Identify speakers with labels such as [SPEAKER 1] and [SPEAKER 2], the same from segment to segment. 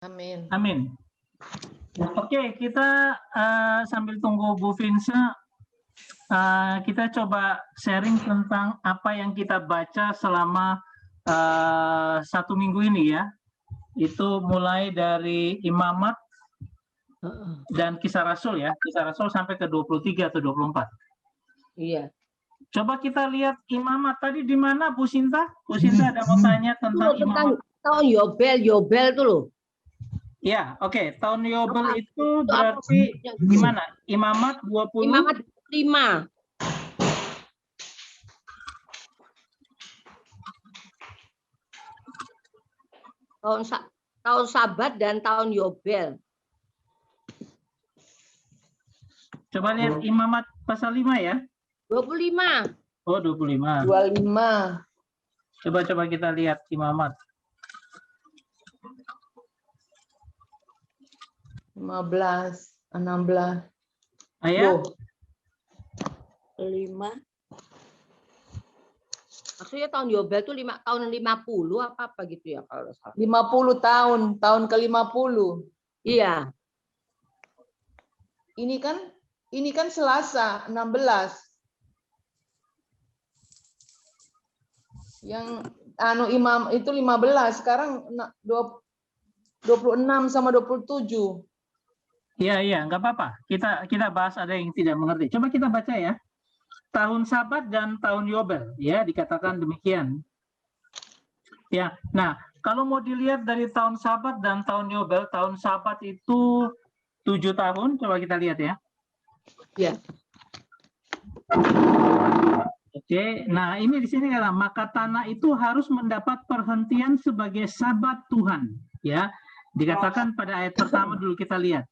[SPEAKER 1] Amin.
[SPEAKER 2] Amin. Oke, kita sambil tunggu Bu Vinsa, kita coba sharing tentang apa yang kita baca selama 1 minggu ini ya. Itu mulai dari Imamat dan Kisah Rasul ya. Kisah Rasul sampai ke 23 atau 24.
[SPEAKER 1] Iya.
[SPEAKER 2] Coba kita lihat Imamat tadi di mana Bu Sinta? Bu Sinta ada mau tanya tentang Imamat.
[SPEAKER 1] Tahun Yobel tuh loh.
[SPEAKER 2] Ya, oke. Tahun Yobel itu berarti gimana? Imamat 20?
[SPEAKER 1] Imamat 5. Tahun Sabat dan tahun Yobel.
[SPEAKER 2] Coba lihat Imamat pasal 5 ya.
[SPEAKER 1] 25.
[SPEAKER 2] Oh, 25.
[SPEAKER 1] 25.
[SPEAKER 2] Coba kita lihat Imamat.
[SPEAKER 1] 15, 16.
[SPEAKER 2] Ayat
[SPEAKER 1] 5. Maksudnya tahun Yobel itu tahun 50 apa gitu ya kalau salah.
[SPEAKER 3] 50 tahun ke-50.
[SPEAKER 1] Iya.
[SPEAKER 3] Ini kan Selasa 16. Yang imam itu 15, sekarang 26 sama 27.
[SPEAKER 2] Iya, nggak apa-apa. Kita bahas ada yang tidak mengerti. Coba kita baca ya. Tahun Sabat dan tahun Yobel, ya dikatakan demikian. Ya, nah kalau mau dilihat dari tahun Sabat dan tahun Yobel, tahun Sabat itu 7 tahun. Coba kita lihat ya.
[SPEAKER 1] Ya.
[SPEAKER 2] Oke, nah ini di sini kata maka tanah itu harus mendapat perhentian sebagai Sabat Tuhan, ya. Dikatakan pada ayat pertama dulu kita lihat.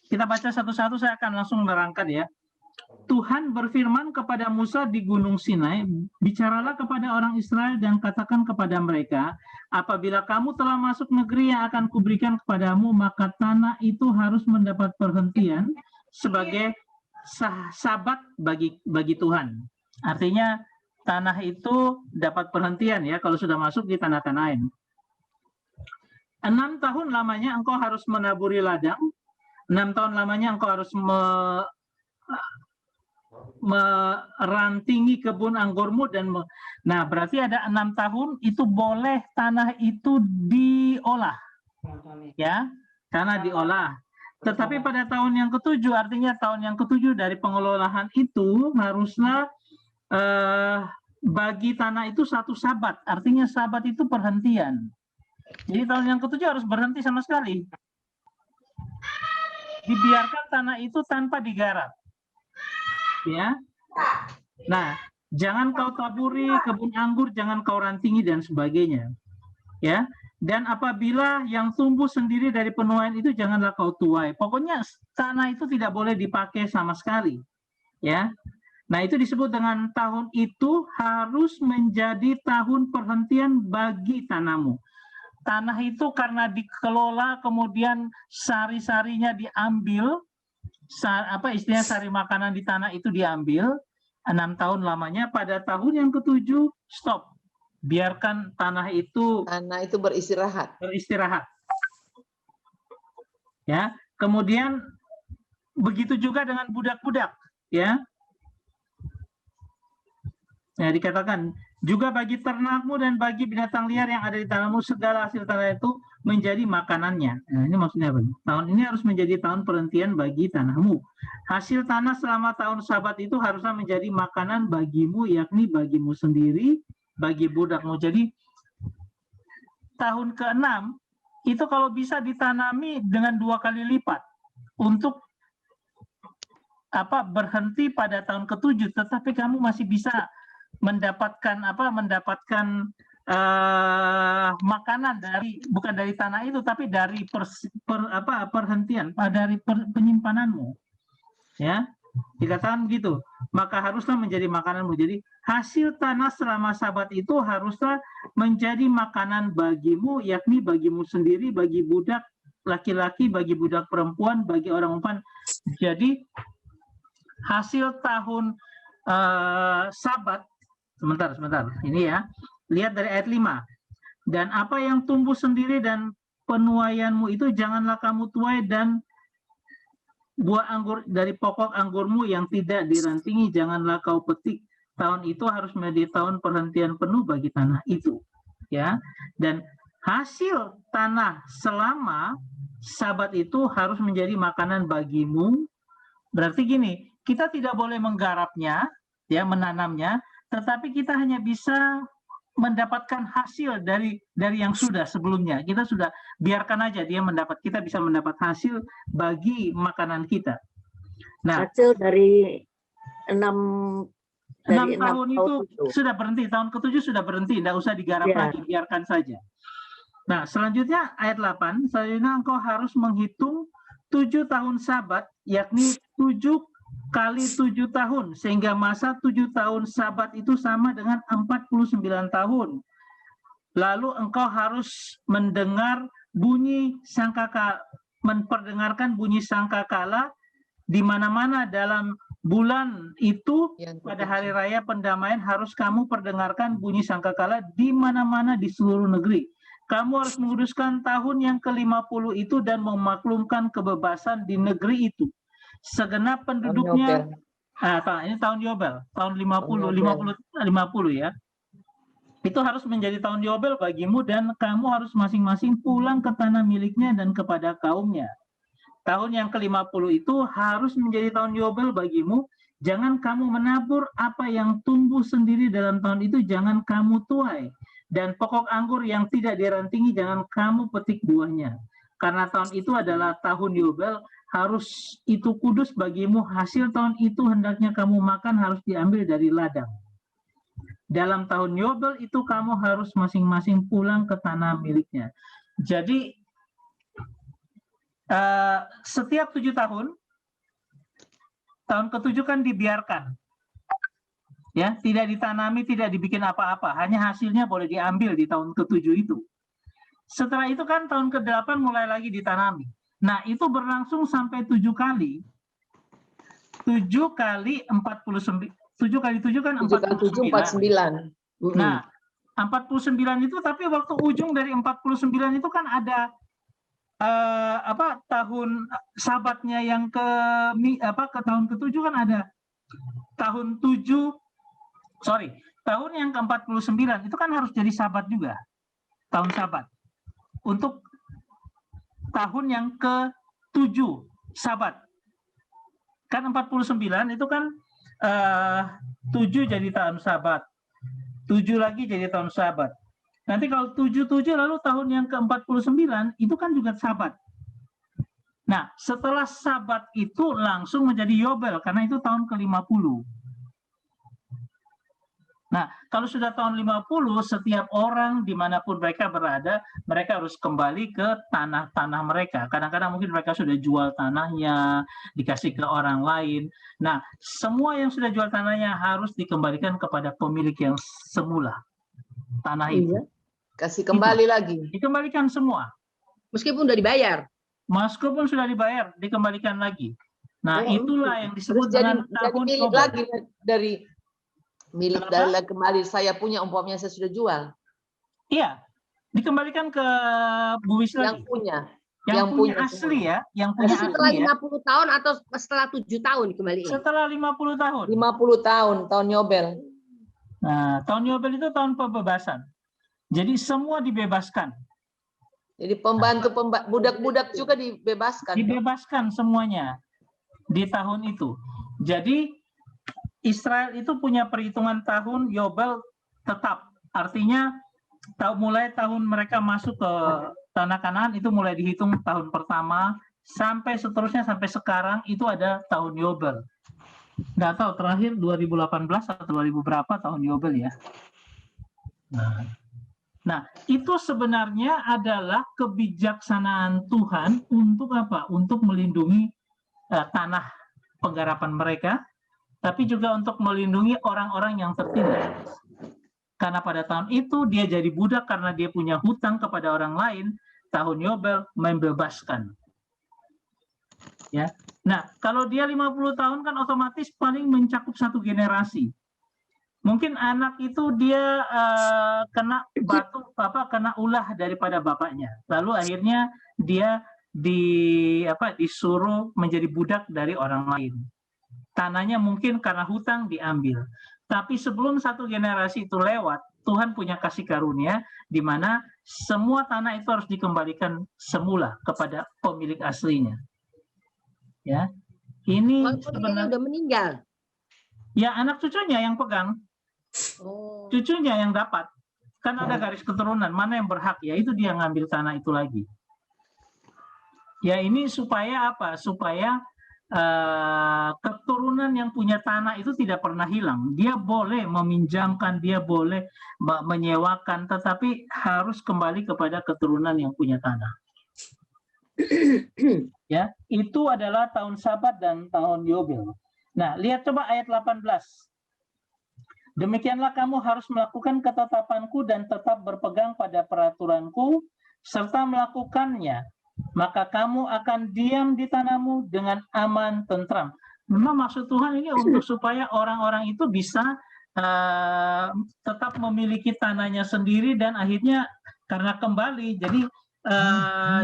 [SPEAKER 2] Kita baca satu-satu, saya akan langsung merangkat ya. Tuhan berfirman kepada Musa di Gunung Sinai, bicaralah kepada orang Israel dan katakan kepada mereka, apabila kamu telah masuk negeri yang akan kuberikan kepadamu, maka tanah itu harus mendapat perhentian sebagai sabat bagi Tuhan. Artinya tanah itu dapat perhentian ya kalau sudah masuk di tanah Kanaan. 6 tahun lamanya engkau harus menaburi ladang. 6 tahun lamanya engkau harus merantingi kebun anggurmu nah berarti ada 6 tahun itu boleh tanah itu diolah ya, tanah diolah. Tetapi pada tahun yang ke-7, artinya tahun yang ke-7 dari pengelolaan itu haruslah bagi tanah itu satu sabat, artinya sabat itu perhentian. Jadi tahun yang ke-7 harus berhenti sama sekali. Dibiarkan tanah itu tanpa digarap. Ya. Nah, jangan kau taburi kebun anggur, jangan kau rantingi dan sebagainya. Ya. Dan apabila yang tumbuh sendiri dari penuaian itu janganlah kau tuai. Pokoknya tanah itu tidak boleh dipakai sama sekali. Ya. Nah, itu disebut dengan tahun itu harus menjadi tahun perhentian bagi tanahmu. Tanah itu karena dikelola kemudian sari-sarinya diambil, istilahnya sari makanan di tanah itu diambil, 6 tahun lamanya. Pada tahun yang ke-7 stop, biarkan tanah itu
[SPEAKER 3] beristirahat.
[SPEAKER 2] Ya, kemudian begitu juga dengan budak-budak, ya. Ya, dikatakan juga bagi ternakmu dan bagi binatang liar yang ada di tanahmu, segala hasil tanah itu menjadi makanannya. Nah, ini maksudnya apa? Tahun ini harus menjadi tahun perhentian bagi tanahmu. Hasil tanah selama tahun Sabat itu haruslah menjadi makanan bagimu, yakni bagimu sendiri, bagi budakmu. Jadi tahun ke-6 itu kalau bisa ditanami dengan 2 kali lipat untuk berhenti pada tahun ke-7, tetapi kamu masih bisa mendapatkan makanan bukan dari tanah itu tapi dari perhentian dari penyimpananmu, ya. Dikatakan begitu, maka haruslah menjadi makananmu. Jadi hasil tanah selama Sabat itu haruslah menjadi makanan bagimu, yakni bagimu sendiri, bagi budak laki-laki, bagi budak perempuan, bagi orang umpan. Jadi hasil tahun Sabat, sebentar ini ya, lihat dari ayat 5. Dan apa yang tumbuh sendiri dan penuaianmu itu janganlah kamu tuai, dan buah anggur dari pokok anggurmu yang tidak dirantingi janganlah kau petik. Tahun itu harus menjadi tahun perhentian penuh bagi tanah itu, ya. Dan hasil tanah selama Sabat itu harus menjadi makanan bagimu. Berarti gini, kita tidak boleh menggarapnya, ya, menanamnya, tetapi kita hanya bisa mendapatkan hasil dari yang sudah sebelumnya. Kita sudah biarkan aja dia kita bisa mendapat hasil bagi makanan kita. Nah,
[SPEAKER 4] hasil dari 6
[SPEAKER 2] tahun itu sudah berhenti, tahun ke-7 sudah berhenti, tidak usah digarap lagi, biarkan saja. Nah, selanjutnya ayat 8, selanjutnya engkau harus menghitung 7 tahun Sabat, yakni 7 kali 7 tahun, sehingga masa 7 tahun Sabat itu sama dengan 49 tahun. Lalu engkau harus mendengar bunyi sangkakala, memperdengarkan bunyi sangkakala di mana-mana dalam bulan itu. Pada hari raya pendamaian harus kamu perdengarkan bunyi sangkakala di mana-mana di seluruh negeri. Kamu harus menguduskan tahun yang ke-50 itu dan memaklumkan kebebasan di negeri itu. Segenap penduduknya, ini tahun Yobel, tahun 50 ya. Itu harus menjadi tahun Yobel bagimu, dan kamu harus masing-masing pulang ke tanah miliknya dan kepada kaumnya. Tahun yang ke-50 itu harus menjadi tahun Yobel bagimu. Jangan kamu menabur apa yang tumbuh sendiri dalam tahun itu, jangan kamu tuai. Dan pokok anggur yang tidak dirantingi jangan kamu petik buahnya. Karena tahun itu adalah tahun Yobel, harus itu kudus bagimu. Hasil tahun itu hendaknya kamu makan, harus diambil dari ladang. Dalam tahun Yobel itu kamu harus masing-masing pulang ke tanah miliknya. Jadi setiap 7 tahun, tahun ke-7 kan dibiarkan, ya, tidak ditanami, tidak dibikin apa-apa, hanya hasilnya boleh diambil di tahun ke-7 itu. Setelah itu kan tahun ke-8 mulai lagi ditanami. Nah, itu berlangsung sampai 7 kali. 7 kali 49, 7 kali 7 kan 49. Nah, 49 itu, tapi waktu ujung dari 49 itu kan ada tahun Sabatnya yang ke tahun ke-7 kan ada tahun tahun yang ke-49 itu kan harus jadi Sabat juga, tahun Sabat untuk tahun yang ke-7 Sabat kan 49 itu kan 7 jadi tahun Sabat, 7 lagi jadi tahun Sabat. Nanti kalau 77 lalu tahun yang ke-49 itu kan juga Sabat. Nah, setelah Sabat itu langsung menjadi Yobel karena itu tahun ke-50. Nah, kalau sudah tahun 50, setiap orang dimanapun mereka berada, mereka harus kembali ke tanah-tanah mereka. Kadang-kadang mungkin mereka sudah jual tanahnya, dikasih ke orang lain. Nah, semua yang sudah jual tanahnya harus dikembalikan kepada pemilik yang semula tanah itu.
[SPEAKER 3] Kasih kembali lagi.
[SPEAKER 2] Dikembalikan semua.
[SPEAKER 1] Meskipun sudah dibayar.
[SPEAKER 2] Meskipun sudah dibayar, dikembalikan lagi. Nah, itulah yang disebut dengan tahun
[SPEAKER 3] milik lagi dari milik dari kembali saya punya, umpamanya saya sudah jual.
[SPEAKER 2] Iya, dikembalikan ke Bu Wisla.
[SPEAKER 3] Yang punya.
[SPEAKER 2] Yang punya asli ya, yang punya
[SPEAKER 1] setelah
[SPEAKER 2] asli
[SPEAKER 1] 50 tahun atau setelah 7 tahun dikembalikan?
[SPEAKER 2] Setelah 50 tahun.
[SPEAKER 3] 50 tahun, tahun Yobel.
[SPEAKER 2] Nah, tahun Yobel itu tahun pembebasan. Jadi semua dibebaskan.
[SPEAKER 3] Jadi budak-budak juga dibebaskan.
[SPEAKER 2] Dibebaskan semuanya di tahun itu. Jadi Israel itu punya perhitungan tahun Yobel tetap. Artinya mulai tahun mereka masuk ke tanah Kanaan itu mulai dihitung tahun pertama sampai seterusnya sampai sekarang itu ada tahun Yobel. Nggak tahu terakhir 2018 atau 2000 berapa tahun Yobel ya. Nah, itu sebenarnya adalah kebijaksanaan Tuhan untuk apa? Untuk melindungi tanah penggarapan mereka, tapi juga untuk melindungi orang-orang yang tertindas. Karena pada tahun itu dia jadi budak karena dia punya hutang kepada orang lain, tahun Yobel membebaskan. Ya. Nah, kalau dia 50 tahun kan otomatis paling mencakup satu generasi. Mungkin anak itu dia kena batu kena ulah daripada bapaknya. Lalu akhirnya dia disuruh menjadi budak dari orang lain. Tanahnya mungkin karena hutang diambil. Tapi sebelum satu generasi itu lewat, Tuhan punya kasih karunia di mana semua tanah itu harus dikembalikan semula kepada pemilik aslinya. Ya. Ini
[SPEAKER 1] sebenarnya udah meninggal.
[SPEAKER 2] Ya, anak cucunya yang pegang.
[SPEAKER 1] Oh.
[SPEAKER 2] Cucunya yang dapat. Kan ada garis keturunan, mana yang berhak, ya itu dia ngambil tanah itu lagi. Ya, ini supaya apa? Supaya keturunan yang punya tanah itu tidak pernah hilang. Dia boleh meminjamkan, dia boleh menyewakan, tetapi harus kembali kepada keturunan yang punya tanah. Ya, itu adalah tahun Sabat dan tahun Yobel. Nah, lihat coba ayat 18. Demikianlah kamu harus melakukan ketetapanku dan tetap berpegang pada peraturanku, serta melakukannya. Maka kamu akan diam di tanahmu dengan aman, tentram. Memang maksud Tuhan ini untuk supaya orang-orang itu bisa tetap memiliki tanahnya sendiri dan akhirnya karena kembali, jadi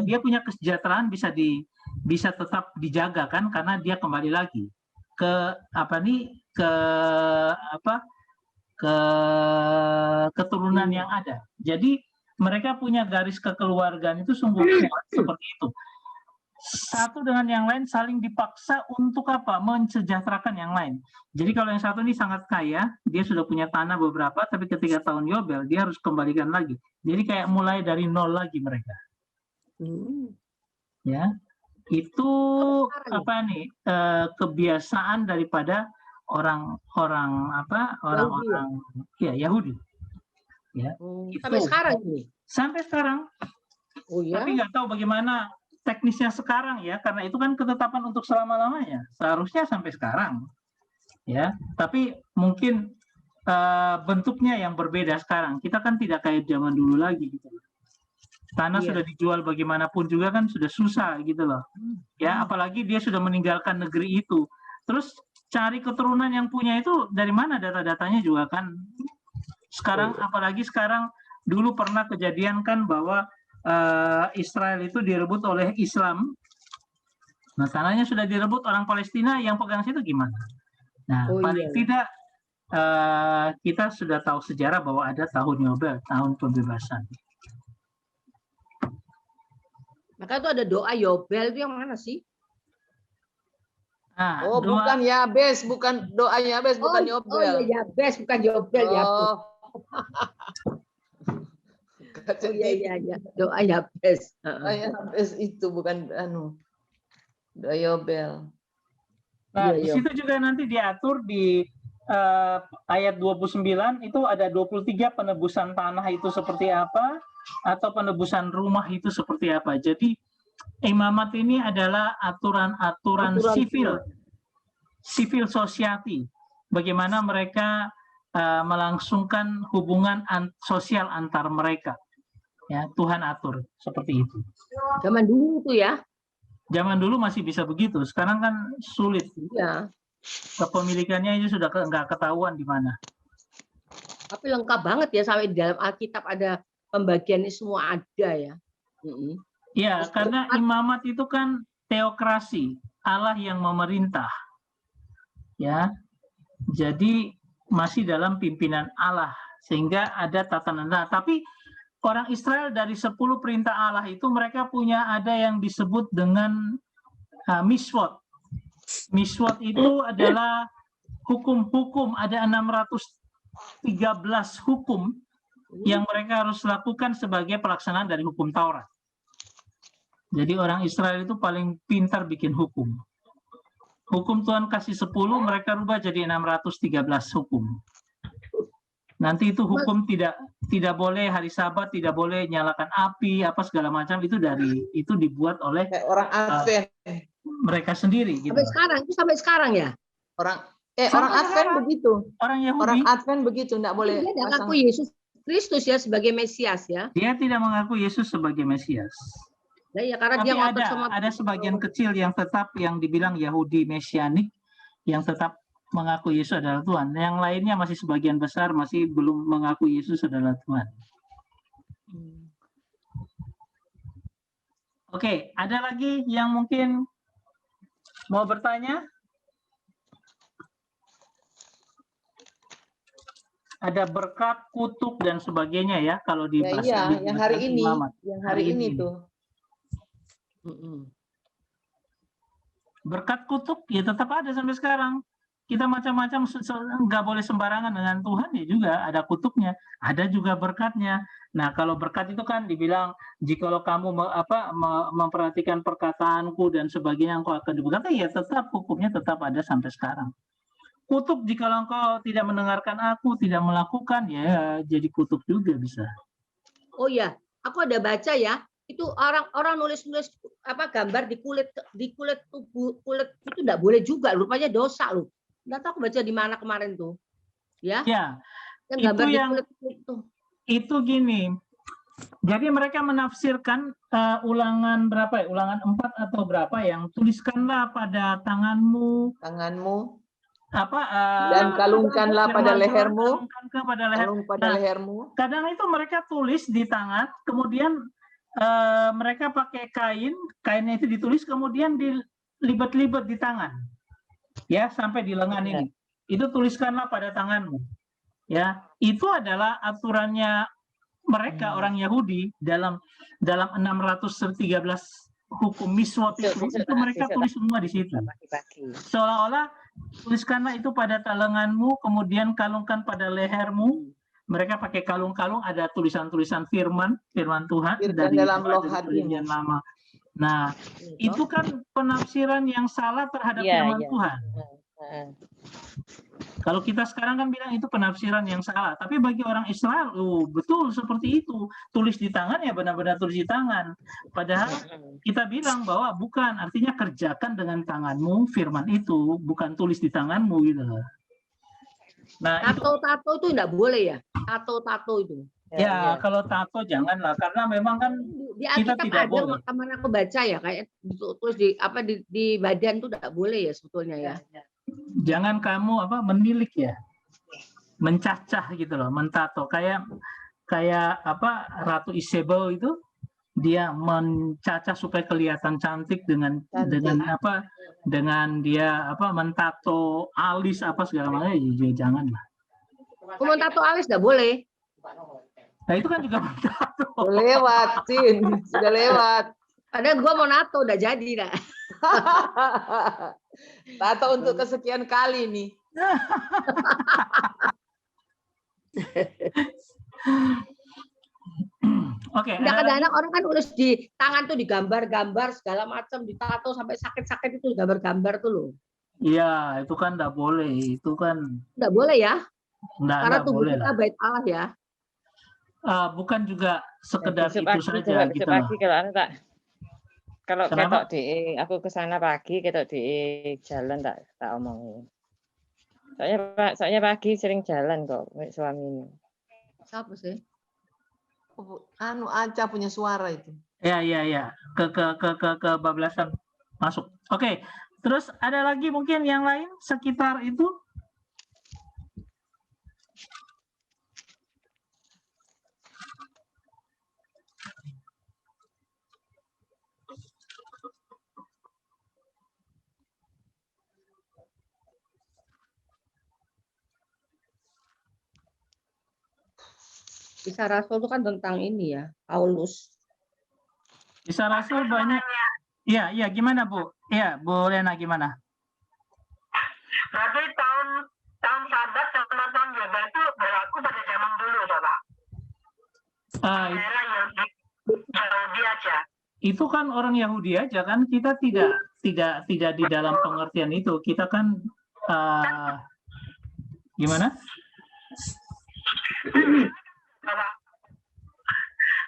[SPEAKER 2] dia punya kesejahteraan bisa tetap dijaga kan karena dia kembali lagi ke keturunan yang ada. Jadi mereka punya garis kekeluargaan itu sungguh kuat seperti itu. Satu dengan yang lain saling dipaksa untuk apa? Mensejahterakan yang lain. Jadi kalau yang satu ini sangat kaya, dia sudah punya tanah beberapa, tapi ketika tahun Yobel dia harus kembalikan lagi. Jadi kayak mulai dari nol lagi mereka. Ya, itu kebiasaan daripada orang-orang ya Yahudi. Ya,
[SPEAKER 1] sampai sekarang ini.
[SPEAKER 2] Sampai sekarang.
[SPEAKER 1] Oh ya.
[SPEAKER 2] Tapi nggak tahu bagaimana teknisnya sekarang ya, karena itu kan ketetapan untuk selama-lamanya. Seharusnya sampai sekarang. Ya, tapi mungkin bentuknya yang berbeda sekarang. Kita kan tidak kayak zaman dulu lagi gitu. Tanah sudah dijual bagaimanapun juga kan sudah susah gitu loh. Ya, apalagi dia sudah meninggalkan negeri itu. Terus cari keturunan yang punya itu dari mana data-datanya juga kan. Sekarang apalagi sekarang dulu pernah kejadian kan bahwa Israel itu direbut oleh Islam. Nah, tanahnya sudah direbut orang Palestina, yang pegang situ gimana? Nah, paling tidak kita sudah tahu sejarah bahwa ada tahun Yobel, tahun pembebasan.
[SPEAKER 1] Maka itu ada doa Yobel itu yang mana sih?
[SPEAKER 2] Nah,
[SPEAKER 3] bukan Yabes, bukan doa Yabes, bukan Yobel.
[SPEAKER 1] Oh, Yabes, bukan Yobel ya. Iya. Doa Yabes.
[SPEAKER 3] Yabes itu bukan doa Yobel.
[SPEAKER 2] Nah, di situ juga nanti diatur di ayat 29 itu ada 23 penebusan tanah itu seperti apa atau penebusan rumah itu seperti apa. Jadi imamat ini adalah aturan-aturan civil society. Bagaimana mereka melangsungkan hubungan sosial antar mereka. Ya, Tuhan atur seperti itu.
[SPEAKER 1] Zaman dulu tuh ya.
[SPEAKER 2] Zaman dulu masih bisa begitu. Sekarang kan sulit.
[SPEAKER 1] Iya.
[SPEAKER 2] Kepemilikannya itu sudah nggak ketahuan di mana.
[SPEAKER 1] Tapi lengkap banget ya, sampai di dalam Alkitab ada pembagian ini semua ada ya.
[SPEAKER 2] Iya, karena imamat itu kan teokrasi, Allah yang memerintah. Ya. Jadi masih dalam pimpinan Allah sehingga ada tatanan. Nah, tapi orang Israel dari 10 perintah Allah itu mereka punya ada yang disebut dengan miswot. Miswot itu adalah hukum-hukum, ada 613 hukum yang mereka harus lakukan sebagai pelaksanaan dari hukum Taurat. Jadi orang Israel itu paling pintar bikin hukum. Hukum Tuhan kasih 10, mereka rubah jadi 613 hukum. Nanti itu hukum tidak boleh hari Sabat, tidak boleh nyalakan api, apa segala macam itu dibuat oleh
[SPEAKER 3] orang Advent.
[SPEAKER 2] Mereka sendiri gitu.
[SPEAKER 1] Sampai sekarang ya.
[SPEAKER 3] Orang Advent begitu.
[SPEAKER 2] Orang Yahudi.
[SPEAKER 3] Orang Advent begitu, enggak boleh.
[SPEAKER 1] Dia tidak mengaku Yesus Kristus ya sebagai Mesias ya.
[SPEAKER 2] Dia tidak mengaku Yesus sebagai Mesias.
[SPEAKER 1] Nah, ya, karena
[SPEAKER 2] tapi
[SPEAKER 1] dia
[SPEAKER 2] ada sebagian kecil yang tetap yang dibilang Yahudi Mesianik yang tetap mengaku Yesus adalah Tuhan. Yang lainnya masih sebagian besar masih belum mengaku Yesus adalah Tuhan. Oke, ada lagi yang mungkin mau bertanya? Ada berkat, kutuk dan sebagainya ya kalau di
[SPEAKER 3] Ya,
[SPEAKER 2] bahasa
[SPEAKER 3] iya,
[SPEAKER 2] di
[SPEAKER 3] yang
[SPEAKER 2] bahasa
[SPEAKER 3] hari ini,
[SPEAKER 2] Muhammad.
[SPEAKER 3] yang hari ini tuh.
[SPEAKER 2] Berkat kutuk ya tetap ada sampai sekarang. Kita macam-macam nggak boleh sembarangan dengan Tuhan ya juga ada kutuknya, ada juga berkatnya. Nah kalau berkat itu kan dibilang jikalau kamu memperhatikan perkataanku dan sebagainya engkau akan diberkati, ya tetap hukumnya tetap ada sampai sekarang. Kutuk jikalau engkau tidak mendengarkan aku, tidak melakukan, ya jadi kutuk juga bisa.
[SPEAKER 1] Oh ya, aku ada baca ya. Itu orang nulis-nulis gambar di kulit tubuh kulit itu enggak boleh juga, rupanya dosa loh. Enggak tahu aku baca di mana kemarin tuh. Ya.
[SPEAKER 2] Ya.
[SPEAKER 1] Yang gambar di kulit itu.
[SPEAKER 2] Itu gini. Jadi mereka menafsirkan ulangan berapa ya? Ulangan 4 atau berapa yang tuliskanlah pada tanganmu
[SPEAKER 3] dan kalungkanlah pada lehermu.
[SPEAKER 2] Kalung pada lehermu. Kadang itu mereka tulis di tangan, kemudian mereka pakai kainnya itu ditulis, kemudian dilibat-libat di tangan, ya sampai di lengan ini. Itu tuliskanlah pada tanganmu, ya. Itu adalah aturannya mereka orang Yahudi dalam 613 hukum miswot itu mereka tulis semua di situ. Seolah-olah tuliskanlah itu pada lenganmu, kemudian kalungkan pada lehermu. Mereka pakai kalung-kalung ada tulisan-tulisan firman Tuhan dari
[SPEAKER 3] dalam loh hatimu.
[SPEAKER 2] Lama. Nah, itu kan penafsiran yang salah terhadap firman Tuhan. Kalau kita sekarang kan bilang itu penafsiran yang salah, tapi bagi orang Israel, betul seperti itu. Tulis di tangan ya benar-benar tulis di tangan. Padahal kita bilang bahwa bukan, artinya kerjakan dengan tanganmu firman itu, bukan tulis di tanganmu gitu. Nah,
[SPEAKER 1] tato itu enggak boleh ya? Tato itu.
[SPEAKER 2] Ya, kalau tato janganlah, karena memang kan
[SPEAKER 1] di
[SPEAKER 2] kita tidak boleh.
[SPEAKER 1] Kemana aku baca ya, kayak tulis di badan itu enggak boleh ya sebetulnya ya.
[SPEAKER 2] Jangan kamu menilik ya, mencacah gitu loh, mentato kayak Ratu Isabel itu dia mencacah supaya kelihatan cantik dengan dia mentato alis segala macam, ya janganlah.
[SPEAKER 1] Mentato alis nggak boleh.
[SPEAKER 2] Nah itu kan juga mentato.
[SPEAKER 3] Lewat, Cin, sudah lewat.
[SPEAKER 1] Padahal gua mau nato udah jadi dah.
[SPEAKER 3] Tato untuk kesekian kali nih.
[SPEAKER 2] Oke.
[SPEAKER 1] Kadang-kadang orang kan tulis di tangan tuh digambar-gambar segala macam, ditato sampai sakit-sakit itu gambar-gambar tuh loh.
[SPEAKER 2] Iya, itu kan nggak boleh. Itu kan
[SPEAKER 1] nggak boleh ya. Karena tubuh
[SPEAKER 2] boleh
[SPEAKER 1] kita bait Allah ya.
[SPEAKER 2] Bukan juga sekedar itu saja gitu loh.
[SPEAKER 5] Kalau ketok di aku ke sana pagi, ketok di jalan tak omongin. Soalnya pagi sering jalan kok suami ini.
[SPEAKER 1] Siapa sih?
[SPEAKER 3] Aca punya suara itu.
[SPEAKER 2] Ya. Kebablasan masuk. Oke. Terus ada lagi mungkin yang lain sekitar itu?
[SPEAKER 1] Kisah Rasul itu kan tentang ini ya, Paulus.
[SPEAKER 2] Kisah Rasul banyak. Iya, gimana Bu? Iya, Bu Lena gimana?
[SPEAKER 6] Berarti tahun Sabat sama tahun Yoba itu berlaku pada zaman dulu, Pak. Yahudi aja.
[SPEAKER 2] Itu kan orang Yahudi aja kan, kita tidak di dalam pengertian itu. Kita kan gimana?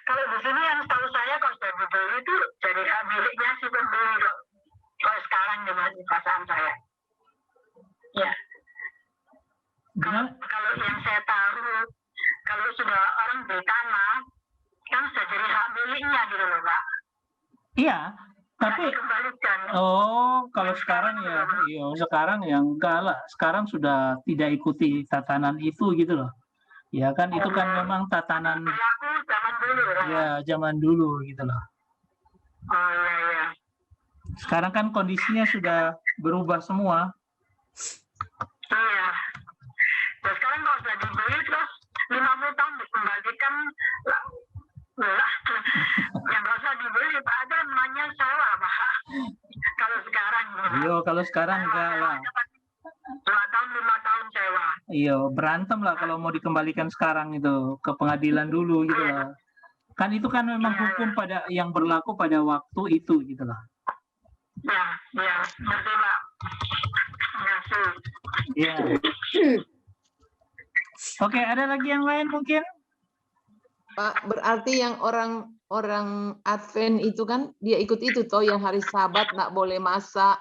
[SPEAKER 6] Kalau di sini yang tahu saya kalau sudah dibeli itu jadi hak miliknya si pembeli kok. Kalau sekarang dengan perasaan saya. Ya. Kalau yang saya tahu, kalau sudah orang beli tanah, kan sudah jadi hak miliknya gitu loh, Pak.
[SPEAKER 2] Iya, Tapi
[SPEAKER 6] dikembalikan.
[SPEAKER 2] kalau sekarang ya, iya sekarang ya enggak lah. Sekarang sudah tidak ikuti tatanan itu gitu loh. Ya kan itu kan memang tatanan
[SPEAKER 6] Berlaku zaman dulu ya.
[SPEAKER 2] ya zaman dulu gitu loh.
[SPEAKER 6] Oh iya.
[SPEAKER 2] Sekarang kan kondisinya sudah berubah semua.
[SPEAKER 6] Iya. Nah, sekarang kalau sudah dibeli terus 50 tahun dikembalikan lah. Yang nggak usah dibeli ada namanya sewa, Pak. Kalau sekarang.
[SPEAKER 2] Iya, kalau sekarang enggak lah.
[SPEAKER 6] 2 tahun, 5 tahun sewa.
[SPEAKER 2] Iya, berantem lah kalau mau dikembalikan sekarang itu ke pengadilan dulu gitu loh. Kan itu kan memang hukum pada yang berlaku pada waktu itu gitu loh.
[SPEAKER 6] Ya, ngerti Pak. Ngerti.
[SPEAKER 2] Iya. Oke, ada lagi yang lain mungkin?
[SPEAKER 3] Pak, berarti yang orang Advent itu kan dia ikut itu toh yang hari Sabat nggak boleh masak.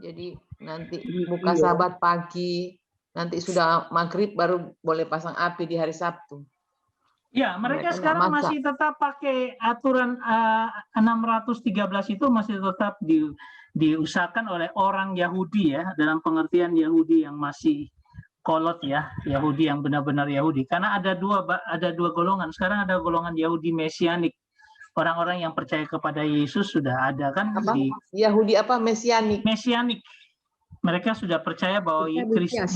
[SPEAKER 3] Jadi nanti buka Sabat pagi, nanti sudah maghrib baru boleh pasang api di hari Sabtu.
[SPEAKER 2] Ya, mereka
[SPEAKER 3] Mereka
[SPEAKER 2] sekarang
[SPEAKER 3] nggak masak.
[SPEAKER 2] masih tetap pakai aturan 613 itu masih tetap diusahakan oleh orang Yahudi ya, dalam pengertian Yahudi yang masih kolot ya, Yahudi yang benar-benar Yahudi. Karena ada dua golongan. Sekarang ada golongan Yahudi Mesianik. Orang-orang yang percaya kepada Yesus sudah ada kan
[SPEAKER 3] Apa?
[SPEAKER 2] di
[SPEAKER 3] Yahudi apa? Mesianik.
[SPEAKER 2] Mesianik. Mereka sudah percaya bahwa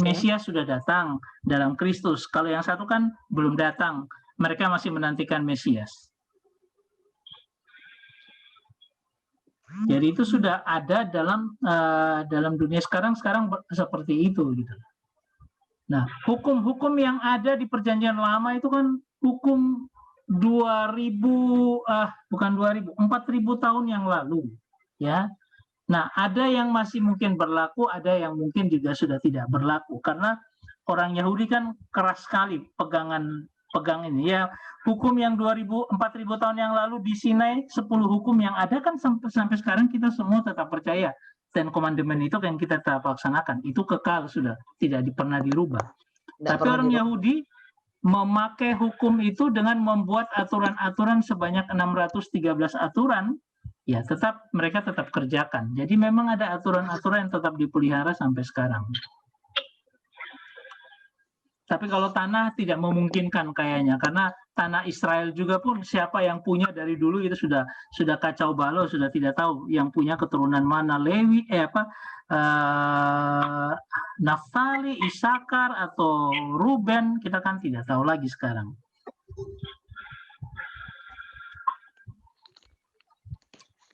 [SPEAKER 2] Mesias sudah datang dalam Kristus. Kalau yang satu kan belum datang. Mereka masih menantikan Mesias. Jadi itu sudah ada dalam dunia sekarang seperti itu gitu. Nah, hukum-hukum yang ada di Perjanjian Lama itu kan hukum 4.000 tahun yang lalu, ya. Nah, ada yang masih mungkin berlaku, ada yang mungkin juga sudah tidak berlaku karena orang Yahudi kan keras sekali pegang ini ya. Hukum yang 4.000 tahun yang lalu di Sinai, 10 hukum yang ada kan sampai sekarang kita semua tetap percaya. Dan komandemen itu yang kita tetap laksanakan. Itu kekal sudah, tidak pernah dirubah. Tapi orang Yahudi memakai hukum itu dengan membuat aturan-aturan sebanyak 613 aturan, ya mereka tetap kerjakan. Jadi memang ada aturan-aturan yang tetap dipelihara sampai sekarang. Tapi kalau tanah tidak memungkinkan kayaknya, karena tanah Israel juga pun siapa yang punya dari dulu itu sudah kacau balau, sudah tidak tahu yang punya keturunan mana, Lewi, Naftali, Isakar atau Ruben, kita kan tidak tahu lagi sekarang.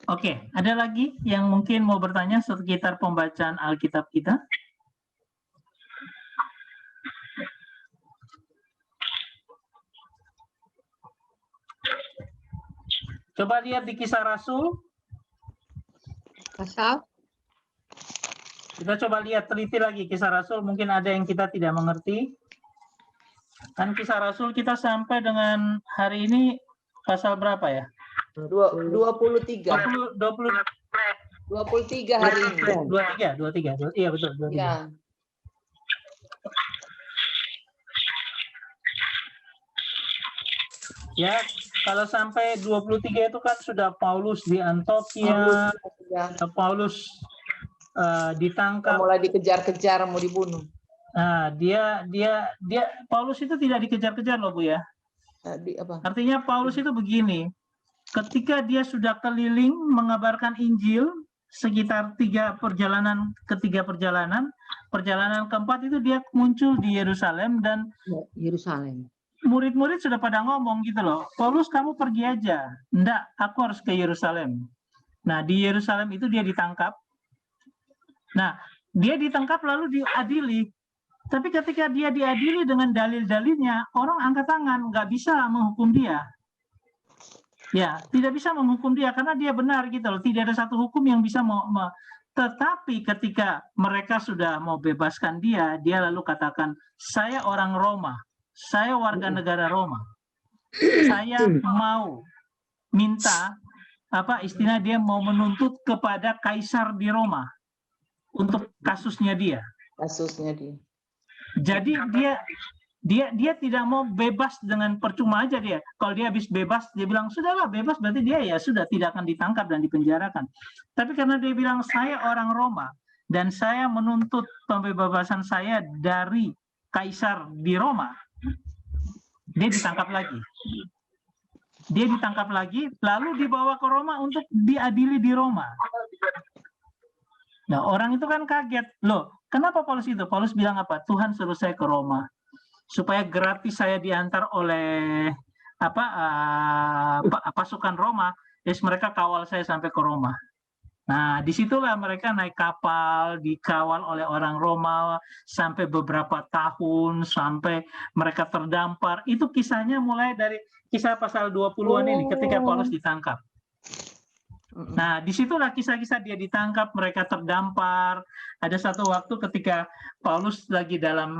[SPEAKER 2] Oke, ada lagi yang mungkin mau bertanya sekitar pembacaan Alkitab kita? Coba lihat di Kisah Rasul.
[SPEAKER 1] Pasal
[SPEAKER 2] Kita coba lihat, teliti lagi Kisah Rasul. Mungkin ada yang kita tidak mengerti. Kan Kisah Rasul kita sampai dengan hari ini pasal berapa ya?
[SPEAKER 3] 23 hari ini.
[SPEAKER 2] 23. Iya betul, 23.
[SPEAKER 3] Ya.
[SPEAKER 2] Ya, kalau sampai 23 itu kan sudah Paulus di Antioquia, Paulus ditangkap.
[SPEAKER 3] Mulai dikejar-kejar, mau dibunuh.
[SPEAKER 2] Nah, Paulus itu tidak dikejar-kejar loh Bu ya. Artinya Paulus itu begini, ketika dia sudah keliling mengabarkan Injil sekitar 3 perjalanan, perjalanan keempat itu dia muncul di Yerusalem dan murid-murid sudah pada ngomong gitu loh, Paulus kamu pergi aja. Enggak, aku harus ke Yerusalem. Nah, di Yerusalem itu dia ditangkap. Nah, dia ditangkap lalu diadili. Tapi ketika dia diadili dengan dalil-dalilnya, orang angkat tangan, nggak bisa menghukum dia. Ya, tidak bisa menghukum dia karena dia benar gitu loh. Tidak ada satu hukum yang bisa tetapi ketika mereka sudah mau bebaskan dia lalu katakan, saya orang Roma. Saya warga negara Roma. Saya mau minta istilah dia mau menuntut kepada kaisar di Roma untuk kasusnya dia.
[SPEAKER 3] Kasusnya dia.
[SPEAKER 2] Jadi dia Dia tidak mau bebas dengan percuma aja dia. Kalau dia habis bebas, dia bilang sudahlah bebas, berarti dia ya sudah tidak akan ditangkap dan dipenjarakan. Tapi karena dia bilang saya orang Roma dan saya menuntut pembebasan saya dari kaisar di Roma, dia ditangkap lagi. Dia ditangkap lagi, lalu dibawa ke Roma untuk diadili di Roma. Nah, orang itu kan kaget. Loh, kenapa Paulus itu? Paulus bilang apa? Tuhan suruh saya ke Roma supaya gratis saya diantar oleh pasukan Roma, terus mereka kawal saya sampai ke Roma. Nah, disitulah mereka naik kapal, dikawal oleh orang Roma sampai beberapa tahun, sampai mereka terdampar. Itu kisahnya mulai dari kisah pasal 20-an ini, ketika Paulus ditangkap. Nah, disitulah kisah-kisah dia ditangkap, mereka terdampar. Ada satu waktu ketika Paulus lagi dalam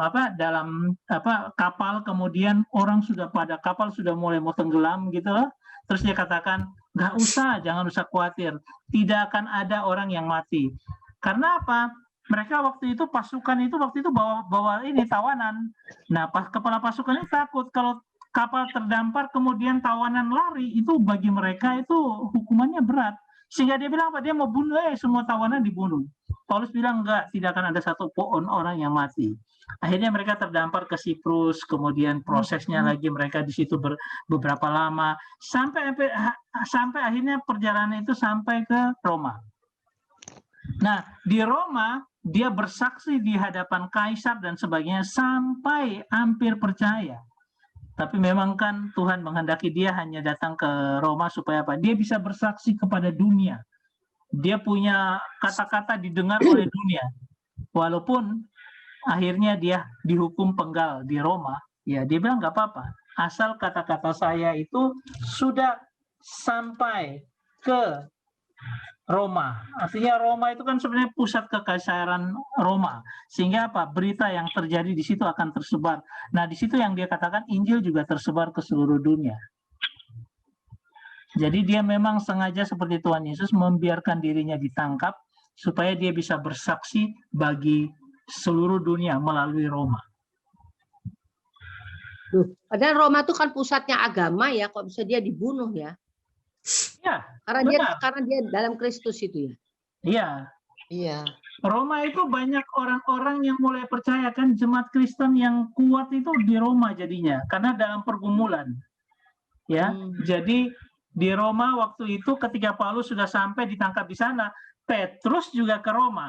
[SPEAKER 2] kapal, kemudian orang sudah pada kapal sudah mulai mau tenggelam gitu loh. Terus dia katakan, nggak usah, jangan usah khawatir, tidak akan ada orang yang mati. Karena apa? Mereka waktu itu pasukan itu bawa ini tawanan. Nah, kepala pasukannya takut kalau kapal terdampar kemudian tawanan lari, itu bagi mereka itu hukumannya berat. Sehingga dia bilang apa? Dia mau bunuh, semua tawanan dibunuh. Paulus bilang enggak, tidak akan ada satu pohon orang yang mati. Akhirnya mereka terdampar ke Siprus, kemudian prosesnya lagi mereka di situ beberapa lama, sampai akhirnya perjalanan itu sampai ke Roma. Nah, di Roma dia bersaksi di hadapan kaisar dan sebagainya sampai hampir percaya. Tapi memang kan Tuhan menghendaki dia hanya datang ke Roma supaya apa? Dia bisa bersaksi kepada dunia. Dia punya kata-kata didengar oleh dunia. Walaupun akhirnya dia dihukum penggal di Roma, ya dia bilang nggak apa-apa. Asal kata-kata saya itu sudah sampai ke Roma. Artinya Roma itu kan sebenarnya pusat kekaisaran Roma. Sehingga apa? Berita yang terjadi di situ akan tersebar. Nah, di situ yang dia katakan Injil juga tersebar ke seluruh dunia. Jadi dia memang sengaja seperti Tuhan Yesus membiarkan dirinya ditangkap supaya dia bisa bersaksi bagi seluruh dunia melalui Roma.
[SPEAKER 1] Padahal Roma itu kan pusatnya agama ya, kok bisa dia dibunuh ya?
[SPEAKER 2] Ya,
[SPEAKER 1] karena dia dalam Kristus itu ya.
[SPEAKER 2] Iya.
[SPEAKER 3] Iya.
[SPEAKER 2] Roma itu banyak orang-orang yang mulai percaya, kan jemaat Kristen yang kuat itu di Roma jadinya karena dalam pergumulan. Ya. Jadi di Roma waktu itu ketika Paulus sudah sampai ditangkap di sana, Petrus juga ke Roma.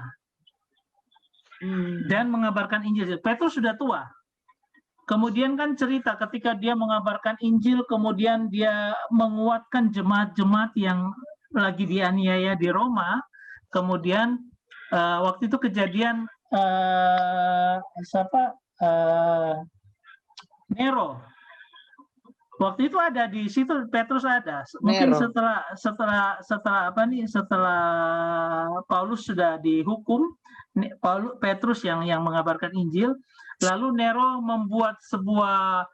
[SPEAKER 2] Dan mengabarkan Injil. Petrus sudah tua. Kemudian kan cerita ketika dia mengabarkan Injil, kemudian dia menguatkan jemaat-jemaat yang lagi dianiaya di Roma. Kemudian waktu itu kejadian Nero. Waktu itu ada di situ, Petrus ada. Mungkin setelah Paulus sudah dihukum, Petrus yang mengabarkan Injil. Lalu Nero membuat sebuah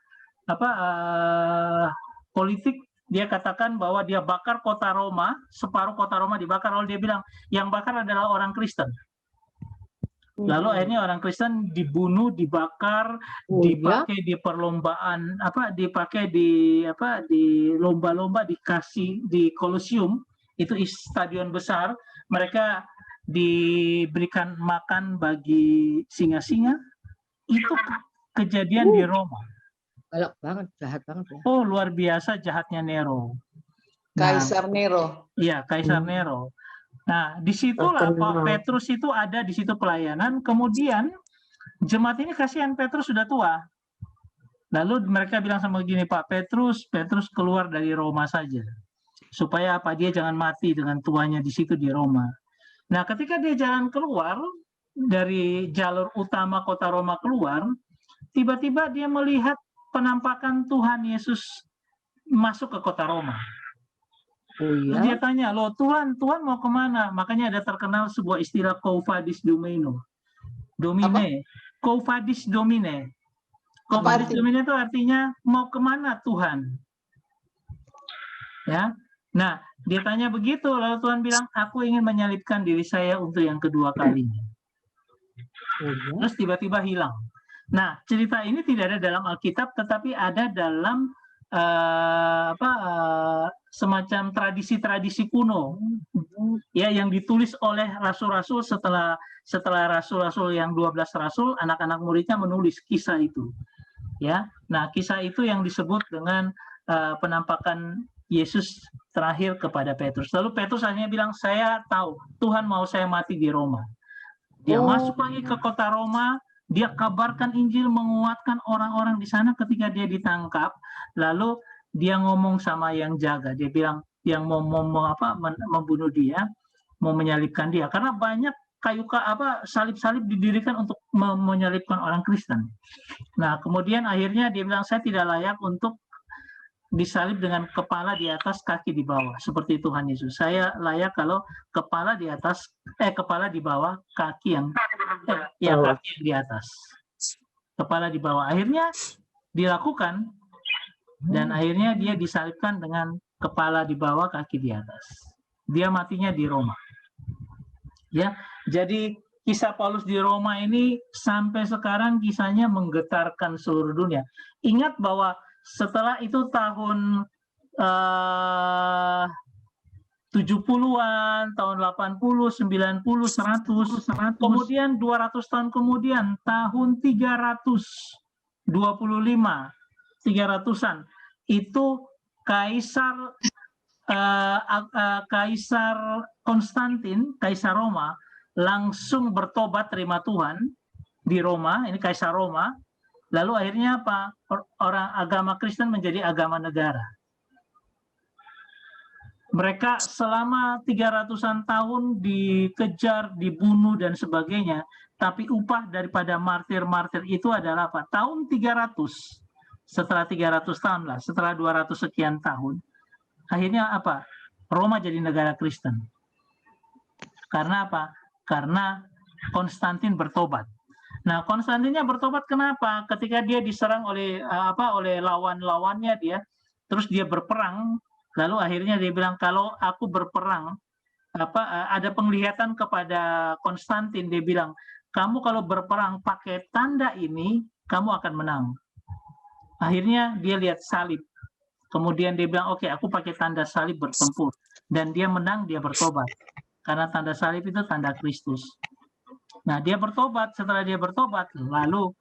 [SPEAKER 2] politik. Dia katakan bahwa dia bakar kota Roma, separuh kota Roma dibakar. Lalu dia bilang yang bakar adalah orang Kristen. Lalu akhirnya orang Kristen dibunuh, dibakar, dipakai di perlombaan, dipakai di lomba-lomba, dikasih di Kolosium, itu stadion besar. Mereka diberikan makan bagi singa-singa. Itu kejadian di Roma.
[SPEAKER 1] Galak banget, jahat banget ya.
[SPEAKER 2] Oh, luar biasa jahatnya Nero.
[SPEAKER 3] Kaisar Nero.
[SPEAKER 2] Iya, Kaisar Nero. Nah, disitulah Pak Petrus itu ada di situ pelayanan. Kemudian jemaat ini kasihan, Petrus sudah tua. Lalu mereka bilang sama gini, Pak Petrus keluar dari Roma saja. Supaya apa? Dia jangan mati dengan tuanya di situ di Roma. Nah, ketika dia jalan keluar dari jalur utama kota Roma keluar, tiba-tiba dia melihat penampakan Tuhan Yesus masuk ke kota Roma.
[SPEAKER 1] Oh iya.
[SPEAKER 2] Dia tanya, loh Tuhan mau kemana? Makanya ada terkenal sebuah istilah Quo vadis Domine. Quo vadis Domine. Quo vadis Domine itu artinya mau kemana Tuhan? Ya. Nah, dia tanya begitu, lalu Tuhan bilang, aku ingin menyalibkan diri saya untuk yang kedua kalinya. Terus tiba-tiba hilang. Nah, cerita ini tidak ada dalam Alkitab, tetapi ada dalam semacam tradisi-tradisi kuno, ya, yang ditulis oleh rasul-rasul setelah rasul-rasul yang 12 rasul, anak-anak muridnya menulis kisah itu. Ya, nah kisah itu yang disebut dengan penampakan Yesus terakhir kepada Petrus. Lalu Petrus akhirnya bilang, saya tahu Tuhan mau saya mati di Roma. Dia masuk lagi ke kota Roma, dia kabarkan Injil, menguatkan orang-orang di sana. Ketika dia ditangkap, lalu dia ngomong sama yang jaga, dia bilang yang mau membunuh dia, mau menyalibkan dia, karena banyak salib-salib didirikan untuk menyalibkan orang Kristen. Nah, kemudian akhirnya dia bilang, saya tidak layak untuk disalib dengan kepala di atas, kaki di bawah, seperti Tuhan Yesus. Saya layak kalau kepala di atas, kepala di bawah, kaki yang kaki yang di atas, kepala di bawah. Akhirnya dilakukan, dan akhirnya dia disalibkan dengan kepala di bawah, kaki di atas. Dia matinya di Roma. Ya, jadi kisah Paulus di Roma ini sampai sekarang kisahnya menggetarkan seluruh dunia. Ingat bahwa setelah itu tahun 70-an, tahun 80, 90, 100, kemudian 200 tahun kemudian, tahun 325, 300-an, itu Kaisar Konstantin, Kaisar Roma, langsung bertobat terima Tuhan di Roma, ini Kaisar Roma. Lalu akhirnya apa? Orang agama Kristen menjadi agama negara. Mereka selama 300-an tahun dikejar, dibunuh dan sebagainya, tapi upah daripada martir-martir itu adalah apa? Tahun 300, setelah 300 tahun lah, setelah 200 sekian tahun, akhirnya apa? Roma jadi negara Kristen. Karena apa? Karena Konstantin bertobat. Nah, Konstantinnya bertobat kenapa? Ketika dia diserang oleh lawan-lawannya dia, terus dia berperang, lalu akhirnya dia bilang, kalau aku berperang, ada penglihatan kepada Konstantin, dia bilang, kamu kalau berperang pakai tanda ini, kamu akan menang. Akhirnya dia lihat salib. Kemudian dia bilang, oke, aku pakai tanda salib bertempur. Dan dia menang, dia bertobat. Karena tanda salib itu tanda Kristus. Nah, dia bertobat. Setelah dia bertobat, lalu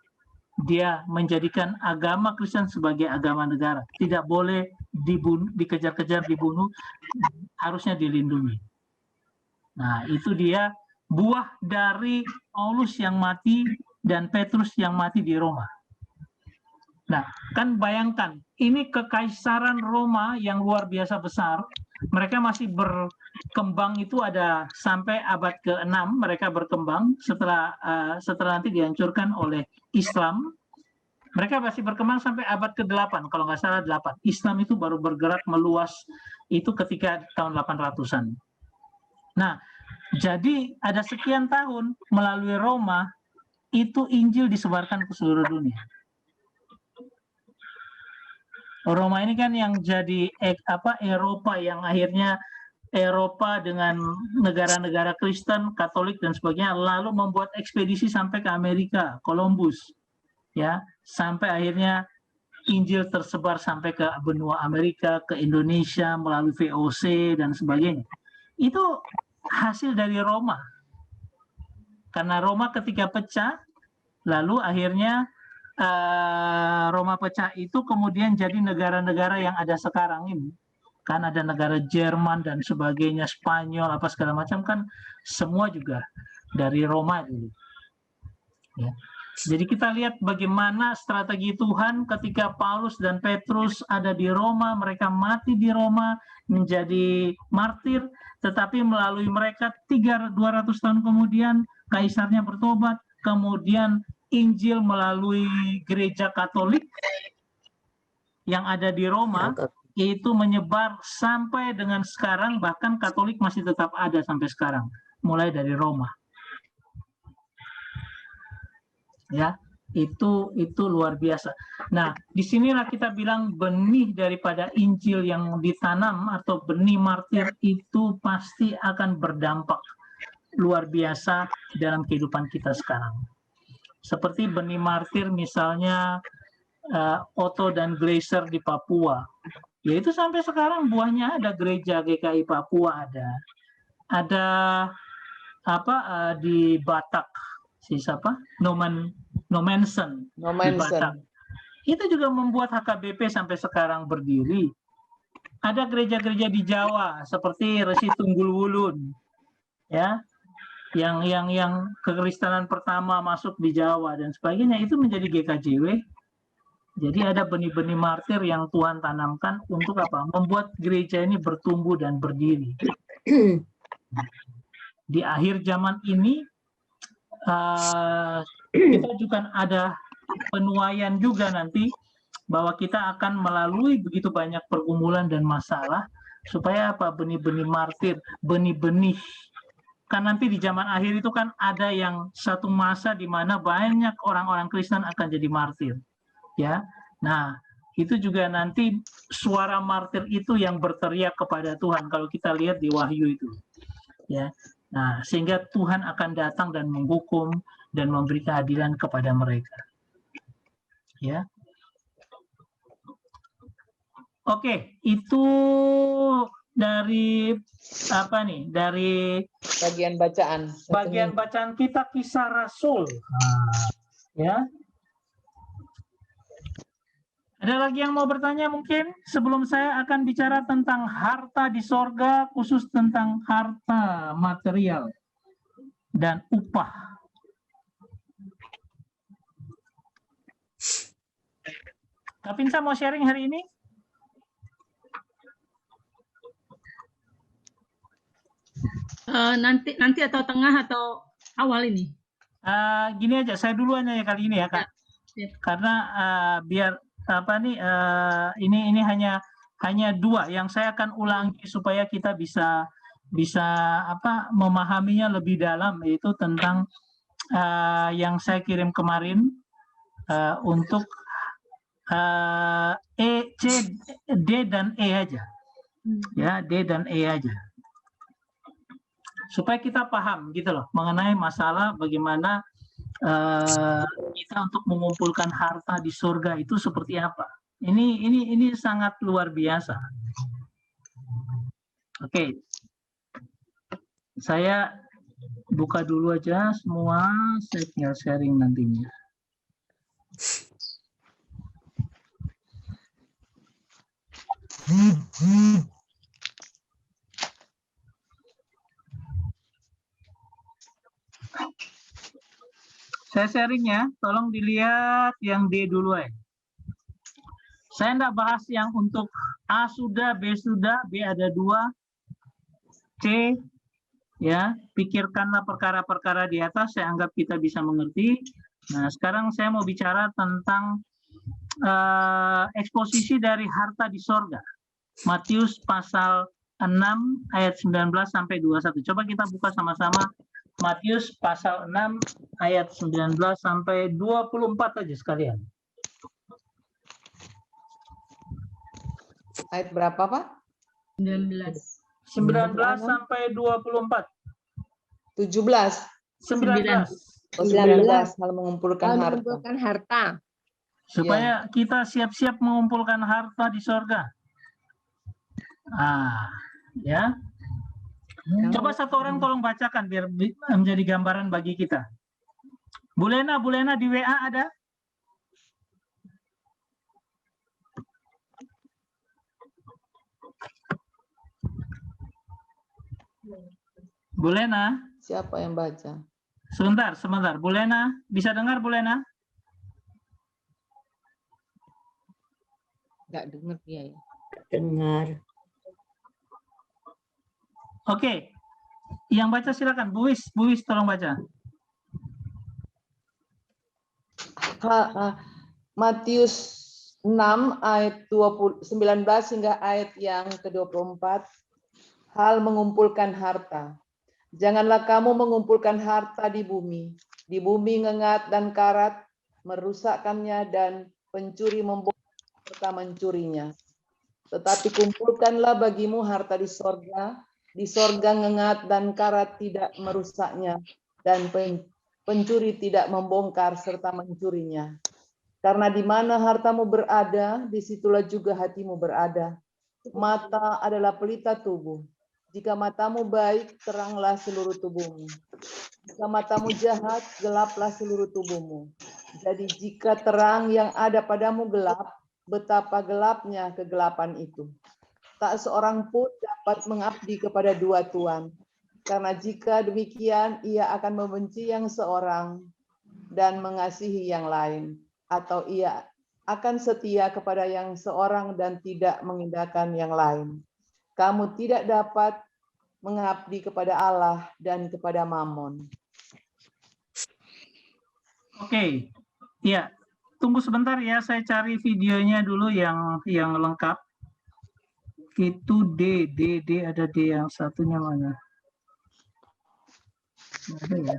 [SPEAKER 2] dia menjadikan agama Kristen sebagai agama negara. Tidak boleh dibunuh, dikejar-kejar, dibunuh, harusnya dilindungi. Nah, itu dia buah dari Paulus yang mati dan Petrus yang mati di Roma. Nah, kan bayangkan, ini kekaisaran Roma yang luar biasa besar, mereka masih berkembang itu ada sampai abad ke-6, mereka berkembang setelah nanti dihancurkan oleh Islam. Mereka masih berkembang sampai abad ke-8, kalau nggak salah 8. Islam itu baru bergerak meluas itu ketika tahun 800-an. Nah, jadi ada sekian tahun melalui Roma, itu Injil disebarkan ke seluruh dunia. Roma ini kan yang jadi Eropa, yang akhirnya Eropa dengan negara-negara Kristen, Katolik dan sebagainya, lalu membuat ekspedisi sampai ke Amerika, Columbus, ya, sampai akhirnya Injil tersebar sampai ke benua Amerika, ke Indonesia melalui VOC dan sebagainya. Itu hasil dari Roma. Karena Roma ketika pecah, lalu akhirnya Roma pecah itu kemudian jadi negara-negara yang ada sekarang ini. Kan ada negara Jerman dan sebagainya, Spanyol, apa segala macam, kan semua juga dari Roma dulu. Ya. Jadi kita lihat bagaimana strategi Tuhan ketika Paulus dan Petrus ada di Roma, mereka mati di Roma, menjadi martir, tetapi melalui mereka 200 tahun kemudian, kaisarnya bertobat, kemudian Injil melalui gereja Katolik yang ada di Roma itu menyebar sampai dengan sekarang, bahkan Katolik masih tetap ada sampai sekarang, mulai dari Roma. Ya, itu luar biasa. Nah, disinilah kita bilang benih daripada Injil yang ditanam atau benih martir itu pasti akan berdampak luar biasa dalam kehidupan kita sekarang. seperti benih martir misalnya Otto dan Glaser di Papua. Ya itu sampai sekarang buahnya ada, gereja GKI Papua ada di Batak, siapa? Nomensen di Batak. Itu juga membuat HKBP sampai sekarang berdiri. Ada gereja-gereja di Jawa seperti Resi Tunggul Wulun, ya, yang kekristenan pertama masuk di Jawa dan sebagainya, itu menjadi GKJW. Jadi ada benih-benih martir yang Tuhan tanamkan untuk apa? Membuat gereja ini bertumbuh dan berdiri. Di akhir zaman ini kita juga ada penuaian juga nanti, bahwa kita akan melalui begitu banyak pergumulan dan masalah, supaya apa? Benih-benih martir, benih-benih. Kan nanti di zaman akhir itu kan ada yang satu masa di mana banyak orang-orang Kristen akan jadi martir. Ya, nah itu juga nanti suara martir itu yang berteriak kepada Tuhan, kalau kita lihat di Wahyu itu, ya. Nah, sehingga Tuhan akan datang dan menghukum dan memberi keadilan kepada mereka, ya. Oke, itu dari apa nih? Dari
[SPEAKER 3] Bagian bacaan.
[SPEAKER 2] bagian bacaan kita Kisah Rasul, ya. Ada lagi yang mau bertanya mungkin sebelum saya akan bicara tentang harta di sorga, khusus tentang harta material dan upah. Kapinsa mau sharing hari ini?
[SPEAKER 7] Nanti atau tengah atau awal ini?
[SPEAKER 2] Gini aja, saya duluan ya kali ini ya Kak.
[SPEAKER 7] Ya.
[SPEAKER 2] Karena biar apa nih, ini hanya dua yang saya akan ulangi supaya kita bisa apa memahaminya lebih dalam, yaitu tentang yang saya kirim kemarin untuk D dan E aja, ya, D dan E aja, supaya kita paham gitu loh mengenai masalah bagaimana kita untuk mengumpulkan harta di surga itu seperti apa. Ini sangat luar biasa. Oke. Saya buka dulu aja semua, saya tinggal sharing nantinya. Saya sharing ya, tolong dilihat yang D dulu ya. Saya enggak bahas yang untuk A sudah, B sudah, B ada 2, C ya, pikirkanlah perkara-perkara di atas, saya anggap kita bisa mengerti. Nah, sekarang saya mau bicara tentang eksposisi dari harta di sorga. Matius pasal 6 ayat 19 sampai 21. Coba kita buka sama-sama. Matius pasal 6 ayat 19 sampai 24 aja sekalian.
[SPEAKER 3] Ayat berapa, Pak?
[SPEAKER 7] 19.
[SPEAKER 2] 19 sampai 24.
[SPEAKER 3] 17.
[SPEAKER 2] 19.
[SPEAKER 3] 19 hal mengumpulkan harta.
[SPEAKER 1] Mengumpulkan harta.
[SPEAKER 2] Supaya kita siap-siap mengumpulkan harta di sorga. Ya. Coba satu orang tolong bacakan biar menjadi gambaran bagi kita. Bu Lena di WA ada? Bu Lena?
[SPEAKER 3] Siapa yang baca?
[SPEAKER 2] Sebentar. Bu Lena, bisa dengar Bu Lena?
[SPEAKER 3] Enggak dengar dia ya.
[SPEAKER 4] Dengar.
[SPEAKER 2] Oke. Yang baca silakan. Bu Wis tolong baca.
[SPEAKER 3] Matius 6 ayat 19 hingga ayat yang ke-24. Hal mengumpulkan harta. Janganlah kamu mengumpulkan harta di bumi. Di bumi ngengat dan karat merusakkannya dan pencuri membongkar serta mencurinya. Tetapi kumpulkanlah bagimu harta di sorga. Di sorga ngengat dan karat tidak merusaknya dan pencuri tidak membongkar serta mencurinya. Karena di mana hartamu berada, disitulah juga hatimu berada. Mata adalah pelita tubuh. Jika matamu baik, teranglah seluruh tubuhmu. Jika matamu jahat, gelaplah seluruh tubuhmu. Jadi jika terang yang ada padamu gelap, betapa gelapnya kegelapan itu. Tak seorang pun dapat mengabdi kepada dua tuan. Karena jika demikian, ia akan membenci yang seorang dan mengasihi yang lain. Atau ia akan setia kepada yang seorang dan tidak mengindahkan yang lain. Kamu tidak dapat mengabdi kepada Allah dan kepada Mammon.
[SPEAKER 2] Oke, ya, tunggu sebentar ya, saya cari videonya dulu yang lengkap. Itu D ada D yang satunya mana? Ada ya.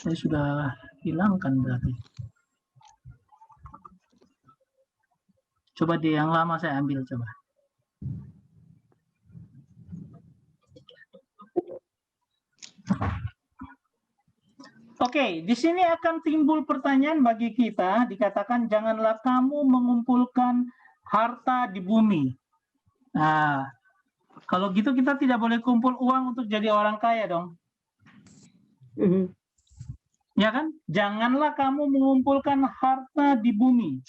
[SPEAKER 2] Saya sudah hilangkan berarti. Coba di yang lama saya ambil coba. Oke, di sini akan timbul pertanyaan bagi kita, dikatakan janganlah kamu mengumpulkan harta di bumi. Nah, kalau gitu kita tidak boleh kumpul uang untuk jadi orang kaya dong. Ya kan? Janganlah kamu mengumpulkan harta di bumi.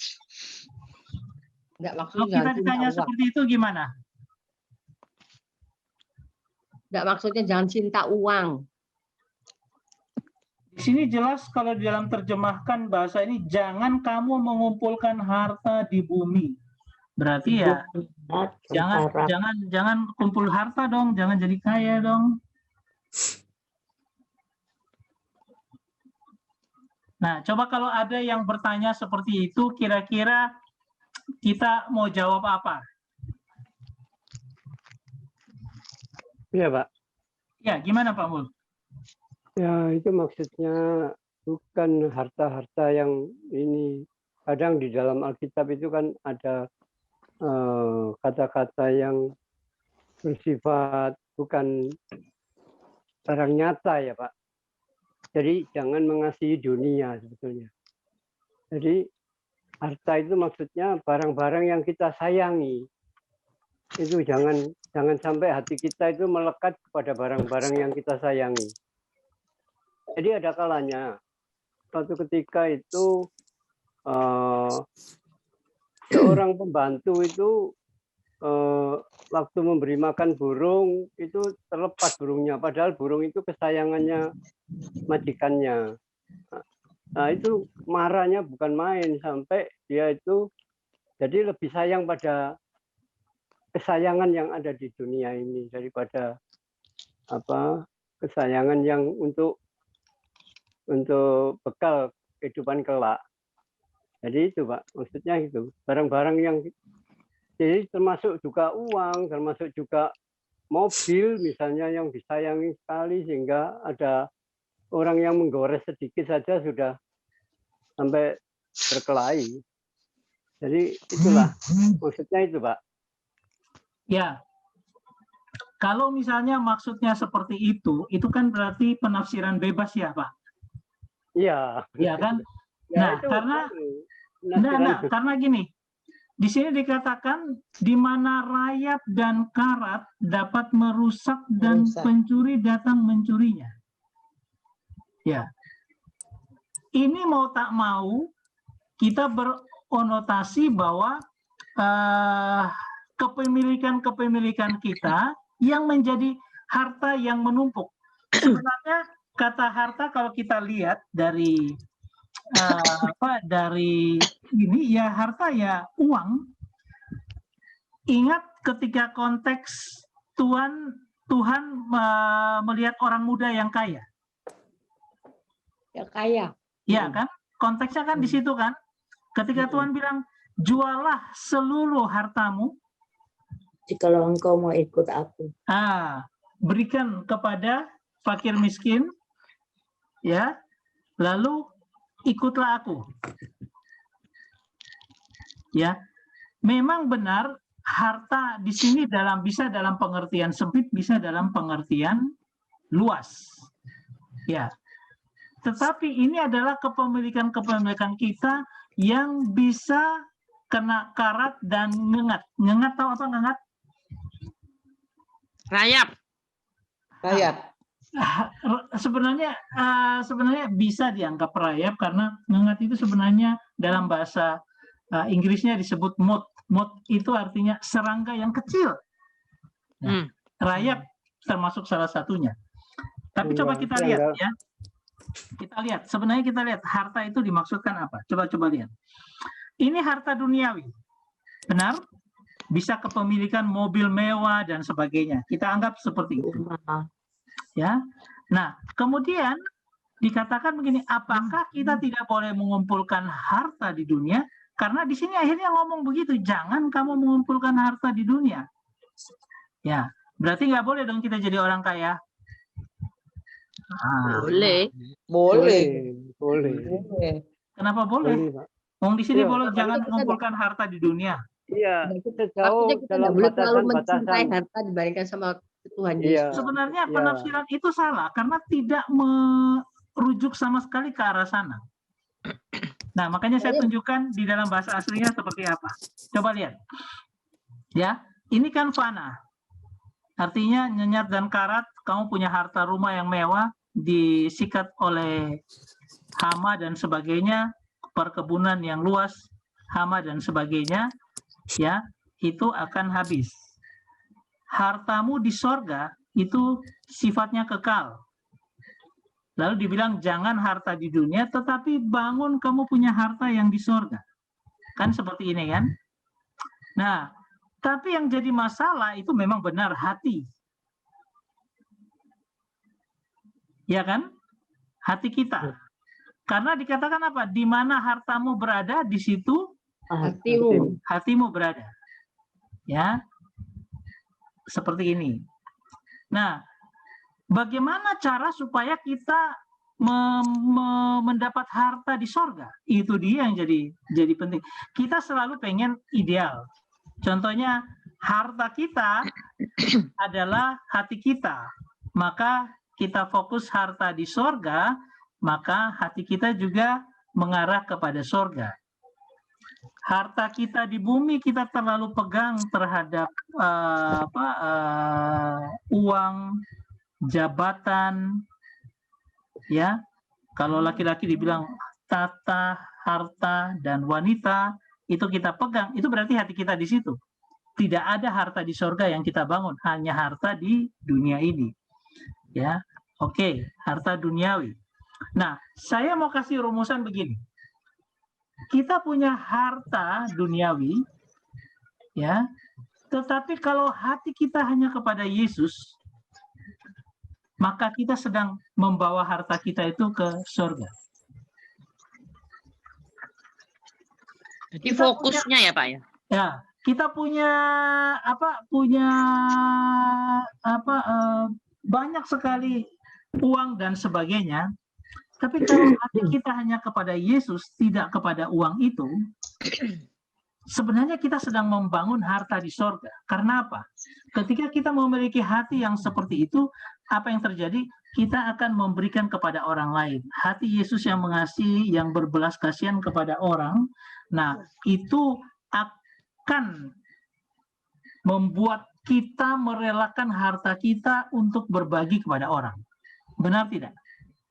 [SPEAKER 1] Enggak
[SPEAKER 2] Kalau
[SPEAKER 1] maksudnya
[SPEAKER 2] kita ditanya seperti itu gimana?
[SPEAKER 1] Enggak maksudnya jangan cinta uang.
[SPEAKER 2] Di sini jelas kalau di dalam terjemahkan bahasa ini, jangan kamu mengumpulkan harta di bumi. Berarti ya jangan kumpul harta dong, jangan jadi kaya dong. Nah, coba kalau ada yang bertanya seperti itu, kira-kira kita mau jawab apa?
[SPEAKER 8] Iya, Pak.
[SPEAKER 2] Ya, gimana Pak Mul?
[SPEAKER 8] Ya, itu maksudnya bukan harta-harta yang ini. Kadang di dalam Alkitab itu kan ada kata-kata yang bersifat bukan barang nyata ya, Pak. Jadi jangan mengasihi dunia sebetulnya. Jadi harta itu maksudnya barang-barang yang kita sayangi. Itu jangan sampai hati kita itu melekat kepada barang-barang yang kita sayangi. Jadi ada kalanya suatu ketika itu seorang pembantu itu waktu memberi makan burung itu terlepas burungnya, padahal burung itu kesayangannya majikannya. Nah itu marahnya bukan main, sampai dia itu jadi lebih sayang pada kesayangan yang ada di dunia ini daripada kesayangan yang untuk bekal kehidupan kelak. Jadi itu Pak, maksudnya itu barang-barang yang jadi termasuk juga uang, termasuk juga mobil misalnya yang disayangi sekali sehingga ada orang yang menggores sedikit saja sudah sampai berkelahi. Jadi itulah maksudnya itu Pak.
[SPEAKER 2] Ya, kalau misalnya maksudnya seperti itu kan berarti penafsiran bebas ya Pak?
[SPEAKER 8] Iya.
[SPEAKER 2] Iya kan?
[SPEAKER 8] Ya,
[SPEAKER 2] nah, karena gini, di sini dikatakan di mana rayap dan karat dapat merusak dan pencuri datang mencurinya. Ya, ini mau tak mau kita beronotasi bahwa kepemilikan kita yang menjadi harta yang menumpuk. Sebenarnya kata harta kalau kita lihat dari dari ini ya harta ya uang. Ingat ketika konteks Tuhan melihat orang muda yang kaya.
[SPEAKER 1] Ya kaya.
[SPEAKER 2] Ya kan? Konteksnya kan di situ kan. Ketika Tuhan bilang, jualah seluruh hartamu.
[SPEAKER 4] Jikalau engkau mau ikut aku.
[SPEAKER 2] Berikan kepada fakir miskin. Ya. Lalu ikutlah aku. Ya. memang benar harta di sini bisa dalam pengertian sempit, bisa dalam pengertian luas. Ya. Tetapi ini adalah kepemilikan kita yang bisa kena karat dan ngengat. Ngengat tahu apa ngengat?
[SPEAKER 9] Rayap.
[SPEAKER 3] Rayap.
[SPEAKER 2] Sebenarnya bisa dianggap rayap karena ngengat itu sebenarnya dalam bahasa Inggrisnya disebut moth. Moth itu artinya serangga yang kecil. Nah, rayap termasuk salah satunya. Tapi coba kita lihat ya. Sebenarnya kita lihat harta itu dimaksudkan apa? Coba lihat. Ini harta duniawi. Benar? Bisa kepemilikan mobil mewah dan sebagainya. Kita anggap seperti itu. Ya. Nah, kemudian dikatakan begini, apakah kita tidak boleh mengumpulkan harta di dunia? Karena di sini akhirnya ngomong begitu, jangan kamu mengumpulkan harta di dunia. Ya, berarti nggak boleh dong kita jadi orang kaya.
[SPEAKER 9] Boleh.
[SPEAKER 2] Kenapa boleh? Di sini boleh jangan mengumpulkan harta di dunia.
[SPEAKER 8] Iya, kita jauh
[SPEAKER 1] Artinya kita
[SPEAKER 8] dalam
[SPEAKER 1] nggak boleh terlalu mencintai
[SPEAKER 8] batasan-batasan.
[SPEAKER 1] harta dibandingkan sama Tuhan
[SPEAKER 8] Iya.
[SPEAKER 1] Yesus.
[SPEAKER 2] Sebenarnya penafsiran itu salah karena tidak merujuk sama sekali ke arah sana. Nah, makanya saya tunjukkan di dalam bahasa aslinya seperti apa. Coba lihat. Ya, ini kan fana. Artinya nyenyat dan karat, kamu punya harta rumah yang mewah, disikat oleh hama dan sebagainya, perkebunan yang luas, hama dan sebagainya, ya, itu akan habis. Hartamu di sorga itu sifatnya kekal. Lalu dibilang jangan harta di dunia, tetapi bangun kamu punya harta yang di sorga. Kan seperti ini kan? Nah, tapi yang jadi masalah itu memang benar hati. Ya kan? Hati kita. Karena dikatakan apa? Di mana hartamu berada, di situ hatimu berada. Ya. Seperti ini. Nah, bagaimana cara supaya kita mendapat harta di sorga? Itu dia yang jadi penting. Kita selalu pengen ideal. Contohnya, harta kita adalah hati kita. Maka kita fokus harta di sorga, maka hati kita juga mengarah kepada sorga. Harta kita di bumi kita terlalu pegang terhadap uang, jabatan, ya. Kalau laki-laki dibilang tata, harta, dan wanita, itu kita pegang, itu berarti hati kita di situ. Tidak ada harta di sorga yang kita bangun, hanya harta di dunia ini. Ya, oke, harta duniawi. Nah, saya mau kasih rumusan begini. Kita punya harta duniawi, ya, tetapi kalau hati kita hanya kepada Yesus, maka kita sedang membawa harta kita itu ke surga.
[SPEAKER 9] Jadi fokusnya ya Pak ya?
[SPEAKER 2] Ya, kita punya banyak sekali uang dan sebagainya. Tapi kalau hati kita hanya kepada Yesus, tidak kepada uang itu, sebenarnya kita sedang membangun harta di sorga. Karena apa? Ketika kita memiliki hati yang seperti itu, apa yang terjadi? Kita akan memberikan kepada orang lain. Hati Yesus yang mengasihi, yang berbelas kasihan kepada orang, nah itu akan membuat kita merelakan harta kita untuk berbagi kepada orang. Benar tidak?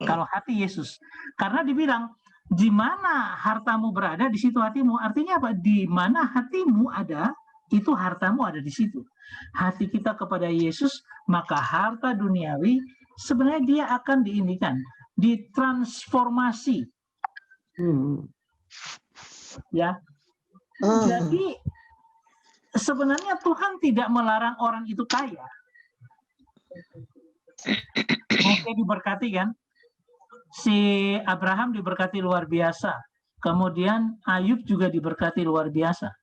[SPEAKER 2] Kalau hati Yesus. Karena dibilang, di mana hartamu berada, di situ hatimu. Artinya apa? Di mana hatimu ada, itu hartamu ada di situ. Hati kita kepada Yesus, maka harta duniawi, sebenarnya dia akan diindikan, ditransformasi. Ya. Jadi, sebenarnya Tuhan tidak melarang orang itu kaya. Oke, diberkati kan? Si Abraham diberkati luar biasa. Kemudian Ayub juga diberkati luar biasa.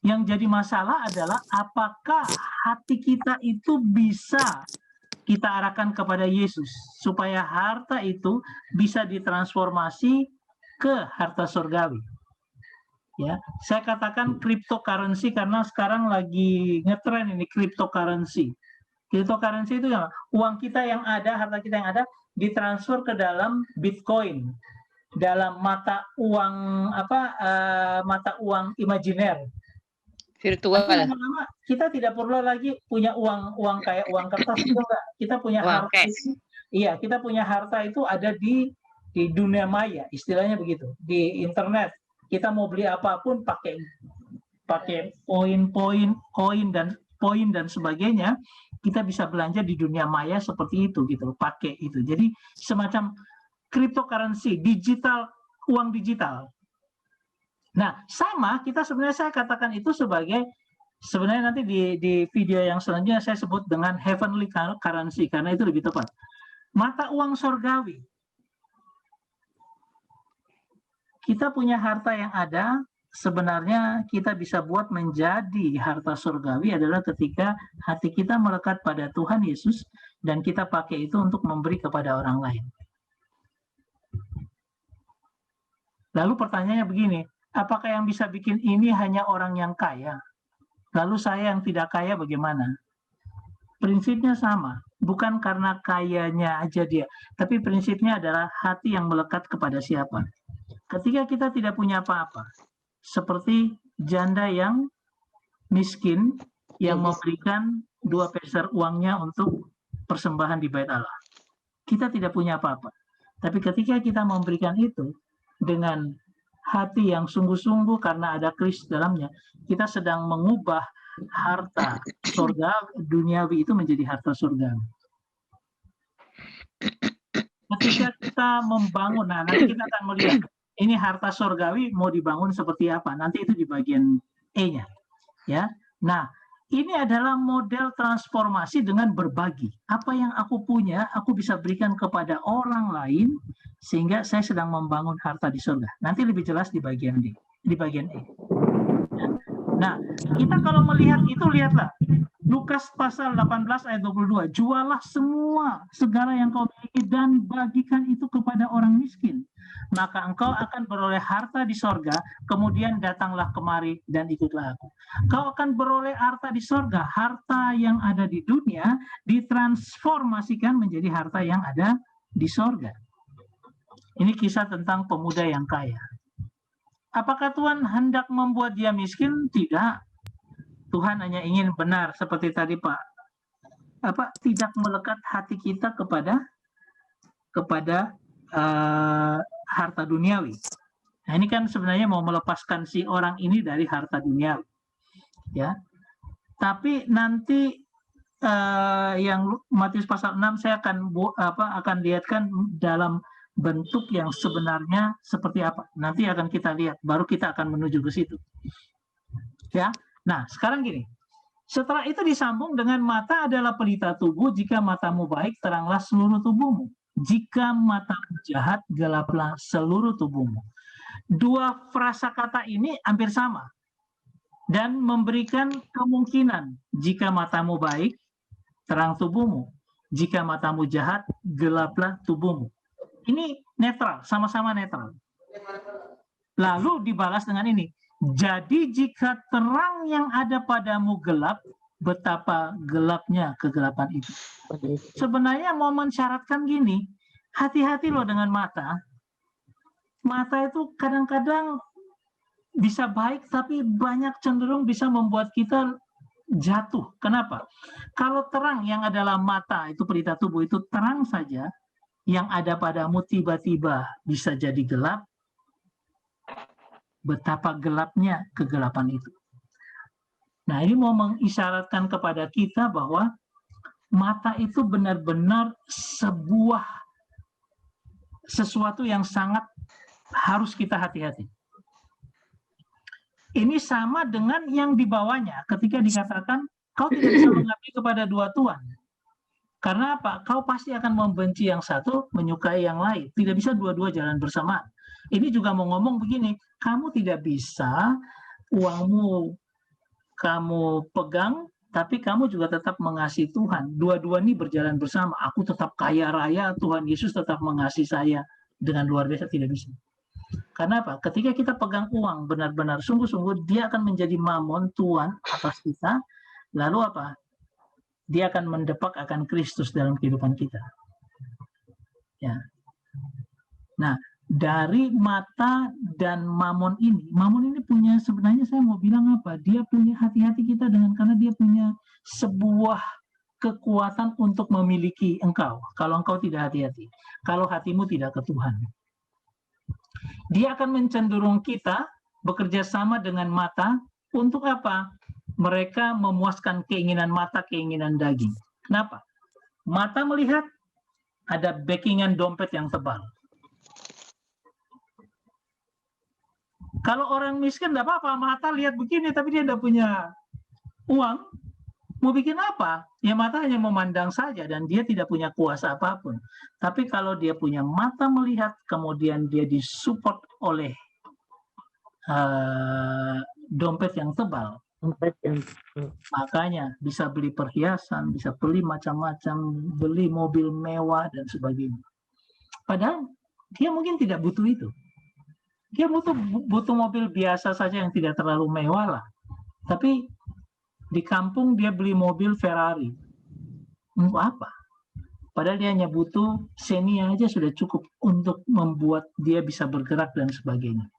[SPEAKER 2] Yang jadi masalah adalah apakah hati kita itu bisa kita arahkan kepada Yesus. Supaya harta itu bisa ditransformasi ke harta surgawi. Ya, saya katakan cryptocurrency karena sekarang lagi ngetren ini cryptocurrency. Cryptocurrency itu ya, uang kita yang ada, harta kita yang ada ditransfer ke dalam Bitcoin, dalam mata uang mata uang imajiner.
[SPEAKER 9] Virtual.
[SPEAKER 2] Tapi lama-lama kita tidak perlu lagi punya uang kayak uang kertas itu enggak. Kita punya
[SPEAKER 9] Uang
[SPEAKER 2] harta
[SPEAKER 9] cash.
[SPEAKER 2] itu, iya, kita punya harta itu ada di dunia maya, istilahnya begitu, di internet. Kita mau beli apapun pakai poin dan sebagainya, kita bisa belanja di dunia maya seperti itu gitu, pakai itu. Jadi semacam cryptocurrency, uang digital. Nah, sama kita sebenarnya saya katakan itu sebagai, sebenarnya nanti di video yang selanjutnya saya sebut dengan heavenly currency karena itu lebih tepat. Mata uang surgawi. Kita punya harta yang ada, sebenarnya kita bisa buat menjadi harta surgawi adalah ketika hati kita melekat pada Tuhan Yesus dan kita pakai itu untuk memberi kepada orang lain. Lalu pertanyaannya begini, apakah yang bisa bikin ini hanya orang yang kaya? Lalu saya yang tidak kaya bagaimana? Prinsipnya sama, bukan karena kayanya aja dia, tapi prinsipnya adalah hati yang melekat kepada siapa. Ketika kita tidak punya apa-apa, seperti janda yang miskin yang memberikan 2 peser uangnya untuk persembahan di Bait Allah. Kita tidak punya apa-apa. Tapi ketika kita memberikan itu dengan hati yang sungguh-sungguh karena ada Kristus dalamnya, kita sedang mengubah harta surga duniawi itu menjadi harta surga. Ketika kita membangun, nah nanti kita akan melihat ini harta surgawi mau dibangun seperti apa. Nanti itu di bagian E-nya. Ya. Nah, ini adalah model transformasi dengan berbagi. Apa yang aku punya, aku bisa berikan kepada orang lain sehingga saya sedang membangun harta di surga. Nanti lebih jelas di bagian D, di bagian E. Nah, kita kalau melihat itu, lihatlah. Lukas pasal 18 ayat 22. Jualah semua, segala yang kau miliki dan bagikan itu kepada orang miskin. Maka engkau akan beroleh harta di sorga, kemudian datanglah kemari dan ikutlah aku. Kau akan beroleh harta di sorga, harta yang ada di dunia ditransformasikan menjadi harta yang ada di sorga. Ini kisah tentang pemuda yang kaya. Apakah Tuhan hendak membuat dia miskin? Tidak. Tuhan hanya ingin benar seperti tadi Pak, tidak melekat hati kita kepada harta duniawi. Nah, ini kan sebenarnya mau melepaskan si orang ini dari harta duniawi, ya. Tapi nanti yang Matius pasal 6 saya akan lihatkan dalam bentuk yang sebenarnya seperti apa. Nanti akan kita lihat, baru kita akan menuju ke situ, ya. Nah, sekarang gini, setelah itu disambung dengan mata adalah pelita tubuh, jika matamu baik, teranglah seluruh tubuhmu. Jika matamu jahat, gelaplah seluruh tubuhmu. Dua frasa kata ini hampir sama. Dan memberikan kemungkinan, jika matamu baik, terang tubuhmu. Jika matamu jahat, gelaplah tubuhmu. Ini netral, sama-sama netral. Lalu dibalas dengan ini. Jadi jika terang yang ada padamu gelap, betapa gelapnya kegelapan itu. Sebenarnya mau mensyaratkan gini, hati-hati loh dengan mata. Mata itu kadang-kadang bisa baik, tapi banyak cenderung bisa membuat kita jatuh. Kenapa? Kalau terang yang adalah mata, itu pelita tubuh, itu terang saja, yang ada padamu tiba-tiba bisa jadi gelap, betapa gelapnya kegelapan itu. Nah, ini mau mengisyaratkan kepada kita bahwa mata itu benar-benar sesuatu yang sangat harus kita hati-hati. Ini sama dengan yang di bawahnya ketika dikatakan kau tidak bisa mengabdi kepada dua tuan. Karena apa? Kau pasti akan membenci yang satu, menyukai yang lain. Tidak bisa dua-dua jalan bersamaan. Ini juga mau ngomong begini, kamu tidak bisa uangmu kamu pegang, tapi kamu juga tetap mengasihi Tuhan. Dua-dua ini berjalan bersama. Aku tetap kaya raya, Tuhan Yesus tetap mengasihi saya dengan luar biasa, tidak bisa. Karena apa? Ketika kita pegang uang benar-benar sungguh-sungguh, dia akan menjadi mamon, tuan atas kita. Lalu apa? Dia akan mendepak akan Kristus dalam kehidupan kita. Ya. Nah, dari mata dan mamon ini punya, sebenarnya saya mau bilang apa? Dia punya hati-hati kita karena dia punya sebuah kekuatan untuk memiliki engkau. Kalau engkau tidak hati-hati, kalau hatimu tidak ke Tuhan, dia akan mencenderung kita bekerja sama dengan mata untuk apa? Mereka memuaskan keinginan mata, keinginan daging. Kenapa? Mata melihat ada backingan dompet yang tebal. Kalau orang miskin tidak apa-apa, mata lihat begini tapi dia tidak punya uang, mau bikin apa? Ya mata hanya memandang saja dan dia tidak punya kuasa apapun. Tapi kalau dia punya mata melihat, kemudian dia disupport oleh dompet yang tebal, makanya bisa beli perhiasan, bisa beli macam-macam, beli mobil mewah dan sebagainya. Padahal dia mungkin tidak butuh itu. Dia butuh mobil biasa saja yang tidak terlalu mewah lah. Tapi di kampung dia beli mobil Ferrari. Untuk apa? Padahal dia hanya butuh Xenia aja sudah cukup untuk membuat dia bisa bergerak dan sebagainya.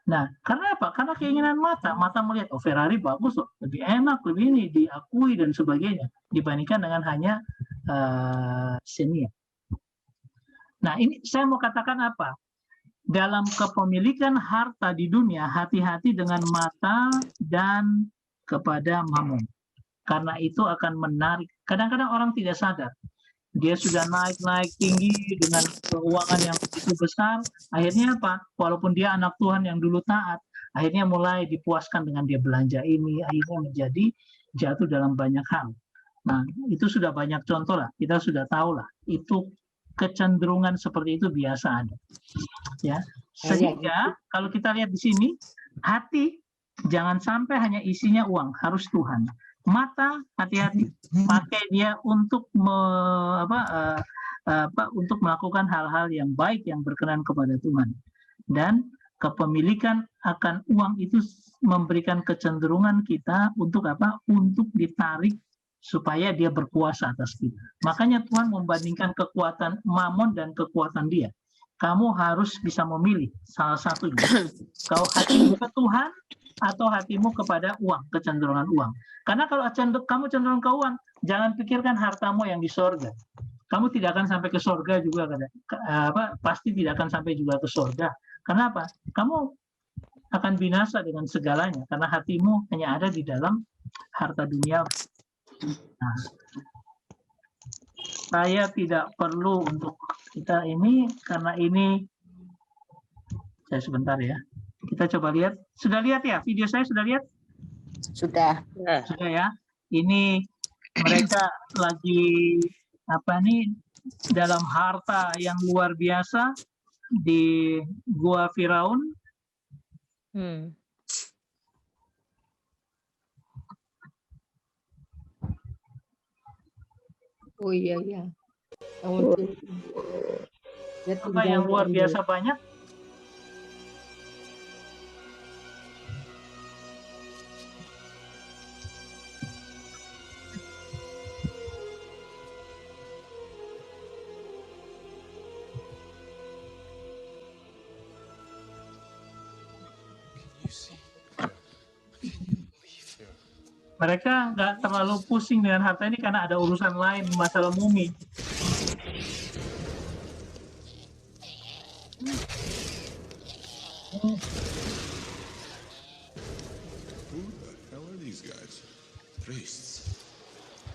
[SPEAKER 2] Nah, karena apa? Karena keinginan mata. Mata melihat, oh Ferrari bagus loh, lebih enak, lebih ini, diakui dan sebagainya. Dibandingkan dengan hanya Xenia. Nah, ini saya mau katakan apa? Dalam kepemilikan harta di dunia, hati-hati dengan mata dan kepada mamon. Karena itu akan menarik. Kadang-kadang orang tidak sadar. Dia sudah naik tinggi dengan keuangan yang begitu besar. Akhirnya apa? Walaupun dia anak Tuhan yang dulu taat, akhirnya mulai dipuaskan dengan dia belanja ini. Akhirnya menjadi jatuh dalam banyak hal. Nah, itu sudah banyak contoh lah. Kita sudah tahu lah. Itu kecenderungan seperti itu biasa ada. Ya. Sehingga kalau kita lihat di sini, hati jangan sampai hanya isinya uang, harus Tuhan. Mata hati-hati, pakai dia untuk untuk melakukan hal-hal yang baik yang berkenan kepada Tuhan. Dan kepemilikan akan uang itu memberikan kecenderungan kita untuk apa? Untuk ditarik supaya dia berkuasa atas kita. Makanya Tuhan membandingkan kekuatan mamon dan kekuatan dia. Kamu harus bisa memilih salah satunya. Kau hatimu ke Tuhan atau hatimu kepada uang, kecenderungan uang. Karena kalau kamu cenderung ke uang, jangan pikirkan hartamu yang di sorga. Kamu tidak akan sampai ke sorga juga. Pasti tidak akan sampai juga ke sorga. Kenapa? Kamu akan binasa dengan segalanya. Karena hatimu hanya ada di dalam harta dunia. Nah, saya tidak perlu untuk kita ini, karena ini saya sebentar ya. Kita coba lihat. Sudah lihat ya? Video saya sudah lihat?
[SPEAKER 4] Sudah.
[SPEAKER 2] Sudah ya. Ini mereka lagi dalam harta yang luar biasa di Gua Firaun.
[SPEAKER 1] Oh iya.
[SPEAKER 2] Apa yang luar biasa banyak? Mereka nggak terlalu pusing dengan harta ini karena ada urusan lain, masalah mumi.
[SPEAKER 10] Who the hell are these guys? Priests.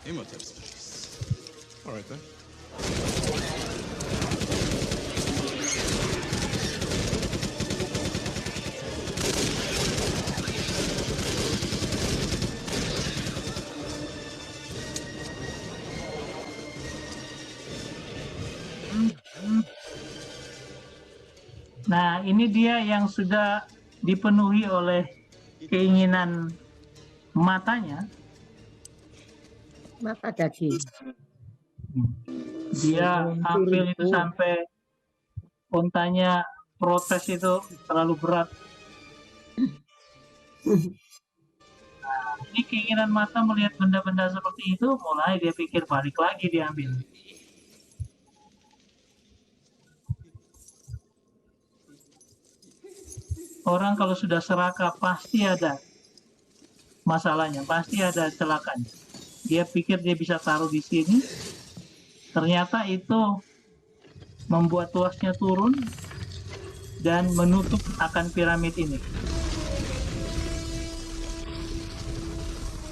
[SPEAKER 10] Imhotep's priests. All right then.
[SPEAKER 2] Nah, ini dia yang sudah dipenuhi oleh keinginan matanya.
[SPEAKER 1] Mata daging.
[SPEAKER 2] Dia ambil itu sampai untanya protes itu terlalu berat. Nah, ini keinginan mata melihat benda-benda seperti itu, mulai dia pikir balik lagi diambil. Orang kalau sudah serakah pasti ada masalahnya, pasti ada celakanya. Dia pikir dia bisa taruh di sini, ternyata itu membuat tuasnya turun dan menutup akan piramid ini.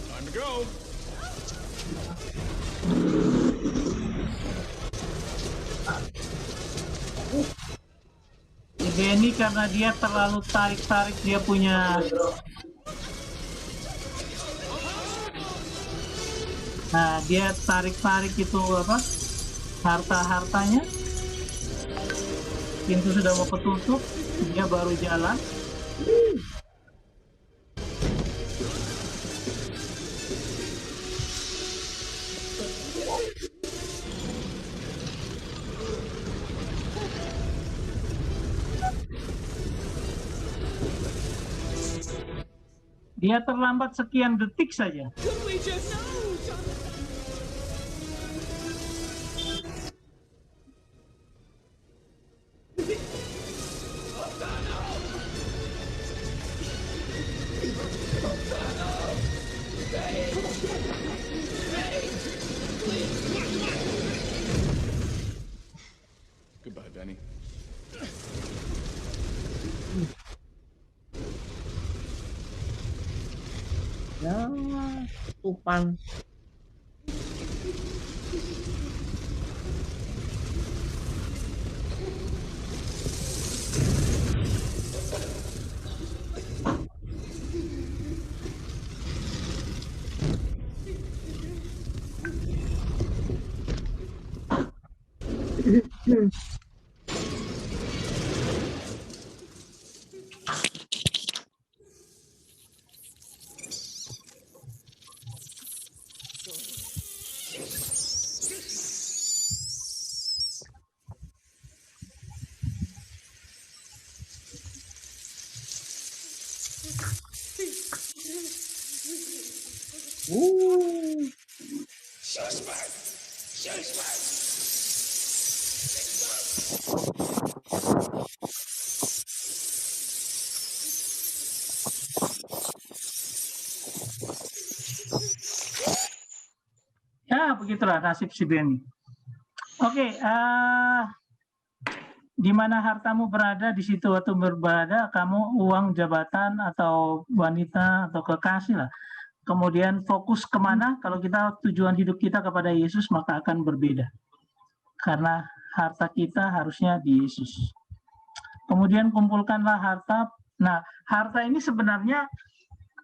[SPEAKER 10] Time to go.
[SPEAKER 2] Benny karena dia terlalu tarik-tarik, dia punya dia tarik-tarik itu apa? Harta-hartanya. Pintu sudah mau ketutup, dia baru jalan. Dia terlambat sekian detik saja.
[SPEAKER 10] Goodbye, Benny.
[SPEAKER 1] Ya, tupan.
[SPEAKER 2] Ya, begitulah nasib si Benny. Oke, di mana hartamu berada, di situ waktu berada, kamu uang, jabatan, atau wanita, atau kekasih lah. Kemudian fokus kemana? Kalau kita tujuan hidup kita kepada Yesus, maka akan berbeda. Karena harta kita harusnya di Yesus. Kemudian kumpulkanlah harta. Nah, harta ini sebenarnya,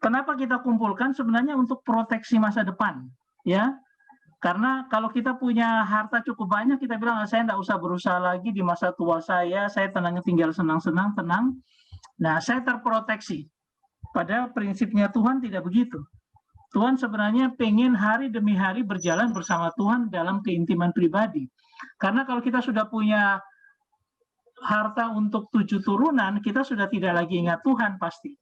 [SPEAKER 2] kenapa kita kumpulkan? Sebenarnya untuk proteksi masa depan. Ya, karena kalau kita punya harta cukup banyak, kita bilang, saya tidak usah berusaha lagi di masa tua saya tenang, tinggal senang-senang, tenang. Nah, saya terproteksi. Pada prinsipnya Tuhan tidak begitu. Tuhan sebenarnya pengen hari demi hari berjalan bersama Tuhan dalam keintiman pribadi. Karena kalau kita sudah punya harta untuk 7 turunan, kita sudah tidak lagi ingat Tuhan pasti.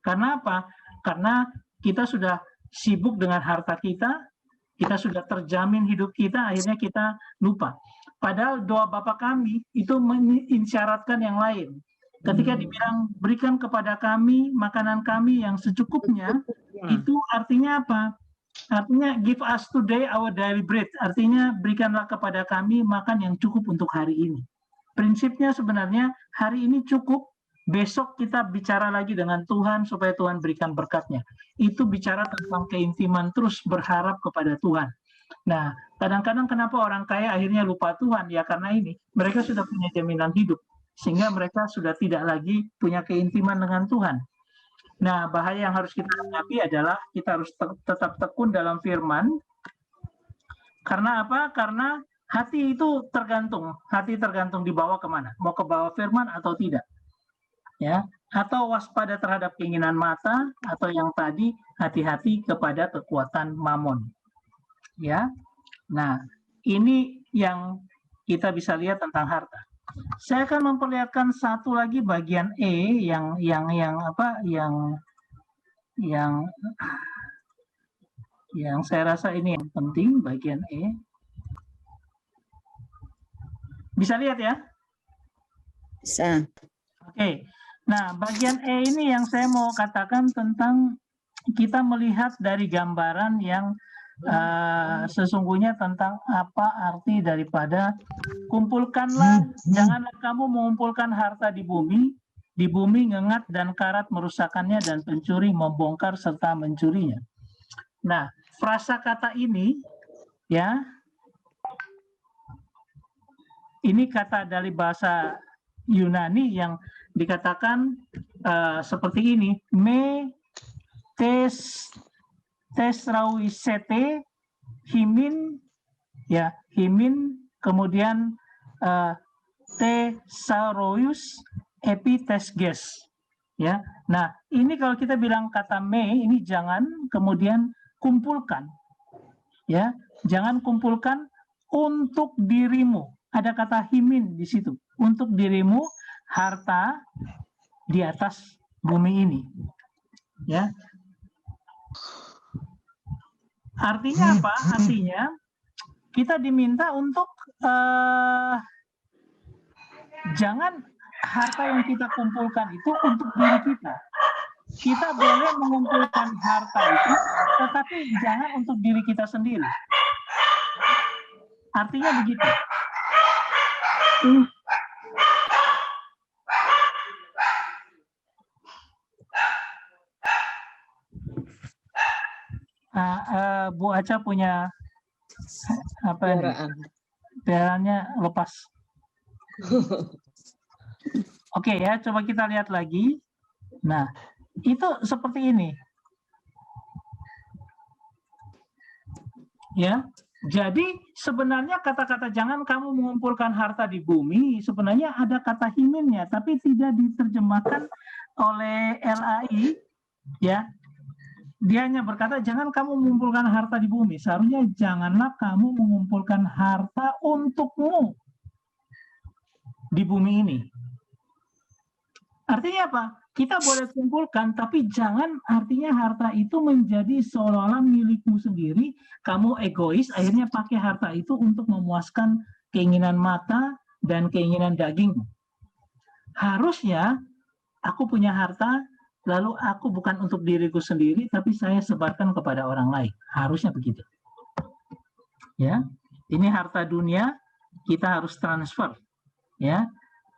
[SPEAKER 2] Karena apa? Karena kita sudah sibuk dengan harta kita sudah terjamin hidup kita, akhirnya kita lupa. Padahal doa Bapa kami itu mengisyaratkan yang lain. Ketika dibilang berikan kepada kami makanan kami yang secukupnya, itu artinya apa? Artinya give us today our daily bread. Artinya berikanlah kepada kami makan yang cukup untuk hari ini. Prinsipnya sebenarnya hari ini cukup, besok kita bicara lagi dengan Tuhan supaya Tuhan berikan berkatnya. Itu bicara tentang keintiman, terus berharap kepada Tuhan. Nah, kadang-kadang kenapa orang kaya akhirnya lupa Tuhan? Ya karena ini, mereka sudah punya jaminan hidup, sehingga mereka sudah tidak lagi punya keintiman dengan Tuhan. Nah, bahaya yang harus kita hadapi adalah kita harus tetap tekun dalam firman. Karena apa? Karena hati itu tergantung dibawa kemana? Mau ke bawah firman atau tidak? Ya, atau waspada terhadap keinginan mata, atau yang tadi hati-hati kepada kekuatan mamon. Ya, nah ini yang kita bisa lihat tentang harta. Saya akan memperlihatkan satu lagi bagian E yang saya rasa ini yang penting, bagian E. Bisa lihat ya?
[SPEAKER 4] Bisa.
[SPEAKER 2] Oke. Nah, bagian E ini yang saya mau katakan tentang kita melihat dari gambaran yang sesungguhnya tentang apa arti daripada kumpulkanlah, janganlah kamu mengumpulkan harta di bumi ngengat dan karat merusakannya dan pencuri membongkar serta mencurinya. Nah, frasa kata ini ya, ini kata dari bahasa Yunani yang dikatakan seperti ini, me tesrauisete himin, ya, himin, kemudian thesaurus epitesges, ya. Nah, ini kalau kita bilang kata me, ini jangan kemudian kumpulkan, ya, jangan kumpulkan untuk dirimu. Ada kata himin di situ, untuk dirimu harta di atas bumi ini, ya. Artinya apa? Artinya kita diminta untuk jangan harta yang kita kumpulkan itu untuk diri kita. Kita boleh mengumpulkan harta itu, tetapi jangan untuk diri kita sendiri. Artinya begitu. Bu Aca punya apa ini? Piaraannya lepas. Oke ya, coba kita lihat lagi. Nah, itu seperti ini. Ya, jadi sebenarnya kata-kata jangan kamu mengumpulkan harta di bumi, sebenarnya ada kata himinnya, tapi tidak diterjemahkan oleh LAI, ya. Dia hanya berkata, jangan kamu mengumpulkan harta di bumi. Seharusnya janganlah kamu mengumpulkan harta untukmu di bumi ini. Artinya apa? Kita boleh kumpulkan, tapi jangan artinya harta itu menjadi seolah-olah milikmu sendiri. Kamu egois, akhirnya pakai harta itu untuk memuaskan keinginan mata dan keinginan dagingmu. Harusnya aku punya harta, lalu aku bukan untuk diriku sendiri, tapi saya sebarkan kepada orang lain. Harusnya begitu. Ya, ini harta dunia, kita harus transfer. Ya,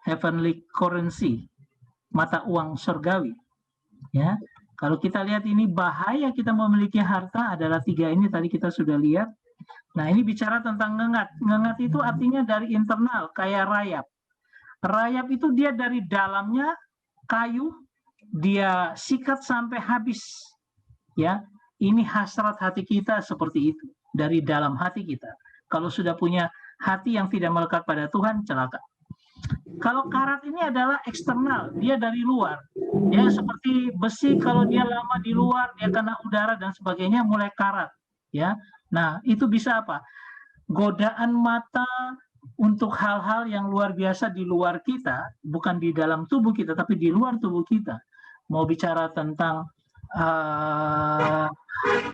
[SPEAKER 2] heavenly currency, mata uang surgawi. Ya, kalau kita lihat ini bahaya kita memiliki harta adalah 3 ini tadi kita sudah lihat. Nah, ini bicara tentang ngengat. Ngengat itu artinya dari internal, kayak rayap. Rayap itu dia dari dalamnya kayu, dia sikat sampai habis, ya. Ini hasrat hati kita seperti itu, dari dalam hati kita. Kalau sudah punya hati yang tidak melekat pada Tuhan, celaka. Kalau karat ini adalah eksternal, dia dari luar, ya, seperti besi kalau dia lama di luar, dia kena udara dan sebagainya, mulai karat, ya. Nah, itu bisa apa? Godaan mata untuk hal-hal yang luar biasa di luar kita, bukan di dalam tubuh kita, tapi di luar tubuh kita. Mau bicara tentang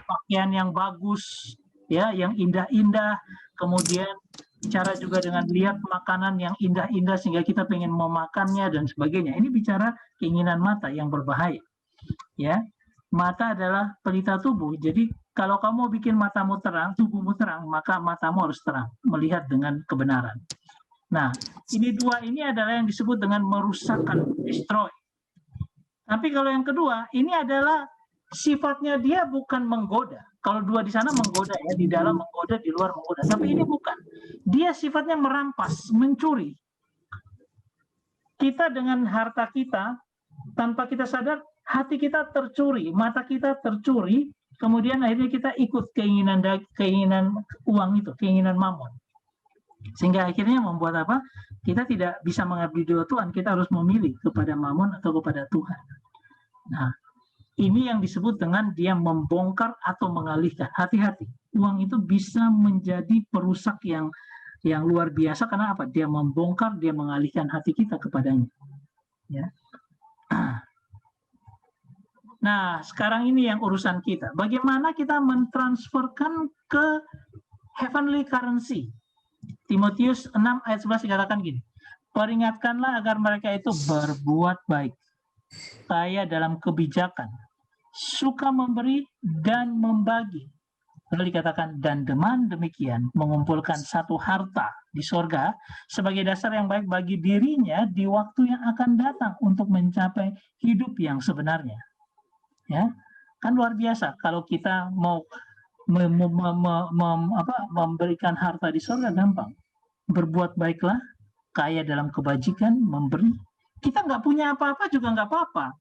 [SPEAKER 2] pakaian yang bagus, ya, yang indah-indah, kemudian bicara juga dengan lihat makanan yang indah-indah sehingga kita pengen memakannya dan sebagainya. Ini bicara keinginan mata yang berbahaya, ya. Mata adalah pelita tubuh. Jadi kalau kamu bikin matamu terang, tubuhmu terang, maka matamu harus terang, melihat dengan kebenaran. Nah, ini 2 ini adalah yang disebut dengan merusakkan, destroy. Tapi kalau yang kedua, ini adalah sifatnya dia bukan menggoda. Kalau 2 di sana menggoda, ya, di dalam menggoda, di luar menggoda. Tapi ini bukan. Dia sifatnya merampas, mencuri. Kita dengan harta kita, tanpa kita sadar, hati kita tercuri, mata kita tercuri, kemudian akhirnya kita ikut keinginan uang itu, keinginan mamon. Sehingga akhirnya membuat apa? Kita tidak bisa mengabdi Tuhan, kita harus memilih kepada mamon atau kepada Tuhan. Nah, ini yang disebut dengan dia membongkar atau mengalihkan. Hati-hati, uang itu bisa menjadi perusak yang yang luar biasa karena apa? Dia membongkar, dia mengalihkan hati kita kepadanya. Ya. Nah, sekarang ini yang urusan kita. Bagaimana kita mentransferkan ke heavenly currency? Timotius 6 ayat 11 dikatakan gini, peringatkanlah agar mereka itu berbuat baik, kaya dalam kebijakan, suka memberi dan membagi. Lalu dikatakan, dan dengan demikian mengumpulkan satu harta di sorga sebagai dasar yang baik bagi dirinya di waktu yang akan datang untuk mencapai hidup yang sebenarnya. Ya, kan luar biasa kalau kita mau memberikan harta di sorga gampang. Berbuat baiklah, kaya dalam kebajikan, memberi. Kita nggak punya apa-apa juga nggak apa-apa.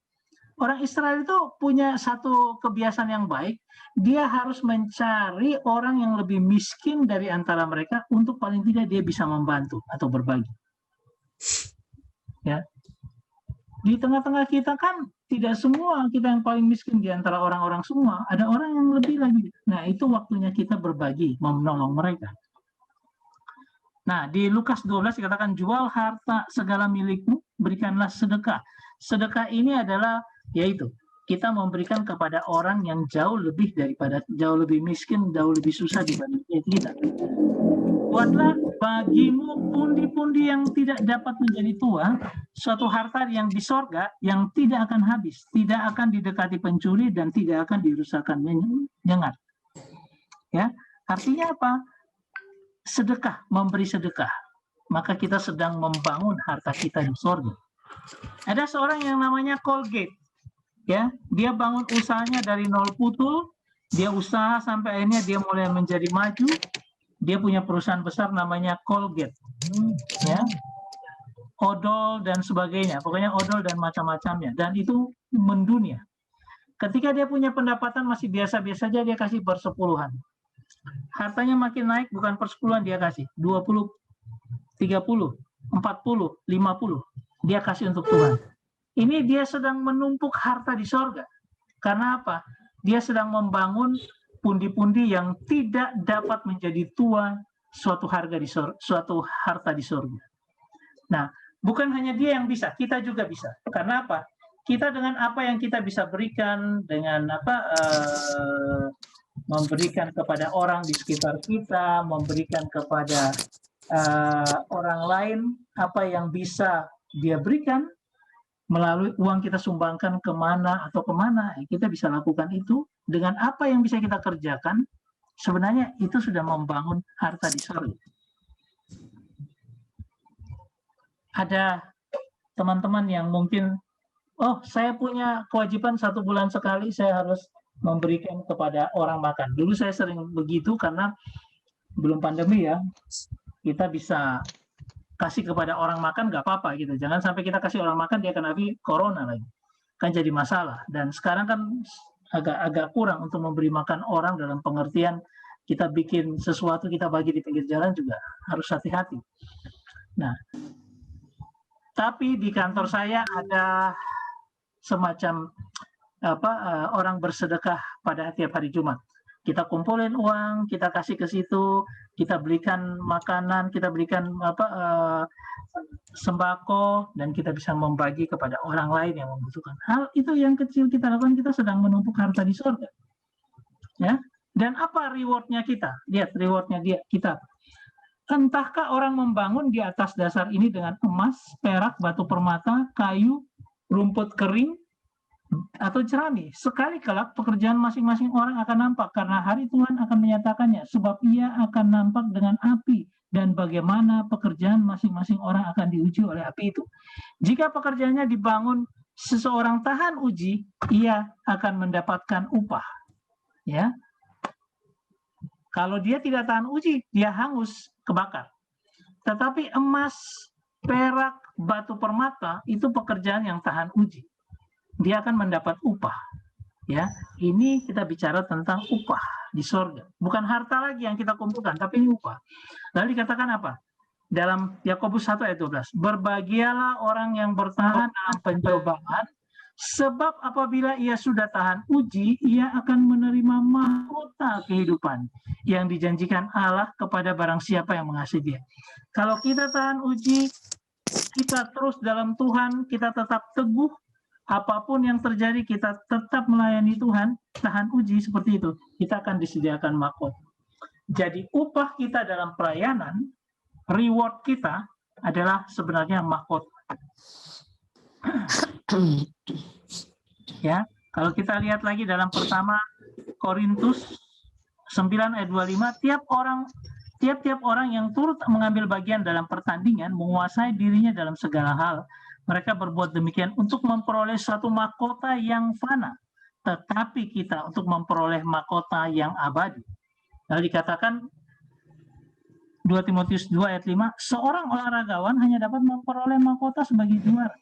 [SPEAKER 2] Orang Israel itu punya satu kebiasaan yang baik, dia harus mencari orang yang lebih miskin dari antara mereka untuk paling tidak dia bisa membantu atau berbagi. Ya. Di tengah-tengah kita kan tidak semua kita yang paling miskin di antara orang-orang semua, ada orang yang lebih lagi. Nah, itu waktunya kita berbagi, menolong mereka. Nah, di Lukas 12 dikatakan, jual harta segala milikmu, berikanlah sedekah. Sedekah ini adalah yaitu kita memberikan kepada orang yang jauh lebih miskin, jauh lebih susah dibanding kita. Buatlah bagimu pundi-pundi yang tidak dapat menjadi tua, suatu harta yang di sorga yang tidak akan habis, tidak akan didekati pencuri dan tidak akan dirusakkan nyengat. Ya, artinya apa? Sedekah, memberi sedekah. Maka kita sedang membangun harta kita di sorga. Ada seorang yang namanya Colgate. Ya, dia bangun usahanya dari nol putul, dia usaha sampai akhirnya dia mulai menjadi maju. Dia punya perusahaan besar namanya Colgate, ya, odol dan sebagainya, pokoknya odol dan macam-macamnya, dan itu mendunia. Ketika dia punya pendapatan masih biasa-biasa saja, dia kasih persepuluhan. Hartanya makin naik, bukan persepuluhan dia kasih, 20, 30, 40, 50, dia kasih untuk Tuhan. Ini dia sedang menumpuk harta di sorga. Karena apa? Dia sedang membangun pundi-pundi yang tidak dapat menjadi tua suatu harta di sorga. Nah, bukan hanya dia yang bisa, kita juga bisa. Karena apa? Kita dengan apa yang kita bisa berikan, dengan memberikan kepada orang di sekitar kita, memberikan kepada orang lain apa yang bisa dia berikan, melalui uang kita sumbangkan kemana atau kemana, kita bisa lakukan itu dengan apa yang bisa kita kerjakan. Sebenarnya itu sudah membangun harta di sorga. Ada teman-teman yang mungkin, oh saya punya kewajiban 1 bulan sekali saya harus memberikan kepada orang makan. Dulu saya sering begitu karena belum pandemi ya, kita bisa kasih kepada orang makan nggak apa-apa gitu. Jangan sampai kita kasih orang makan dia kena corona lagi, kan jadi masalah. Dan sekarang kan agak kurang untuk memberi makan orang dalam pengertian kita bikin sesuatu kita bagi di pinggir jalan juga harus hati-hati. Nah, tapi di kantor saya ada semacam orang bersedekah pada tiap hari Jumat. Kita kumpulin uang, kita kasih ke situ, kita belikan makanan, kita berikan sembako, dan kita bisa membagi kepada orang lain yang membutuhkan. Hal itu yang kecil kita lakukan, kita sedang menumpuk harta di surga. Ya, dan apa rewardnya kita? Lihat rewardnya kita. Entahkah orang membangun di atas dasar ini dengan emas, perak, batu permata, kayu, rumput kering, atau jerami. Sekali kelak pekerjaan masing-masing orang akan nampak, karena hari Tuhan akan menyatakannya, sebab ia akan nampak dengan api, dan bagaimana pekerjaan masing-masing orang akan diuji oleh api itu. Jika pekerjaannya dibangun seseorang tahan uji, ia akan mendapatkan upah. Ya. Kalau dia tidak tahan uji, dia hangus, kebakar. Tetapi emas, perak, batu permata itu pekerjaan yang tahan uji. Dia akan mendapat upah. Ya, ini kita bicara tentang upah di sorga. Bukan harta lagi yang kita kumpulkan, tapi ini upah. Lalu dikatakan apa? Dalam Yakobus 1 ayat 12, berbahagialah orang yang bertahan dalam pencobaan, Sebab apabila ia sudah tahan uji, ia akan menerima mahkota kehidupan yang dijanjikan Allah kepada barang siapa yang mengasihi dia. Kalau kita tahan uji, kita terus dalam Tuhan, kita tetap teguh, apapun yang terjadi kita tetap melayani Tuhan, tahan uji seperti itu, kita akan disediakan mahkota. Jadi upah kita dalam pelayanan, reward kita adalah sebenarnya mahkota. Ya, kalau kita lihat lagi dalam pertama Korintus 9 ayat 25, tiap-tiap orang yang turut mengambil bagian dalam pertandingan menguasai dirinya dalam segala hal. Mereka berbuat demikian untuk memperoleh suatu mahkota yang fana, tetapi kita untuk memperoleh mahkota yang abadi. Lalu dikatakan 2 Timotius 2 ayat 5, seorang olahragawan hanya dapat memperoleh mahkota sebagai juara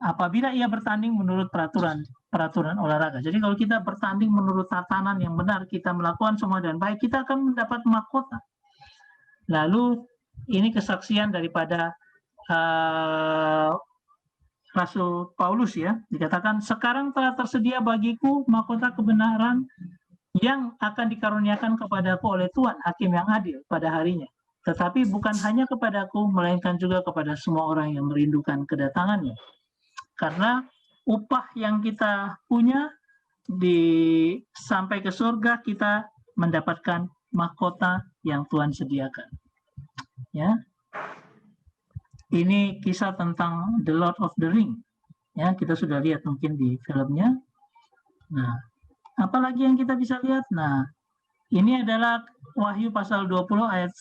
[SPEAKER 2] apabila ia bertanding menurut peraturan olahraga. Jadi kalau kita bertanding menurut tatanan yang benar, kita melakukan semua dan baik, kita akan mendapat mahkota. Lalu ini kesaksian daripada Rasul Paulus ya, dikatakan sekarang telah tersedia bagiku mahkota kebenaran yang akan dikaruniakan kepadaku oleh Tuhan, hakim yang adil pada harinya. Tetapi bukan hanya kepadaku, melainkan juga kepada semua orang yang merindukan kedatangannya. Karena upah yang kita punya sampai ke surga, kita mendapatkan mahkota yang Tuhan sediakan. Ya, ini kisah tentang The Lord of the Ring. Ya, kita sudah lihat mungkin di filmnya. Nah, apalagi yang kita bisa lihat? Nah, ini adalah Wahyu pasal 20 ayat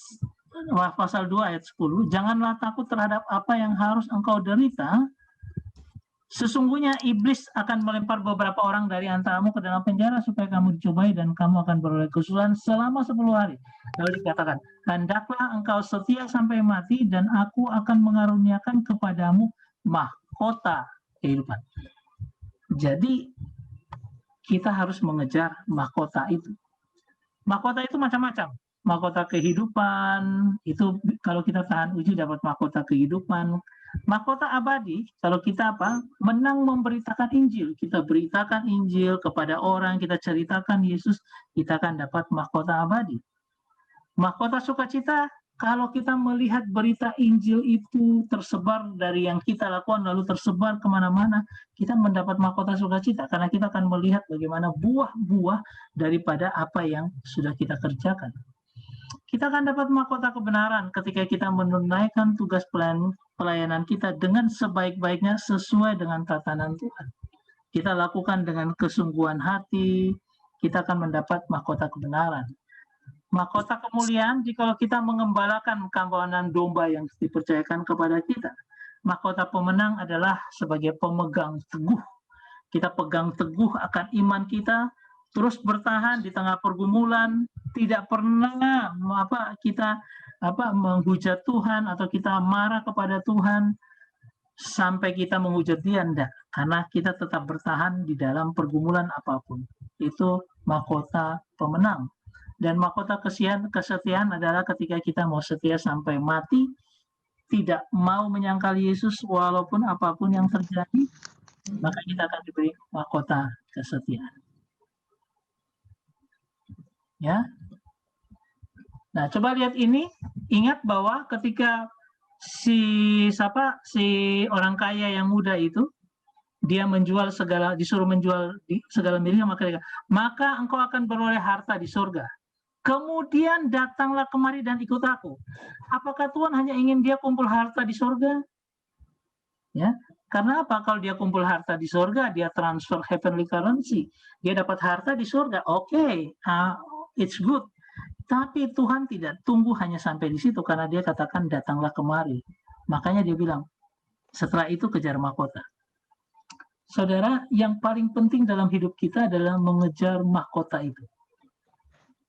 [SPEAKER 2] pasal 2 ayat 10. Janganlah takut terhadap apa yang harus engkau derita. Sesungguhnya iblis akan melempar beberapa orang dari antaramu ke dalam penjara supaya kamu dicobai dan kamu akan beroleh kesusahan selama 10 hari. Lalu dikatakan, hendaklah engkau setia sampai mati dan aku akan mengaruniakan kepadamu mahkota kehidupan. Jadi kita harus mengejar mahkota itu. Mahkota itu macam-macam. Mahkota kehidupan, itu kalau kita tahan uji dapat mahkota kehidupan. Mahkota abadi, kalau kita menang memberitakan Injil, kita beritakan Injil kepada orang, kita ceritakan Yesus, kita akan dapat mahkota abadi. Mahkota sukacita, kalau kita melihat berita Injil itu tersebar dari yang kita lakukan lalu tersebar kemana-mana, kita mendapat mahkota sukacita karena kita akan melihat bagaimana buah-buah daripada apa yang sudah kita kerjakan. Kita akan dapat mahkota kebenaran ketika kita menunaikan tugas pelayanan kita dengan sebaik-baiknya sesuai dengan tatanan Tuhan. Kita lakukan dengan kesungguhan hati, kita akan mendapat mahkota kebenaran. Mahkota kemuliaan jika kita mengembalakan kawanan domba yang dipercayakan kepada kita. Mahkota pemenang adalah sebagai pemegang teguh. Kita pegang teguh akan iman kita, terus bertahan di tengah pergumulan, tidak pernah kita menghujat Tuhan atau kita marah kepada Tuhan sampai kita menghujat Dia, enggak, karena kita tetap bertahan di dalam pergumulan apapun. Itu mahkota pemenang. Dan mahkota kesetiaan adalah ketika kita mau setia sampai mati, tidak mau menyangkal Yesus walaupun apapun yang terjadi, maka kita akan diberi mahkota kesetiaan. Ya. Nah, coba lihat ini, ingat bahwa ketika si orang kaya yang muda itu dia disuruh menjual segala miliknya, maka engkau akan beroleh harta di surga. Kemudian datanglah kemari dan ikut aku. Apakah Tuhan hanya ingin dia kumpul harta di surga? Ya, karena apa? Kalau dia kumpul harta di surga, dia transfer heavenly currency, dia dapat harta di surga. Oke, it's good. Tapi Tuhan tidak tunggu hanya sampai di situ, karena dia katakan datanglah kemari. Makanya dia bilang, setelah itu kejar mahkota. Saudara, yang paling penting dalam hidup kita adalah mengejar mahkota itu.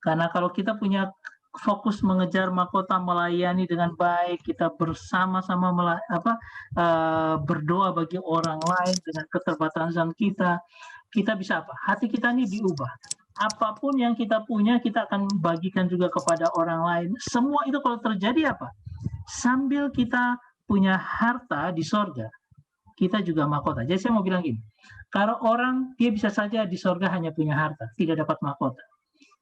[SPEAKER 2] Karena kalau kita punya fokus mengejar mahkota, melayani dengan baik, kita bersama-sama berdoa bagi orang lain dengan keterbatasan kita, kita bisa hati kita ini diubah. Apapun yang kita punya, kita akan bagikan juga kepada orang lain. Semua itu kalau terjadi sambil kita punya harta di sorga, kita juga mahkota. Jadi saya mau bilang gini, kalau orang dia bisa saja di sorga hanya punya harta, tidak dapat mahkota.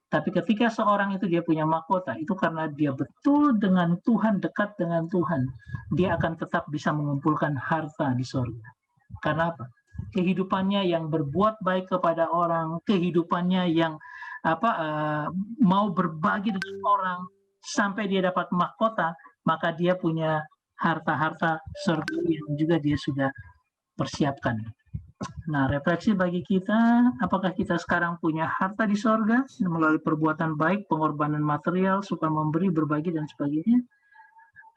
[SPEAKER 2] Tapi ketika seorang itu dia punya mahkota, itu karena dia betul dengan Tuhan, dekat dengan Tuhan, dia akan tetap bisa mengumpulkan harta di sorga. Karena apa? Kehidupannya yang berbuat baik kepada orang, kehidupannya yang mau berbagi dengan orang, sampai dia dapat mahkota, maka dia punya harta-harta surga yang juga dia sudah persiapkan. Nah, refleksi bagi kita, apakah kita sekarang punya harta di sorga melalui perbuatan baik, pengorbanan material, suka memberi, berbagi, dan sebagainya?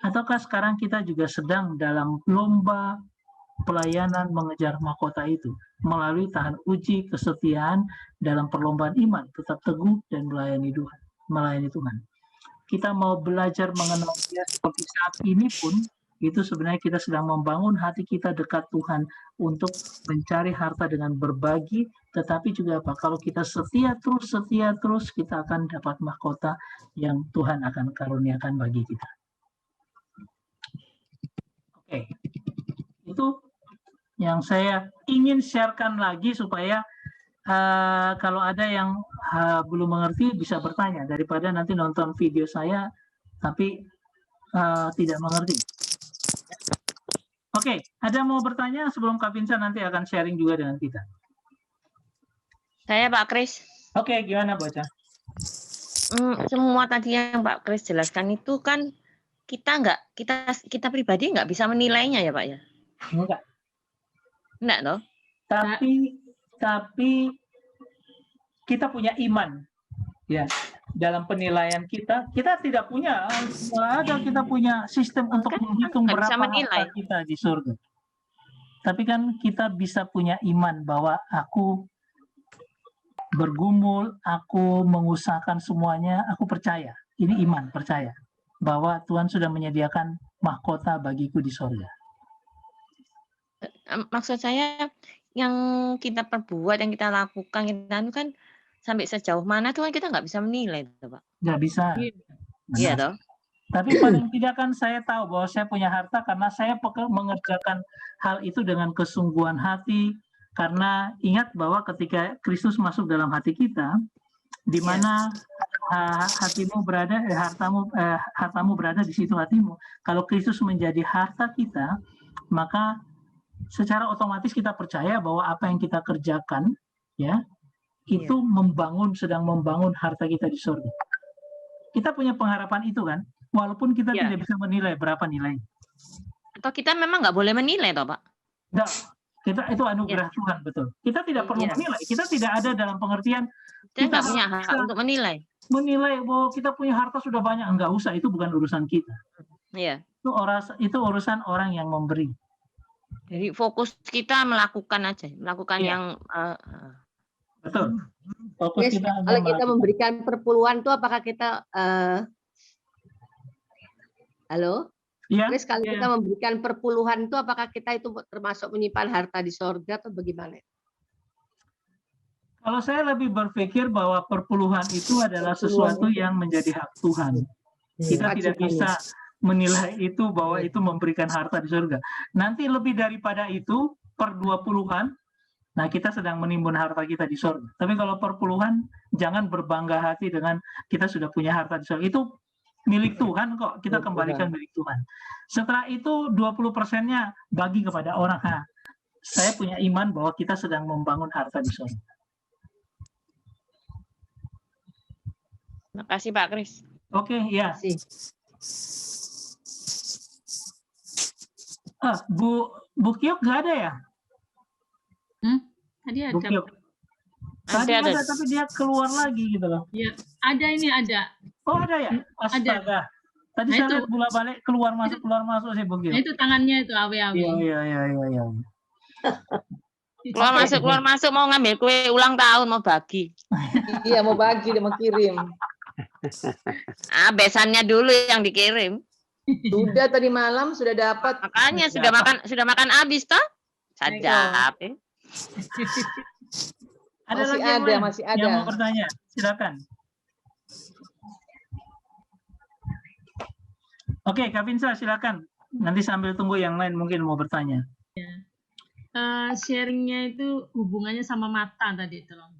[SPEAKER 2] Ataukah sekarang kita juga sedang dalam lomba pelayanan mengejar mahkota itu melalui tahan uji kesetiaan dalam perlombaan iman, tetap teguh dan melayani Tuhan. Kita mau belajar mengenal Dia seperti saat ini pun, itu sebenarnya kita sedang membangun hati kita dekat Tuhan untuk mencari harta dengan berbagi, tetapi juga apa? Kalau kita setia terus, kita akan dapat mahkota yang Tuhan akan karuniakan bagi kita. Oke. Itu yang saya ingin sharekan lagi supaya kalau ada yang belum mengerti bisa bertanya daripada nanti nonton video saya tapi tidak mengerti. Oke, ada mau bertanya sebelum Kak Vincent nanti akan sharing juga dengan kita.
[SPEAKER 5] Saya Pak Kris.
[SPEAKER 2] Oke, gimana Baca?
[SPEAKER 5] Semua tadi yang Pak Kris jelaskan itu kan kita pribadi nggak bisa menilainya ya Pak ya? Enggak toh?
[SPEAKER 2] Tapi kita punya iman, ya. Dalam penilaian kita tidak punya, kita punya sistem untuk menghitung berapa harta kita di surga. Tapi kan kita bisa punya iman bahwa aku bergumul, aku mengusahakan semuanya, aku percaya. Ini iman, percaya bahwa Tuhan sudah menyediakan mahkota bagiku di surga.
[SPEAKER 5] Maksud saya yang kita perbuat, yang kita lakukan, kita kan sampai sejauh mana Tuhan kita nggak bisa menilai, Pak.
[SPEAKER 2] Nggak bisa.
[SPEAKER 5] Iya toh.
[SPEAKER 2] Tapi paling tidak kan saya tahu bahwa saya punya harta karena saya mengerjakan hal itu dengan kesungguhan hati. Karena ingat bahwa ketika Kristus masuk dalam hati kita, di mana hatimu berada, hartamu berada di situ hatimu. Kalau Kristus menjadi harta kita, maka secara otomatis kita percaya bahwa apa yang kita kerjakan, ya, itu sedang membangun harta kita di surga. Kita punya pengharapan itu kan, walaupun kita tidak bisa menilai berapa nilai.
[SPEAKER 5] Atau kita memang nggak boleh menilai toh Pak?
[SPEAKER 2] Enggak, itu anugerah Tuhan, betul. Kita tidak perlu menilai, kita tidak ada dalam pengertian
[SPEAKER 5] kita nggak punya hak untuk menilai.
[SPEAKER 2] Menilai bahwa kita punya harta sudah banyak, enggak usah, itu bukan urusan kita.
[SPEAKER 5] Iya.
[SPEAKER 2] Itu urusan orang yang memberi.
[SPEAKER 5] Jadi fokus kita melakukan aja, melakukan yang
[SPEAKER 2] betul. Fokus kita
[SPEAKER 1] kalau kita memberikan perpuluhan itu apakah kita halo?
[SPEAKER 2] Ya,
[SPEAKER 1] Chris, kalau kita memberikan perpuluhan itu apakah kita itu termasuk menyimpan harta di sorga atau bagaimana?
[SPEAKER 2] Kalau saya lebih berpikir bahwa perpuluhan itu adalah sesuatu yang menjadi hak Tuhan. Kita tidak bisa menilai itu bahwa itu memberikan harta di surga. Nanti lebih daripada itu, per 20-an, nah kita sedang menimbun harta kita di surga. Tapi kalau perpuluhan, jangan berbangga hati dengan kita sudah punya harta di surga. Itu milik Tuhan kok, kita kembalikan milik Tuhan. Setelah itu 20%-nya bagi kepada orang. Nah, saya punya iman bahwa kita sedang membangun harta di surga.
[SPEAKER 5] Terima kasih Pak Kris.
[SPEAKER 2] Oke, ya. Bu Kiok nggak ada ya?
[SPEAKER 7] Tadi ada.
[SPEAKER 2] Bu Kiok. Tadi ada, tapi dia keluar lagi gitu loh.
[SPEAKER 7] Ya, ada.
[SPEAKER 2] Oh ada ya? Astaga. Tadi saya lihat bola balik keluar masuk sih Bu Kiok.
[SPEAKER 7] Nah, itu tangannya itu awe-awe.
[SPEAKER 2] Iya.
[SPEAKER 5] Keluar masuk mau ngambil kue ulang tahun, mau bagi.
[SPEAKER 3] Iya, mau bagi, dia mau kirim.
[SPEAKER 5] Besannya dulu yang dikirim.
[SPEAKER 3] Sudah tadi malam sudah dapat.
[SPEAKER 5] Makanya sudah makan habis toh? Sadap.
[SPEAKER 3] Masih ada.
[SPEAKER 2] Yang mau bertanya, silakan. Oke, Kak Vinsa silakan. Nanti sambil tunggu yang lain mungkin mau bertanya.
[SPEAKER 7] sharingnya itu hubungannya sama mata tadi itu loh.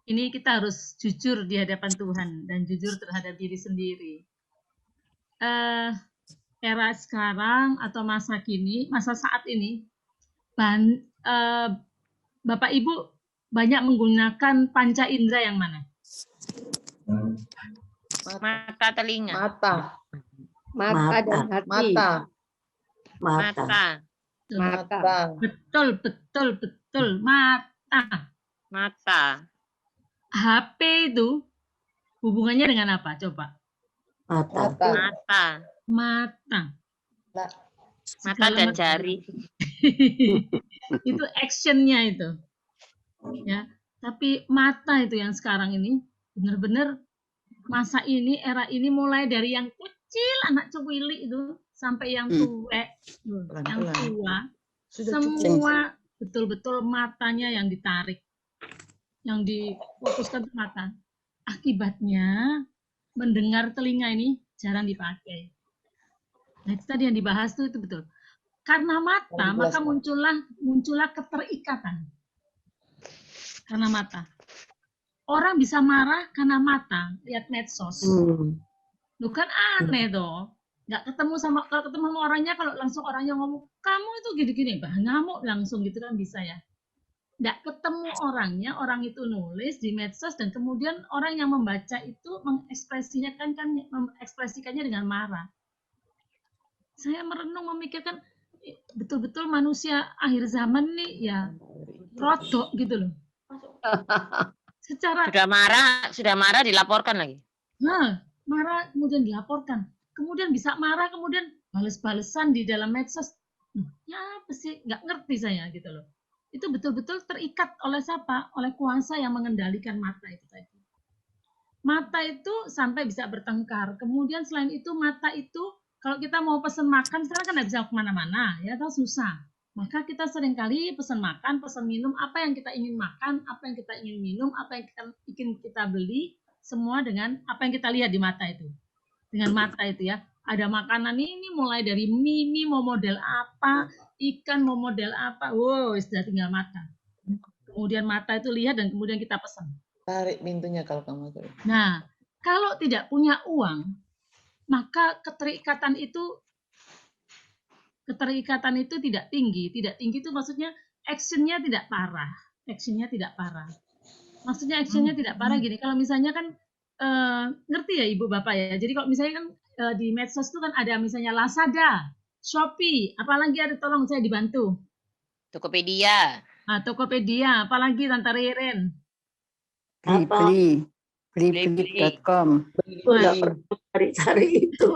[SPEAKER 7] Ini kita harus jujur di hadapan Tuhan dan jujur terhadap diri sendiri. Era sekarang atau masa kini, masa saat ini, Bapak Ibu banyak menggunakan panca indera yang mana?
[SPEAKER 5] Mata, telinga.
[SPEAKER 3] Mata.
[SPEAKER 1] Mata dan hati.
[SPEAKER 3] Mata.
[SPEAKER 9] Mata.
[SPEAKER 3] Mata.
[SPEAKER 7] Betul, betul, betul. Mata.
[SPEAKER 5] Mata.
[SPEAKER 7] HP itu hubungannya dengan apa? Coba.
[SPEAKER 3] Mata.
[SPEAKER 5] Mata.
[SPEAKER 7] Mata.
[SPEAKER 5] Mata dan jari.
[SPEAKER 7] Itu actionnya itu. Ya, tapi mata itu yang sekarang ini benar-benar masa ini, era ini mulai dari yang kecil anak cuwili itu sampai yang tua, yang tua, semua betul-betul matanya yang ditarik, yang difokuskan ke mata. Akibatnya mendengar telinga ini jarang dipakai. Nah, itu tadi yang dibahas itu betul. Karena mata, maka muncullah keterikatan. Karena mata. Orang bisa marah karena mata, lihat medsos. Lu kan aneh toh. Nggak ketemu sama orangnya, kalau langsung orangnya ngomong, kamu itu gini-gini, ngamuk langsung gitu kan bisa ya. Nggak ketemu orangnya, orang itu nulis di medsos dan kemudian orang yang membaca itu mengekspresikannya dengan marah. Saya merenung memikirkan betul-betul manusia akhir zaman nih ya rodok gitu loh. Secara
[SPEAKER 5] sudah marah dilaporkan lagi.
[SPEAKER 7] Nah, marah kemudian dilaporkan. Kemudian bisa marah kemudian bales-balesan di dalam medsos. Ya apa sih? Nggak ngerti saya gitu loh. Itu betul-betul terikat oleh siapa? Oleh kuasa yang mengendalikan mata itu tadi. Mata itu sampai bisa bertengkar. Kemudian selain itu mata itu kalau kita mau pesan makan sekarang kan nggak bisa kemana-mana ya, atau susah. Maka kita seringkali pesan makan, pesan minum, apa yang kita ingin makan, apa yang kita ingin minum, apa yang ingin kita beli, semua dengan apa yang kita lihat di mata itu. Dengan mata itu ya. Ada makanan ini mulai dari mie mau model apa, ikan mau model apa, wow, sudah tinggal mata. Kemudian mata itu lihat dan kemudian kita pesan.
[SPEAKER 3] Tarik pintunya kalau kamu tarik.
[SPEAKER 7] Nah, kalau tidak punya uang, maka keterikatan itu tidak tinggi. Tidak tinggi itu maksudnya actionnya tidak parah. Actionnya tidak parah. Maksudnya actionnya tidak parah gini. Kalau misalnya kan ngerti ya Ibu Bapak ya. Jadi kalau misalnya kan di medsos itu kan ada misalnya Lazada, Shopee, apalagi ada, tolong saya dibantu.
[SPEAKER 5] Tokopedia.
[SPEAKER 7] Nah, Tokopedia, apalagi Tante Ririn.
[SPEAKER 4] Blibli.com. Cari-cari itu.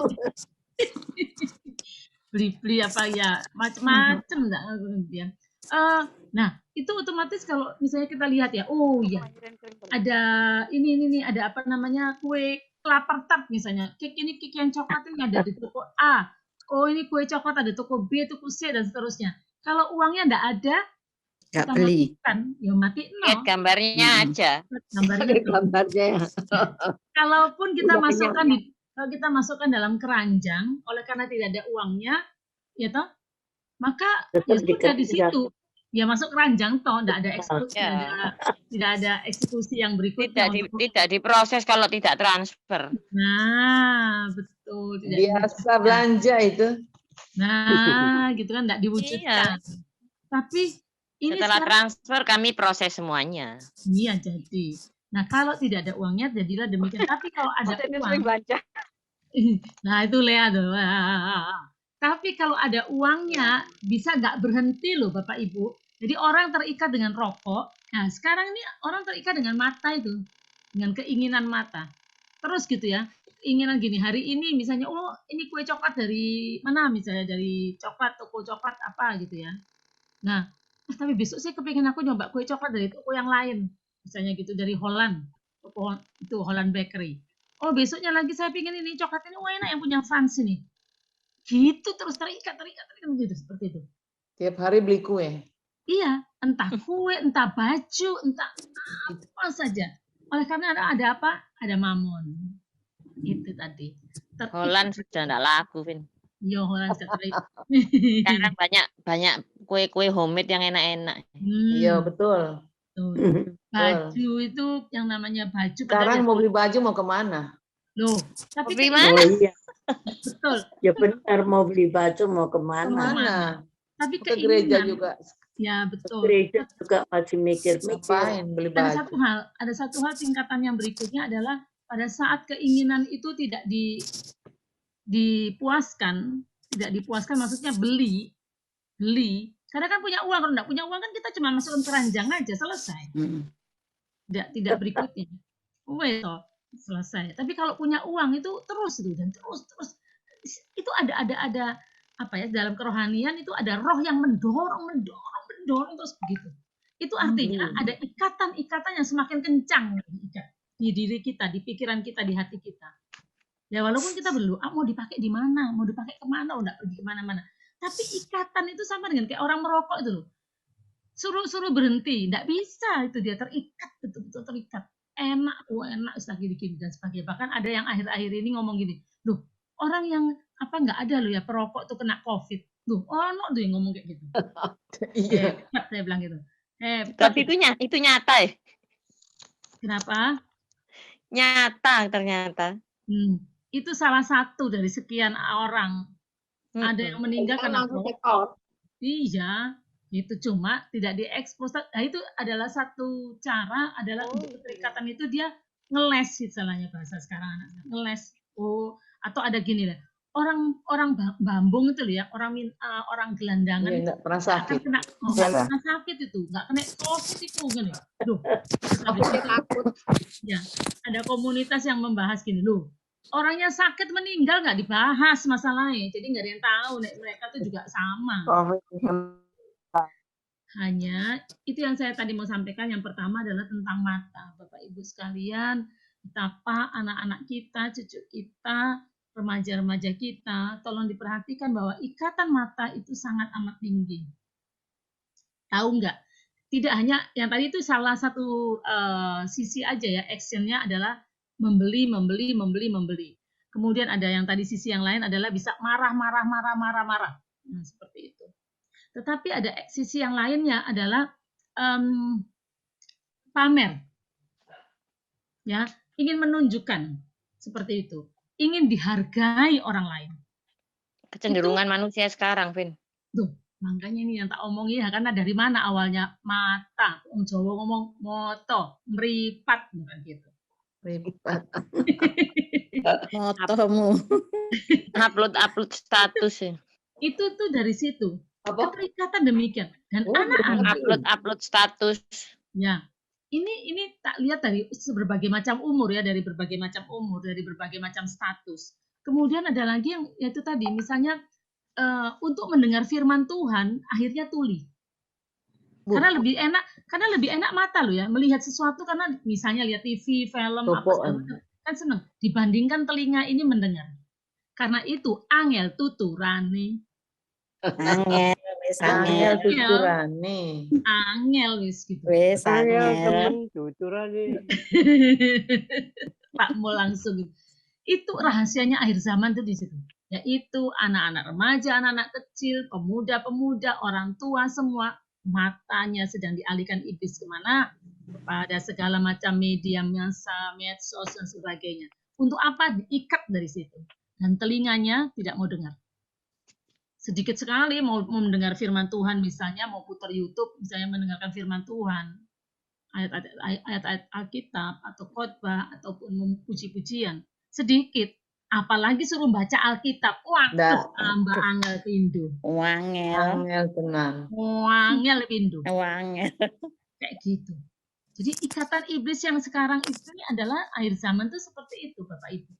[SPEAKER 7] Beli apa ya, macam-macam enggak kemudian. Nah, itu otomatis kalau misalnya kita lihat ya, oh ya, ada ini ada apa namanya, kue kelapa tart misalnya. Cake yang coklat ini ada di toko A. Oh, ini kue coklat ada toko B, toko C dan seterusnya. Kalau uangnya enggak ada,
[SPEAKER 4] Nggak
[SPEAKER 7] kita
[SPEAKER 4] beli.
[SPEAKER 7] matikan, ya mati no.
[SPEAKER 5] Lihat gambarnya aja.
[SPEAKER 1] Gambarnya.
[SPEAKER 7] Kalaupun kita masukkan kalau kita masukkan dalam keranjang, oleh karena tidak ada uangnya, ya toh, maka ya sudah di situ, ya masuk keranjang toh, tidak ada eksekusi, tidak ada eksekusi yang berikutnya.
[SPEAKER 5] Tidak diproses kalau tidak transfer.
[SPEAKER 7] Nah, betul.
[SPEAKER 3] Biasa belanja itu.
[SPEAKER 7] Nah, gitu kan, tidak diwujudkan.
[SPEAKER 5] Iya.
[SPEAKER 7] Tapi ini
[SPEAKER 5] setelah
[SPEAKER 7] sekarang,
[SPEAKER 5] transfer kami proses semuanya.
[SPEAKER 7] iya jadi. Nah, kalau tidak ada uangnya, jadilah demikian. Tapi kalau ada uang, nah itu Lea tuh. Tapi kalau ada uangnya, bisa nggak berhenti loh Bapak Ibu. Jadi orang terikat dengan rokok. Nah, sekarang ini orang terikat dengan mata itu. Dengan keinginan mata. Terus gitu ya. Keinginan gini, hari ini misalnya, oh ini kue coklat dari mana? Misalnya dari coklat, toko coklat apa gitu ya. Nah, tapi besok saya kepingin aku nyoba kue coklat dari toko yang lain. Misalnya gitu, dari Holland. Toko itu Holland Bakery. Oh, besoknya lagi saya pingin ini coklat ini, enak yang punya France ini. Gitu terus terikat gitu, seperti itu.
[SPEAKER 3] Tiap hari beli kue.
[SPEAKER 7] Iya, entah kue, entah baju, entah apa saja. Oleh karena ada apa? Ada mamon. Itu tadi.
[SPEAKER 5] Holland sudah tidak laku, Vin.
[SPEAKER 7] Iya, orang baik.
[SPEAKER 9] Sekarang banyak kue-kue homemade yang enak-enak.
[SPEAKER 3] Iya, betul.
[SPEAKER 7] Tuh.
[SPEAKER 3] Betul.
[SPEAKER 7] Baju itu yang namanya baju
[SPEAKER 3] Sekarang mau beli baju mau kemana?
[SPEAKER 7] loh, tapi
[SPEAKER 9] Beli
[SPEAKER 7] keinginan-
[SPEAKER 9] mana?
[SPEAKER 4] Oh iya,
[SPEAKER 7] betul.
[SPEAKER 4] ya benar, mau beli baju mau kemana?
[SPEAKER 3] Kemana?
[SPEAKER 7] Tapi
[SPEAKER 3] Ke gereja
[SPEAKER 7] keinginan,
[SPEAKER 3] juga.
[SPEAKER 7] ya betul.
[SPEAKER 4] Gereja juga masih mikir-mikir.
[SPEAKER 3] Ngapain beli
[SPEAKER 7] Ada
[SPEAKER 3] baju?
[SPEAKER 7] satu hal tingkatan yang berikutnya adalah pada saat keinginan itu tidak dipuaskan maksudnya beli. Karena kan punya uang, kalau enggak punya uang kan kita cuma masukin keranjang aja, selesai. Tidak berikutnya. Wes toh, selesai. Tapi kalau punya uang itu terus itu ada apa ya, dalam kerohanian itu ada roh yang mendorong terus begitu. Itu artinya ada ikatan yang semakin kencang di diri kita, di pikiran kita, di hati kita. Ya walaupun kita berdoa mau dipakai di mana, mau dipakai kemana, enggak pergi kemana-mana. Tapi ikatan itu sama dengan kayak orang merokok itu loh. Suruh berhenti, enggak bisa, itu dia terikat, betul-betul terikat. Enak lagi dikit dan sebagainya. Bahkan ada yang akhir-akhir ini ngomong gini, loh orang yang enggak ada loh ya perokok tuh kena COVID. Loh, tuh yang ngomong kayak gitu.
[SPEAKER 3] Iya.
[SPEAKER 7] Hebat, saya bilang gitu.
[SPEAKER 9] Tapi itu nyata ya?
[SPEAKER 7] Kenapa?
[SPEAKER 9] Nyata ternyata.
[SPEAKER 7] Itu salah satu dari sekian orang. Ada yang meninggal karena rokok. Iya, itu cuma tidak diekspos. Nah, itu adalah satu cara adalah untuk keterikatan itu dia ngeles istilahnya bahasa sekarang anak ngeles. Atau ada gini lah. Orang bambung itu loh ya, orang gelandangan itu
[SPEAKER 3] pernah sakit.
[SPEAKER 7] Kena sakit itu, nggak kena COVID itu gini. Duh, takut. Ya, ada komunitas yang membahas gini loh. Orangnya sakit meninggal nggak dibahas masalahnya, jadi nggak ada yang tahu mereka tuh juga sama. Hanya itu yang saya tadi mau sampaikan. Yang pertama adalah tentang mata, Bapak Ibu sekalian, betapa anak-anak kita, cucu kita, remaja-remaja kita, tolong diperhatikan bahwa ikatan mata itu sangat amat tinggi. Tahu nggak? Tidak hanya yang tadi itu salah satu sisi aja ya, actionnya adalah membeli. Kemudian ada yang tadi sisi yang lain adalah bisa marah. Nah, seperti itu. Tetapi ada sisi yang lainnya adalah pamer. Ya, ingin menunjukkan seperti itu. Ingin dihargai orang lain.
[SPEAKER 9] Kecenderungan manusia sekarang, Vin.
[SPEAKER 7] Tuh, makanya ini yang tak omongin ya, karena dari mana awalnya mata. Orang Jawa ngomong moto, meripat bukan gitu.
[SPEAKER 3] Meripat.
[SPEAKER 4] Motomu.
[SPEAKER 9] Upload status ya.
[SPEAKER 7] Itu tuh dari situ. Keterikatan demikian. Dan
[SPEAKER 9] upload status.
[SPEAKER 7] Ya. Ini tak lihat dari berbagai macam umur ya, dari berbagai macam umur, dari berbagai macam status. Kemudian ada lagi yang yaitu tadi misalnya untuk mendengar firman Tuhan akhirnya tuli. Karena lebih enak mata lo ya melihat sesuatu, karena misalnya lihat TV, film kan seneng dibandingkan telinga ini mendengar. Karena itu angel tuturane.
[SPEAKER 3] Angel tuturane.
[SPEAKER 7] Angel wis gitu.
[SPEAKER 4] Wis
[SPEAKER 8] temen tuturane.
[SPEAKER 7] Pak mau langsung gitu. Itu rahasianya akhir zaman tuh di situ. Yaitu anak-anak remaja, anak-anak kecil, pemuda-pemuda, orang tua semua matanya sedang dialihkan iblis kemana? Pada segala macam media, medsos dan sebagainya. Untuk apa? Diikat dari situ. Dan telinganya tidak mau dengar. Sedikit sekali mau mendengar firman Tuhan, misalnya mau putar YouTube, misalnya mendengarkan firman Tuhan, ayat-ayat Alkitab atau khotbah ataupun puji-pujian. Sedikit. Apalagi suruh baca Alkitab. Wah, tambah angel pindu.
[SPEAKER 3] Angel tenang.
[SPEAKER 7] Angel pindu.
[SPEAKER 9] Angel.
[SPEAKER 7] Kayak gitu. Jadi ikatan iblis yang sekarang itu adalah akhir zaman tuh seperti itu, Bapak Ibu.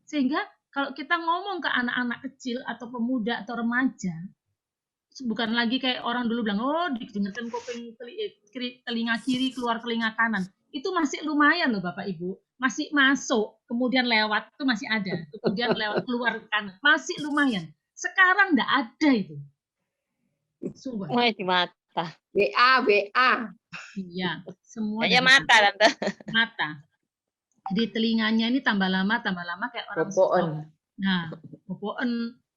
[SPEAKER 7] Sehingga kalau kita ngomong ke anak-anak kecil atau pemuda atau remaja, bukan lagi kayak orang dulu bilang, didengarkan kuping telinga kiri keluar telinga kanan. Itu masih lumayan loh Bapak Ibu. Masih masuk, kemudian lewat itu masih ada. Kemudian lewat keluar kanan, masih lumayan. Sekarang enggak ada itu. Sungguh.
[SPEAKER 9] Di mata.
[SPEAKER 3] WA.
[SPEAKER 7] Iya, semua.
[SPEAKER 9] Ya mata, Tante.
[SPEAKER 7] Mata. Jadi telinganya ini tambah lama kayak orang
[SPEAKER 3] Popoen.
[SPEAKER 7] Nah, popoen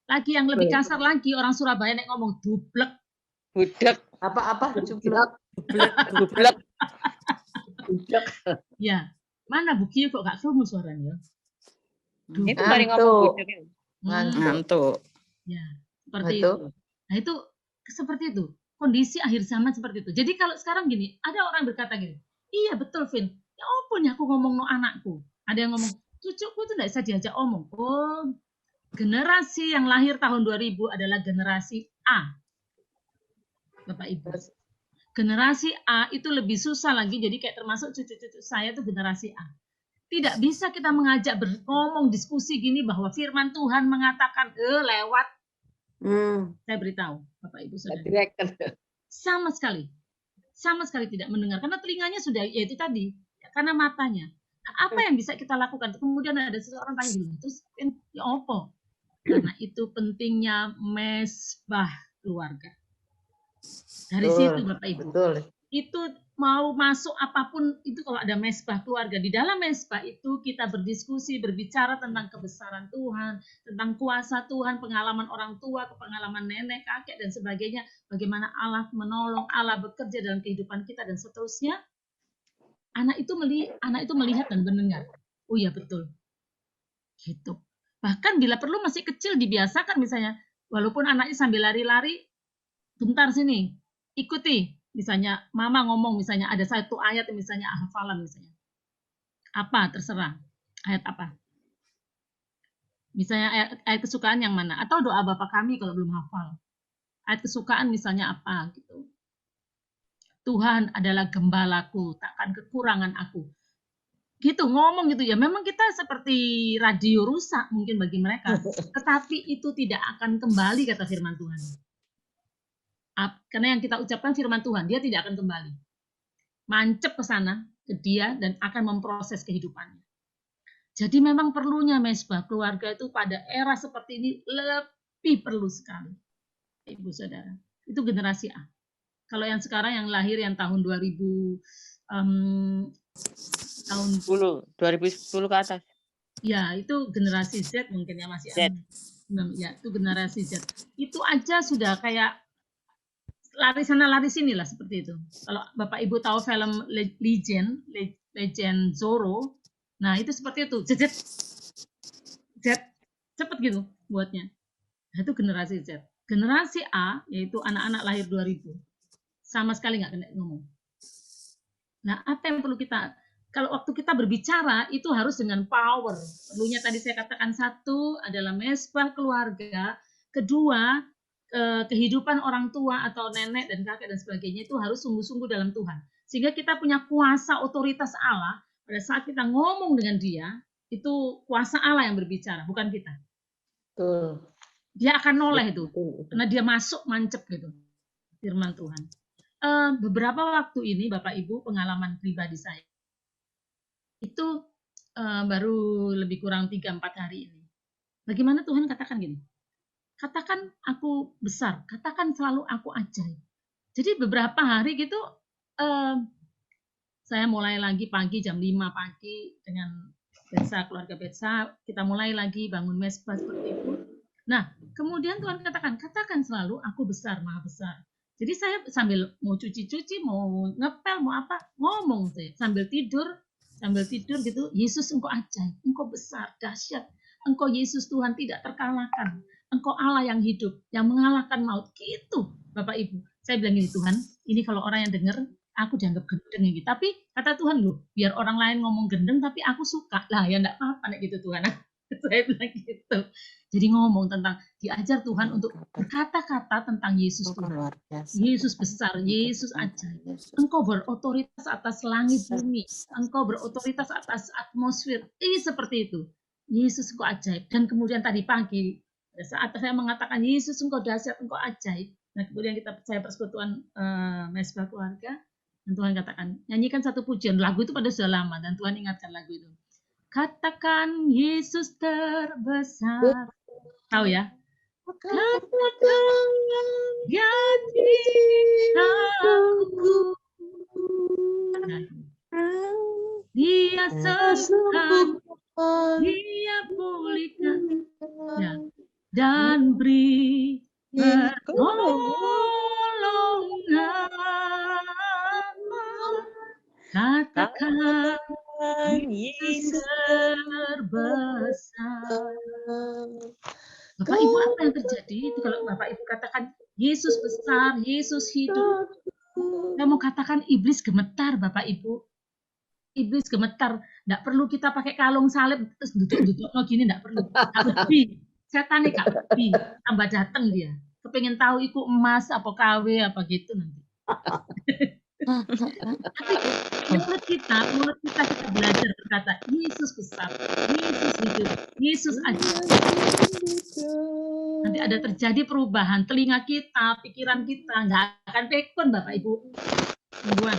[SPEAKER 7] Lagi yang lebih kasar lagi, orang Surabaya nek ngomong dublek.
[SPEAKER 5] Budek.
[SPEAKER 3] Apa? Cuplek.
[SPEAKER 5] Bublek.
[SPEAKER 7] Ya, mana Buki kok gak krungu suaranya?
[SPEAKER 5] Itu paling ngomong budek.
[SPEAKER 3] Ngantuk.
[SPEAKER 7] Ya, seperti
[SPEAKER 3] Betul.
[SPEAKER 7] itu. Nah, itu seperti itu. Kondisi akhir zaman seperti itu. Jadi kalau sekarang gini, ada orang berkata gini, iya betul Vin, ya apa nih aku ngomong no anakku. Ada yang ngomong, cucuku itu tidak bisa diajak omong. Oh, generasi yang lahir tahun 2000 adalah generasi A. Bapak Ibu. Generasi A itu lebih susah lagi, jadi kayak termasuk cucu-cucu saya itu generasi A. Tidak bisa kita mengajak ngomong diskusi gini bahwa firman Tuhan mengatakan lewat. Saya beritahu Bapak Ibu Saudara. Sama sekali tidak mendengar karena telinganya sudah yaitu tadi, karena matanya. Apa yang bisa kita lakukan? Kemudian ada seseorang tanya gini, terus ya apa? Karena itu pentingnya mesbah keluarga. Dari situ Bapak Ibu.
[SPEAKER 3] Betul.
[SPEAKER 7] Itu mau masuk apapun itu kalau ada mesbah keluarga. Di dalam mesbah itu kita berdiskusi, berbicara tentang kebesaran Tuhan, tentang kuasa Tuhan, pengalaman orang tua, pengalaman nenek, kakek, dan sebagainya. Bagaimana Allah menolong, Allah bekerja dalam kehidupan kita, dan seterusnya. Anak itu melihat dan mendengar. Oh iya betul. Gitu. Bahkan bila perlu masih kecil dibiasakan misalnya, walaupun anaknya sambil lari-lari, bentar sini, ikuti. Misalnya mama ngomong misalnya ada satu ayat misalnya hafalan misalnya. Apa terserah. Ayat apa? Misalnya ayat kesukaan yang mana? Atau doa Bapa kami kalau belum hafal. Ayat kesukaan misalnya apa gitu. Tuhan adalah gembalaku, takkan kekurangan aku. Gitu ngomong gitu ya. Memang kita seperti radio rusak mungkin bagi mereka, tetapi itu tidak akan kembali kata firman Tuhan. Karena yang kita ucapkan firman Tuhan, dia tidak akan kembali. Mancep ke sana, ke dia, dan akan memproses kehidupannya. Jadi memang perlunya mesbah keluarga itu pada era seperti ini lebih perlu sekali. Ibu saudara, itu generasi A. Kalau yang sekarang yang lahir yang tahun 2010 ke atas. Ya, itu generasi Z mungkin ya masih Z. Ya, itu generasi Z. Itu aja sudah kayak lari sana lari sini lah seperti itu. Kalau Bapak Ibu tahu film Legend Zorro, nah itu seperti itu. Z cepet gitu buatnya. Nah, itu generasi Z. Generasi A yaitu anak-anak lahir 2000 sama sekali nggak kena ngomong. Nah apa yang perlu kita kalau waktu kita berbicara itu harus dengan power. Perlunya tadi saya katakan satu adalah mesbah keluarga, kedua kehidupan orang tua atau nenek dan kakek dan sebagainya itu harus sungguh-sungguh dalam Tuhan. Sehingga kita punya kuasa otoritas Allah pada saat kita ngomong dengan dia, itu kuasa Allah yang berbicara, bukan kita.
[SPEAKER 3] Betul.
[SPEAKER 7] Dia akan noleh itu, karena dia masuk mancep gitu, firman Tuhan. Beberapa waktu ini Bapak Ibu pengalaman pribadi saya, itu baru lebih kurang 3-4 hari ini. Bagaimana Tuhan katakan gini, katakan aku besar, katakan selalu aku ajaib. Jadi beberapa hari gitu, saya mulai lagi pagi jam 5 pagi dengan Betsa, keluarga Betsa, kita mulai lagi bangun mesbah seperti itu. Nah, kemudian Tuhan katakan selalu aku besar, maha besar. Jadi saya sambil mau cuci-cuci, mau ngepel, mau apa, ngomong saya sambil tidur gitu, Yesus engkau ajaib, engkau besar, dahsyat, engkau Yesus Tuhan tidak terkalahkan. Engkau Allah yang hidup, yang mengalahkan maut. Gitu, Bapak Ibu. Saya bilang gini, Tuhan, ini kalau orang yang dengar, aku dianggap gendeng gitu. Tapi kata Tuhan loh, biar orang lain ngomong gendeng, tapi aku suka. Lah ya enggak apa-apa gitu Tuhan. Saya bilang gitu. Jadi ngomong tentang, diajar Tuhan untuk berkata-kata tentang Yesus Tuhan. Yesus besar, Yesus ajaib. Engkau berotoritas atas langit bumi. Engkau berotoritas atas atmosfer. Seperti itu. Yesus engkau ajaib. Dan kemudian tadi pagi, saat saya mengatakan Yesus engkau dahsyat, engkau ajaib. Nah kemudian saya persekutuan mesbah keluarga, dan Tuhan katakan nyanyikan satu pujian. Lagu itu pada sudah lama dan Tuhan ingatkan lagu itu. Katakan Yesus terbesar. Tahu ya? Katakan dia cintaku. Dia sembuhkan, dia pulihkan. Ya. dan beri pertolongan. Katakan Yesus terbesar. Bapak Ibu, apa yang terjadi itu kalau Bapak Ibu katakan Yesus besar, Yesus hidup? Saya mau katakan iblis gemetar, Bapak Ibu. Iblis gemetar. Nggak perlu kita pakai kalung salib terus duduk-duduk gini, nggak perlu. Lebih. Setan nih Kak, lebih. Tambah datang dia. Kepengen tahu iku emas apa KW apa gitu nanti. Tapi mulut kita belajar berkata Yesus besar, Yesus hidup, Yesus aja. Nanti ada terjadi perubahan telinga kita, pikiran kita nggak akan tekun, Bapak Ibu. Buat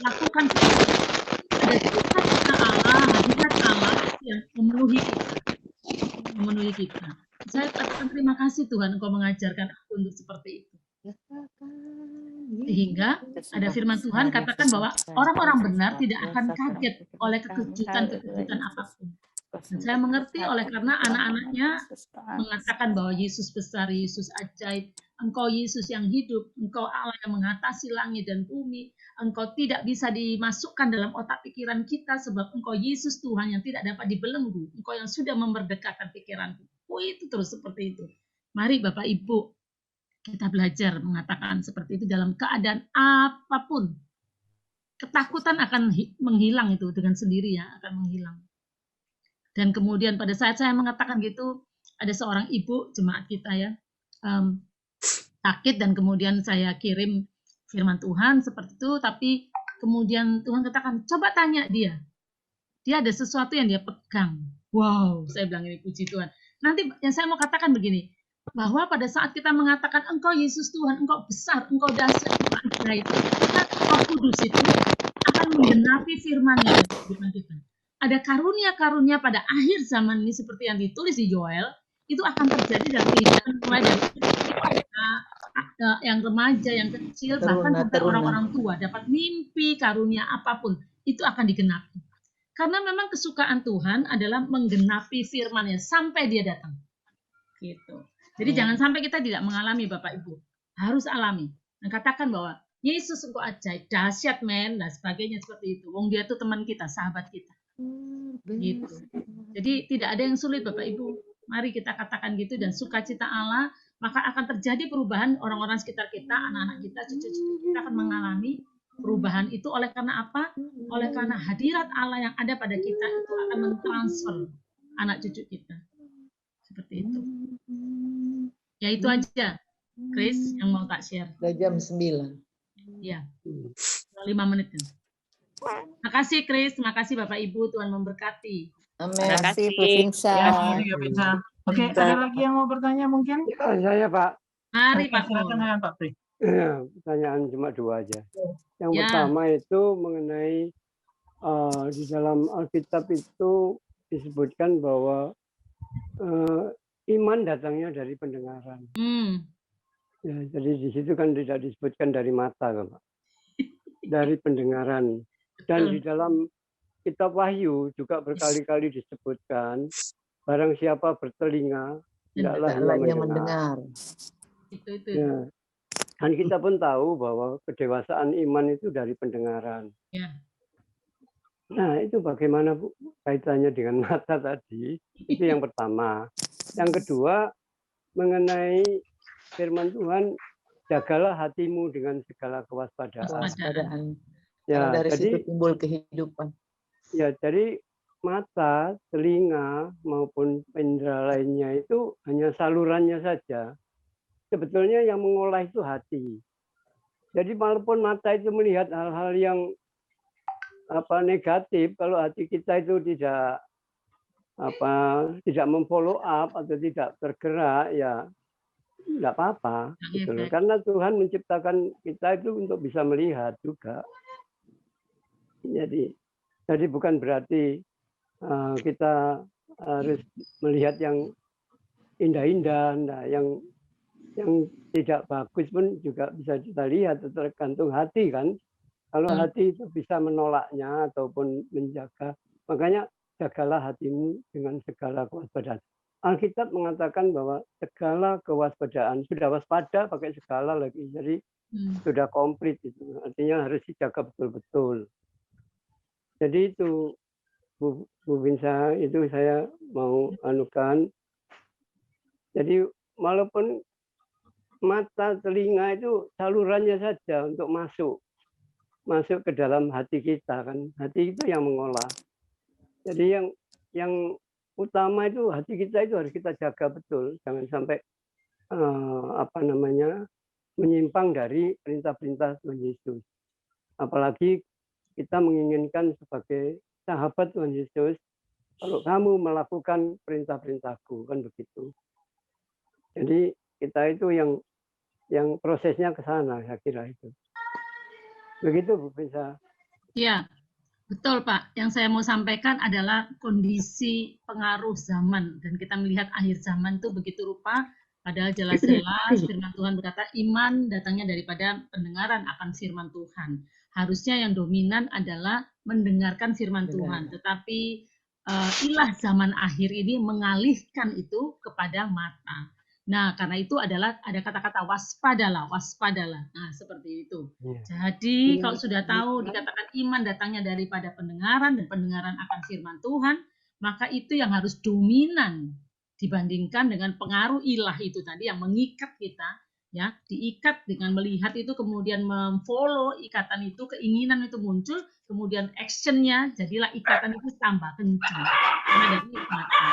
[SPEAKER 7] lakukan ada cita-cita Allah, hadirat Allah yang memenuhi kita. Saya katakan terima kasih Tuhan, Engkau mengajarkan aku untuk seperti itu. Sehingga ada firman Tuhan katakan bahwa orang-orang benar tidak akan kaget oleh kejutan-kejutan apapun. Dan saya mengerti oleh karena anak-anaknya mengatakan bahwa Yesus besar, Yesus ajaib, Engkau Yesus yang hidup, Engkau Allah yang mengatasi langit dan bumi, Engkau tidak bisa dimasukkan dalam otak pikiran kita sebab Engkau Yesus Tuhan yang tidak dapat dibelenggu, Engkau yang sudah memerdekakan pikiranku. Itu terus seperti itu. Mari Bapak Ibu, kita belajar mengatakan seperti itu dalam keadaan apapun. Ketakutan akan menghilang itu dengan sendiri ya, akan menghilang. Dan kemudian pada saat saya mengatakan gitu, ada seorang ibu jemaat kita ya, sakit dan kemudian saya kirim firman Tuhan seperti itu, tapi kemudian Tuhan katakan, coba tanya dia. Dia ada sesuatu yang dia pegang. Wow, saya bilang ini puji Tuhan. Nanti yang saya mau katakan begini, bahwa pada saat kita mengatakan Engkau Yesus Tuhan, Engkau besar, Engkau dahsyat, Engkau ajaib, Roh Kudus itu akan menggenapi firman-Nya di kehidupan kita. Ada karunia-karunia pada akhir zaman ini seperti yang ditulis di Yoel, itu akan terjadi dalam kehidupan mulai dari kita, yang remaja, yang kecil, bahkan sampai orang-orang tua dapat mimpi karunia apapun, itu akan digenapi. Karena memang kesukaan Tuhan adalah menggenapi firman-Nya sampai dia datang. Gitu. Jadi jangan sampai kita tidak mengalami Bapak Ibu. Harus alami. Dan katakan bahwa Yesus Engkau ajaib, dahsyat men, dan sebagainya seperti itu. Wong dia itu teman kita, sahabat kita. Gitu. Jadi tidak ada yang sulit Bapak Ibu. Mari kita katakan gitu dan sukacita Allah, maka akan terjadi perubahan orang-orang sekitar kita, anak-anak kita, cucu-cucu kita akan mengalami perubahan itu oleh karena apa? Oleh karena hadirat Allah yang ada pada kita itu akan mentransfer anak cucu kita. Seperti itu. Ya itu aja, Chris, yang mau tak share.
[SPEAKER 3] Udah jam 9.
[SPEAKER 7] Ya, 5 menit. Makasih Chris, makasih Bapak Ibu, Tuhan memberkati.
[SPEAKER 3] Amin.
[SPEAKER 4] Terima kasih Bu Pinsa.
[SPEAKER 2] Ya, Pinsa. Oke, ada lagi yang mau bertanya mungkin?
[SPEAKER 8] Ya, saya Pak.
[SPEAKER 7] Mari Pak.
[SPEAKER 2] Silakan dengan Pak Pri.
[SPEAKER 8] Pertanyaan cuma 2 aja. Yang
[SPEAKER 7] Ya.
[SPEAKER 8] pertama itu mengenai di dalam Alkitab itu disebutkan bahwa iman datangnya dari pendengaran. Ya, jadi di situ kan tidak disebutkan dari mata, kan, Pak. Dari pendengaran. Dan di dalam kitab Wahyu juga berkali-kali disebutkan barang siapa bertelinga hendaklah ia mendengar.
[SPEAKER 7] Itu.
[SPEAKER 8] Ya. Dan kita pun tahu bahwa kedewasaan iman itu dari pendengaran.
[SPEAKER 7] Ya.
[SPEAKER 8] Nah, itu bagaimana Bu kaitannya dengan mata tadi? Itu yang pertama. Yang kedua, mengenai firman Tuhan, jagalah hatimu dengan segala kewaspadaan. Ya,
[SPEAKER 3] dari
[SPEAKER 8] jadi
[SPEAKER 3] situ timbul kehidupan.
[SPEAKER 8] Ya, jadi mata, telinga maupun indera lainnya itu hanya salurannya saja. Sebetulnya yang mengolah itu hati. Jadi walaupun mata itu melihat hal-hal yang negatif, kalau hati kita itu tidak memfollow up atau tidak tergerak, ya tidak apa-apa. Gitu loh. Karena Tuhan menciptakan kita itu untuk bisa melihat juga. Jadi bukan berarti kita harus melihat yang indah-indah, yang tidak bagus pun juga bisa kita lihat, tergantung hati kan. Kalau hati itu bisa menolaknya ataupun menjaga, makanya jagalah hatimu dengan segala kewaspadaan. Alkitab mengatakan bahwa segala kewaspadaan, sudah waspada pakai segala lagi, jadi sudah komplit itu. Artinya harus dijaga betul-betul. Jadi itu Bu Binsa, itu saya mau anukan. Jadi walaupun mata, telinga itu salurannya saja untuk masuk ke dalam hati kita kan. Hati itu yang mengolah. Jadi yang utama itu hati kita itu harus kita jaga betul, jangan sampai menyimpang dari perintah-perintah Tuhan Yesus. Apalagi kita menginginkan sebagai sahabat Tuhan Yesus, kalau kamu melakukan perintah-perintahku, kan begitu. Jadi kita itu yang prosesnya ke sana, saya kira itu. Begitu Bu Binsa.
[SPEAKER 7] Ya, betul Pak. Yang saya mau sampaikan adalah kondisi pengaruh zaman, dan kita melihat akhir zaman itu begitu rupa. Padahal jelas-jelas firman Tuhan berkata iman datangnya daripada pendengaran akan firman Tuhan. Harusnya yang dominan adalah mendengarkan firman Tuhan. Tetapi ilah zaman akhir ini mengalihkan itu kepada mata. Nah, karena itu adalah ada kata-kata waspadalah, waspadalah. Nah, seperti itu. Jadi kalau sudah tahu dikatakan iman datangnya daripada pendengaran dan pendengaran akan firman Tuhan, maka itu yang harus dominan dibandingkan dengan pengaruh ilah itu tadi yang mengikat kita, ya, diikat dengan melihat itu, kemudian memfollow ikatan itu, keinginan itu muncul, kemudian actionnya jadilah ikatan itu tambah kencang karena dari mata.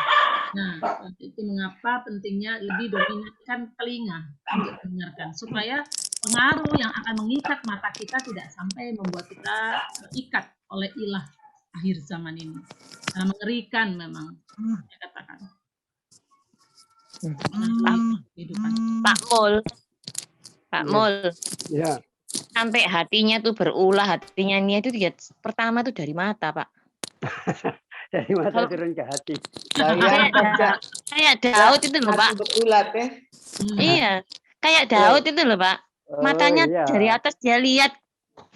[SPEAKER 7] Nah, itu mengapa pentingnya lebih dominankan telinga untuk mendengarkan, supaya pengaruh yang akan mengikat mata kita tidak sampai membuat kita terikat oleh ilah akhir zaman ini. Karena mengerikan memang, saya katakan.
[SPEAKER 5] Pak Mul,
[SPEAKER 8] Ya.
[SPEAKER 5] sampai hatinya tuh berulah, hatinya Nia itu pertama tuh dari mata, Pak.
[SPEAKER 8] Dari mata turun ke hati.
[SPEAKER 5] Kayak Daud itu loh, Pak.
[SPEAKER 3] Berulat ya.
[SPEAKER 5] Iya, kayak Daud itu loh, Pak. Matanya dari atas dia lihat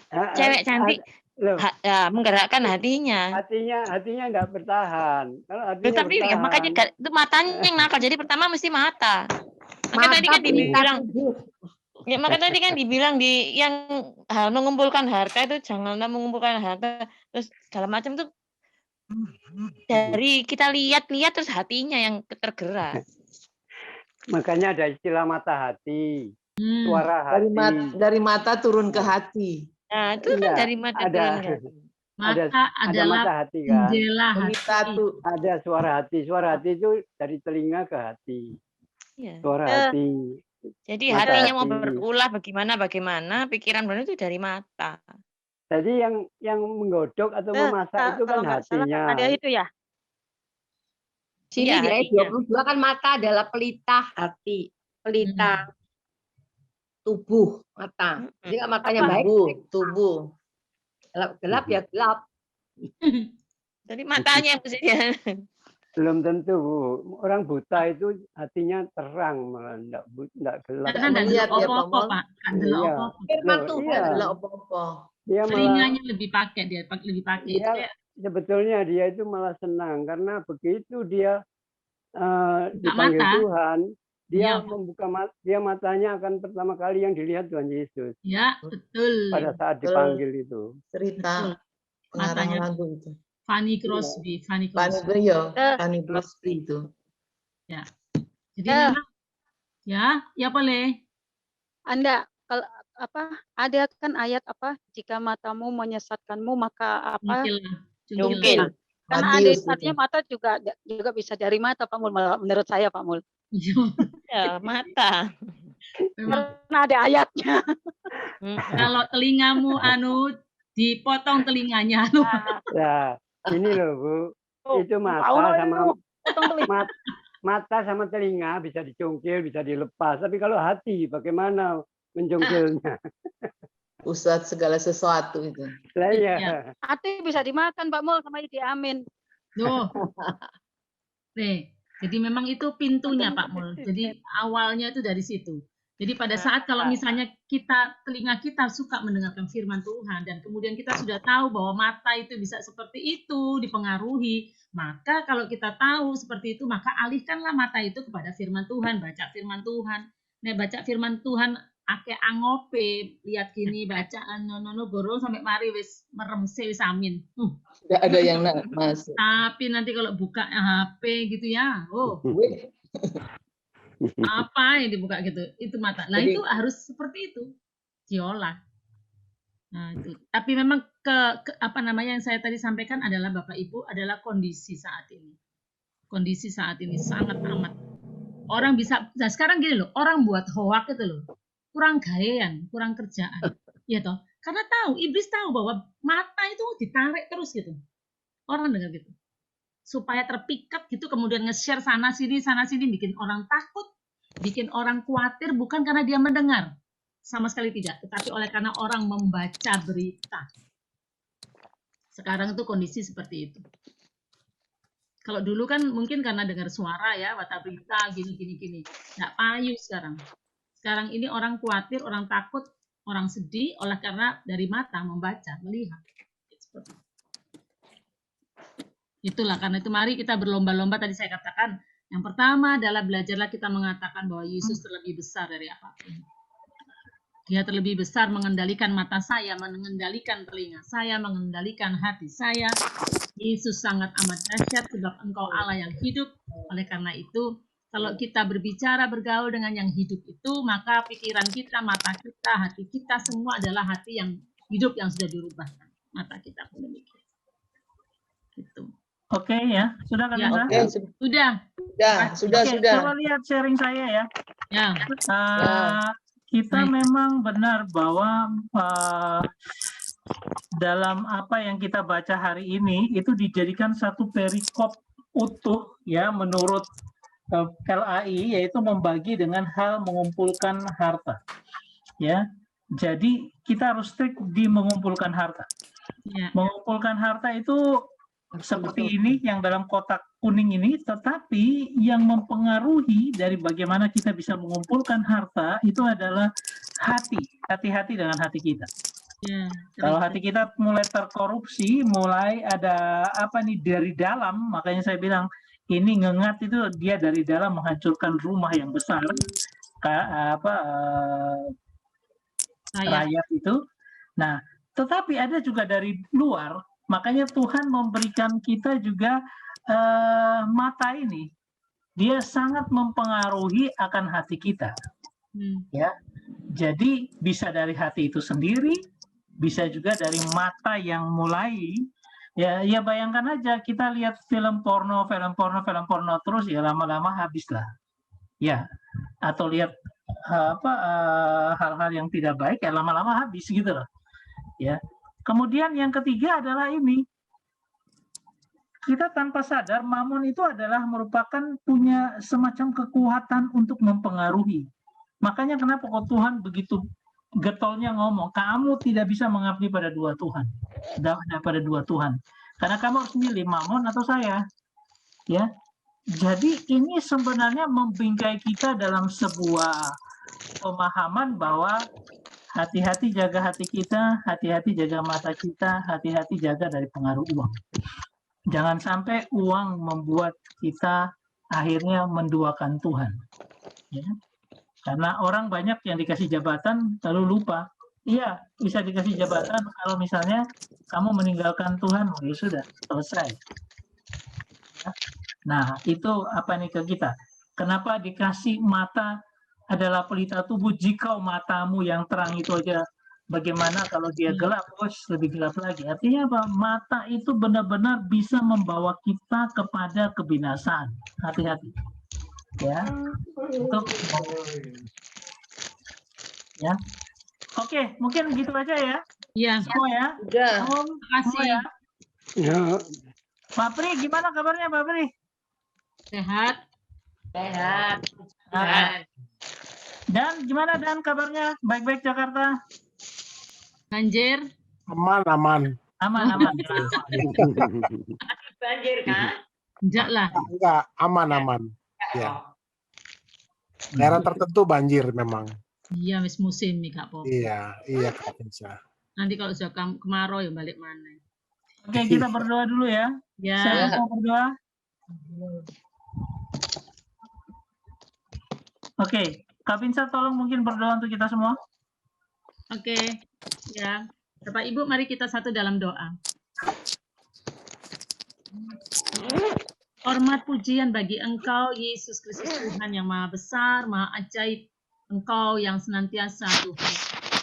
[SPEAKER 5] cewek cantik, menggerakkan hatinya.
[SPEAKER 8] Hatinya nggak bertahan. Kalau hatinya
[SPEAKER 5] tapi
[SPEAKER 8] bertahan,
[SPEAKER 5] makanya itu matanya yang nakal. Jadi pertama mesti mata. Maka tadi kan dibilang, ya, maka tadi kan dibilang di yang mengumpulkan harta itu janganlah mengumpulkan harta terus segala macam tuh dari kita lihat terus hatinya yang tergerak.
[SPEAKER 8] Makanya ada istilah mata hati, suara hati.
[SPEAKER 3] Dari mata turun ke hati.
[SPEAKER 5] Nah, itu kan dari mata turun ke hati.
[SPEAKER 7] Mata
[SPEAKER 8] ada
[SPEAKER 7] adalah
[SPEAKER 8] mata hati kan.
[SPEAKER 7] jendela hati.
[SPEAKER 8] Ada suara hati. Suara hati itu dari telinga ke hati.
[SPEAKER 5] Ya.
[SPEAKER 8] Suara hati.
[SPEAKER 5] Jadi
[SPEAKER 8] mata
[SPEAKER 5] hatinya
[SPEAKER 8] hati.
[SPEAKER 5] mau berulah bagaimana, pikiran benar itu dari mata.
[SPEAKER 8] Jadi yang menggodok atau memasak itu kan hatinya.
[SPEAKER 11] Ada itu ya.
[SPEAKER 1] Sini
[SPEAKER 5] Ya,
[SPEAKER 1] di ayat
[SPEAKER 5] hatinya.
[SPEAKER 1] 22 kan mata adalah pelita hati, pelita tubuh mata. Jadi kalau matanya baik,
[SPEAKER 3] Tubuh.
[SPEAKER 1] gelap ya gelap.
[SPEAKER 5] Jadi matanya yang mestinya.
[SPEAKER 8] Belum tentu, Bu. Orang buta itu hatinya terang, malah enggak gelap.
[SPEAKER 7] Kan ada
[SPEAKER 3] Melihat ya,
[SPEAKER 7] opo-opo,
[SPEAKER 3] Pak.
[SPEAKER 7] Pak. Ada
[SPEAKER 8] Iya.
[SPEAKER 7] opo-opo.
[SPEAKER 1] Firman Tuhan.
[SPEAKER 3] Adalah apa-apa.
[SPEAKER 8] Dia malah
[SPEAKER 7] Telinganya lebih pakai dia, lebih pakai itu kayak
[SPEAKER 8] sebetulnya dia itu malah senang karena begitu dia dipanggil
[SPEAKER 7] mata.
[SPEAKER 8] Tuhan, dia
[SPEAKER 7] Iya.
[SPEAKER 8] membuka dia matanya akan pertama kali yang dilihat Tuhan Yesus
[SPEAKER 7] Ya, betul.
[SPEAKER 8] pada saat
[SPEAKER 3] Betul.
[SPEAKER 8] dipanggil itu.
[SPEAKER 3] Cerita pengarang
[SPEAKER 7] Matanya.
[SPEAKER 3] lagu itu.
[SPEAKER 7] Fanny Crosby.
[SPEAKER 3] Fanny Crosby itu.
[SPEAKER 7] Ya. Jadi memang ya boleh.
[SPEAKER 11] Anda kalau ada kan ayat jika matamu menyesatkanmu maka
[SPEAKER 5] Jungkil.
[SPEAKER 11] karena ada artinya mata juga bisa dari mata Pak Mul, menurut saya Pak Mul.
[SPEAKER 5] Ya, mata.
[SPEAKER 7] Memang
[SPEAKER 11] Karena ada ayatnya.
[SPEAKER 7] kalau telingamu dipotong telinganya
[SPEAKER 8] Ya, ini loh Bu, itu mata sama telinga bisa dicungkil, bisa dilepas. Tapi kalau hati, bagaimana mencungkilnya?
[SPEAKER 3] Pusat segala sesuatu itu.
[SPEAKER 8] Iya.
[SPEAKER 11] Hati bisa dimakan Pak Mul sama diamin.
[SPEAKER 7] Loh. Nih, jadi memang itu pintunya Pak Mul. Jadi awalnya itu dari situ. Jadi pada saat kalau misalnya telinga kita suka mendengarkan firman Tuhan dan kemudian kita sudah tahu bahwa mata itu bisa seperti itu dipengaruhi, maka kalau kita tahu seperti itu maka alihkanlah mata itu kepada firman Tuhan, baca firman Tuhan. Nah, baca firman Tuhan ake angope, lihat gini bacaan nono goro sampai mari wis merem wis amin.
[SPEAKER 3] Tidak ada yang masuk.
[SPEAKER 7] Tapi nanti kalau buka HP gitu ya, apa yang dibuka gitu, itu mata. Nah, itu harus seperti itu diolah. Nah, itu. Tapi memang apa namanya yang saya tadi sampaikan adalah Bapak Ibu adalah kondisi saat ini. Kondisi saat ini sangat amat. Orang bisa, nah sekarang gini loh, orang buat hoak itu loh, kurang gawean, kurang kerjaan, ya toh. Karena tahu, iblis tahu bahwa mata itu ditarik terus gitu. Orang dengar gitu. Supaya terpikat gitu, kemudian nge-share sana sini, bikin orang takut, bikin orang khawatir, bukan karena dia mendengar, sama sekali tidak, tetapi oleh karena orang membaca berita. Sekarang itu kondisi seperti itu. Kalau dulu kan mungkin karena dengar suara ya, baca berita, gini. Nggak payu sekarang. Sekarang ini orang khawatir, orang takut, orang sedih, oleh karena dari mata membaca, melihat. Itulah, karena itu mari kita berlomba-lomba, tadi saya katakan, yang pertama adalah belajarlah kita mengatakan bahwa Yesus terlebih besar dari apapun. Dia terlebih besar mengendalikan mata saya, mengendalikan telinga saya, mengendalikan hati saya. Yesus sangat amat dahsyat sebab Engkau Allah yang hidup. Oleh karena itu, kalau kita berbicara, bergaul dengan yang hidup itu, maka pikiran kita, mata kita, hati kita, semua adalah hati yang hidup yang sudah dirubahkan. Mata kita pun demikian. Gitu.
[SPEAKER 2] Oke ya, sudah kan?
[SPEAKER 7] Ya,
[SPEAKER 2] sudah. Coba lihat sharing saya ya.
[SPEAKER 7] Ya.
[SPEAKER 2] Kita memang benar bahwa dalam apa yang kita baca hari ini itu dijadikan satu perikop utuh ya menurut LAI, yaitu membagi dengan hal mengumpulkan harta. Ya, jadi kita harus strict di mengumpulkan harta. Ya. Mengumpulkan harta itu seperti ini yang dalam kotak kuning ini, tetapi yang mempengaruhi dari bagaimana kita bisa mengumpulkan harta itu adalah hati. Hati-hati dengan hati kita. Ya, kalau hati kita mulai terkorupsi, mulai ada apa nih dari dalam, makanya saya bilang ini ngengat itu dia dari dalam menghancurkan rumah yang besar, rakyat itu. Nah, tetapi ada juga dari luar. Makanya Tuhan memberikan kita juga mata ini, dia sangat mempengaruhi akan hati kita. Ya, jadi bisa dari hati itu sendiri, bisa juga dari mata yang mulai. Ya bayangkan aja kita lihat film porno terus ya lama-lama habislah. Ya, atau lihat hal-hal yang tidak baik ya lama-lama habis gitu loh. Ya. Kemudian yang ketiga adalah ini, kita tanpa sadar mamon itu adalah merupakan punya semacam kekuatan untuk mempengaruhi. Makanya kenapa kok Tuhan begitu getolnya ngomong, kamu tidak bisa mengabdi pada dua Tuhan, pada dua Tuhan, karena kamu harus milih mamon atau saya. Ya, jadi ini sebenarnya membingkai kita dalam sebuah pemahaman bahwa hati-hati jaga hati kita, hati-hati jaga mata kita, hati-hati jaga dari pengaruh uang. Jangan sampai uang membuat kita akhirnya menduakan Tuhan. Ya. Karena orang banyak yang dikasih jabatan lalu lupa. Iya, bisa dikasih jabatan kalau misalnya kamu meninggalkan Tuhan, ya sudah, selesai. Ya. Nah, itu apa nih ke kita? Kenapa dikasih mata adalah pelita tubuh? Jika matamu yang terang itu aja, bagaimana kalau dia gelap? Lebih gelap lagi. Artinya apa? Mata itu benar-benar bisa membawa kita kepada kebinasaan. Hati-hati. Ya. Untuk ya. Oke, mungkin gitu aja ya.
[SPEAKER 7] Iya.
[SPEAKER 2] Semua ya.
[SPEAKER 7] Terima kasih.
[SPEAKER 2] Ya.
[SPEAKER 8] Ya.
[SPEAKER 2] Pak Pri, gimana kabarnya Pak Pri?
[SPEAKER 7] Sehat.
[SPEAKER 2] Dan gimana Dan kabarnya? Baik-baik Jakarta?
[SPEAKER 7] Banjir?
[SPEAKER 12] Aman.
[SPEAKER 6] Banjir kan?
[SPEAKER 7] Enggak lah.
[SPEAKER 12] Enggak, aman. Ya. Daerah tertentu banjir memang.
[SPEAKER 7] Iya, wis musim nih Kak Po.
[SPEAKER 12] Iya, iya Kak Pinsa.
[SPEAKER 7] Nanti kalau sudah kemarau ya balik mana.
[SPEAKER 2] Oke, kita berdoa dulu ya.
[SPEAKER 7] Ya.
[SPEAKER 2] Siapa mau berdoa? Oke, Kak Pinsa tolong mungkin berdoa untuk kita semua.
[SPEAKER 7] Oke, ya. Bapak Ibu, mari kita satu dalam doa. Hormat pujian bagi Engkau, Yesus Kristus Tuhan yang Maha Besar, Maha Ajaib. Engkau yang senantiasa Tuhan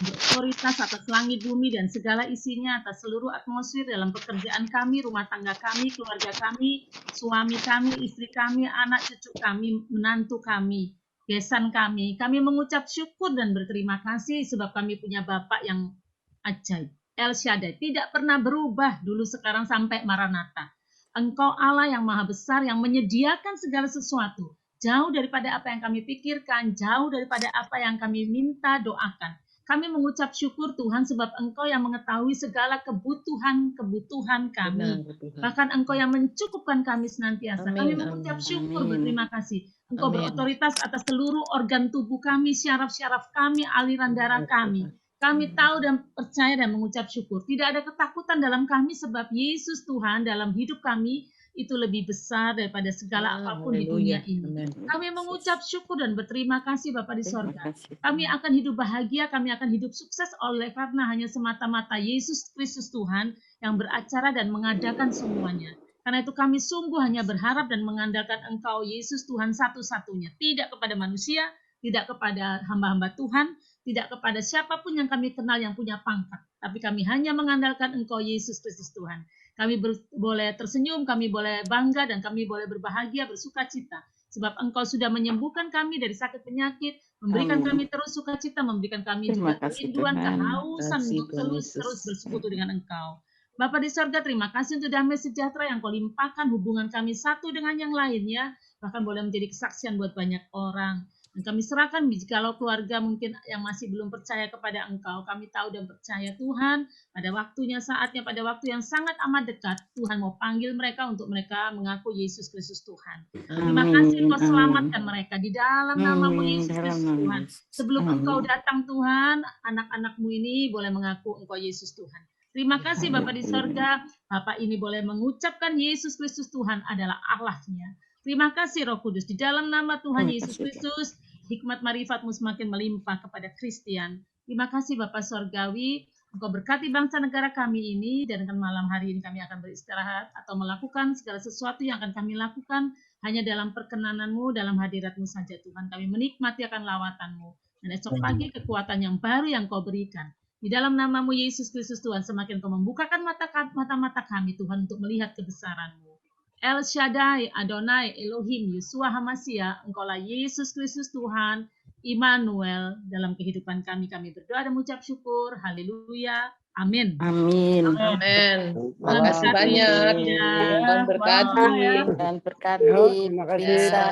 [SPEAKER 7] berotoritas atas langit, bumi, dan segala isinya, atas seluruh atmosfer dalam pekerjaan kami, rumah tangga kami, keluarga kami, suami kami, istri kami, anak cucu kami, menantu kami, besan kami. Kami mengucap syukur dan berterima kasih sebab kami punya Bapak yang ajaib. El Shaddai, tidak pernah berubah dulu, sekarang, sampai Maranatha. Engkau Allah yang Maha Besar, yang menyediakan segala sesuatu. Jauh daripada apa yang kami pikirkan, jauh daripada apa yang kami minta doakan. Kami mengucap syukur Tuhan sebab Engkau yang mengetahui segala kebutuhan kami. Bahkan Engkau yang mencukupkan kami senantiasa. Kami mengucap syukur, berterima kasih. Engkau berotoritas atas seluruh organ tubuh kami, syaraf-syaraf kami, aliran darah kami. Kami tahu dan percaya dan mengucap syukur. Tidak ada ketakutan dalam kami sebab Yesus Tuhan dalam hidup kami itu lebih besar daripada segala apapun di dunia ini. Kami mengucap syukur dan berterima kasih Bapa di sorga. Kami akan hidup bahagia, kami akan hidup sukses oleh karena hanya semata-mata Yesus Kristus Tuhan yang beracara dan mengadakan semuanya. Karena itu kami sungguh hanya berharap dan mengandalkan Engkau Yesus Tuhan satu-satunya. Tidak kepada manusia, tidak kepada hamba-hamba Tuhan, tidak kepada siapapun yang kami kenal yang punya pangkat. Tapi kami hanya mengandalkan Engkau Yesus Kristus Tuhan. Kami boleh tersenyum, kami boleh bangga, dan kami boleh berbahagia, bersuka cita. Sebab Engkau sudah menyembuhkan kami dari sakit penyakit, memberikan kami terus sukacita, memberikan kami juga kerinduan, kehausan untuk terus bersekutu dengan Engkau. Bapa di sorga, terima kasih untuk damai sejahtera yang Kau limpahkan hubungan kami satu dengan yang lainnya, bahkan boleh menjadi kesaksian buat banyak orang. Dan kami serahkan jikalau keluarga mungkin yang masih belum percaya kepada Engkau, kami tahu dan percaya Tuhan, pada waktunya, saatnya, pada waktu yang sangat amat dekat, Tuhan mau panggil mereka untuk mereka mengaku Yesus Kristus Tuhan. Terima kasih Kau selamatkan mereka di dalam nama-Mu Yesus Kristus Tuhan. Sebelum Engkau datang Tuhan, anak-anak-Mu ini boleh mengaku Engkau Yesus Tuhan. Terima kasih Bapa di sorga, Bapak ini boleh mengucapkan Yesus Kristus Tuhan adalah Allahnya. Terima kasih Roh Kudus, di dalam nama Tuhan Yesus Kristus, hikmat marifat-Mu semakin melimpah kepada Kristian. Terima kasih Bapa Sorgawi, Engkau berkati bangsa negara kami ini, dan malam hari ini kami akan beristirahat atau melakukan segala sesuatu yang akan kami lakukan hanya dalam perkenanan-Mu, dalam hadirat-Mu saja Tuhan. Kami menikmati akan lawatan-Mu, dan esok pagi kekuatan yang baru yang Kau berikan. Di dalam nama-Mu Yesus Kristus Tuhan, semakin Kau membukakan mata-mata kami Tuhan untuk melihat kebesaran-Mu. El Shaddai, Adonai, Elohim, Yeshua HaMashiach, Engkaulah Yesus Kristus Tuhan, Immanuel, dalam kehidupan kami berdoa dan mengucap syukur. Haleluya. Amin.
[SPEAKER 3] Amin.
[SPEAKER 1] Amin.
[SPEAKER 3] Terima kasih banyak. Tuhan berkati.
[SPEAKER 4] Dan berkati.
[SPEAKER 8] Terima kasih.
[SPEAKER 4] Bisa.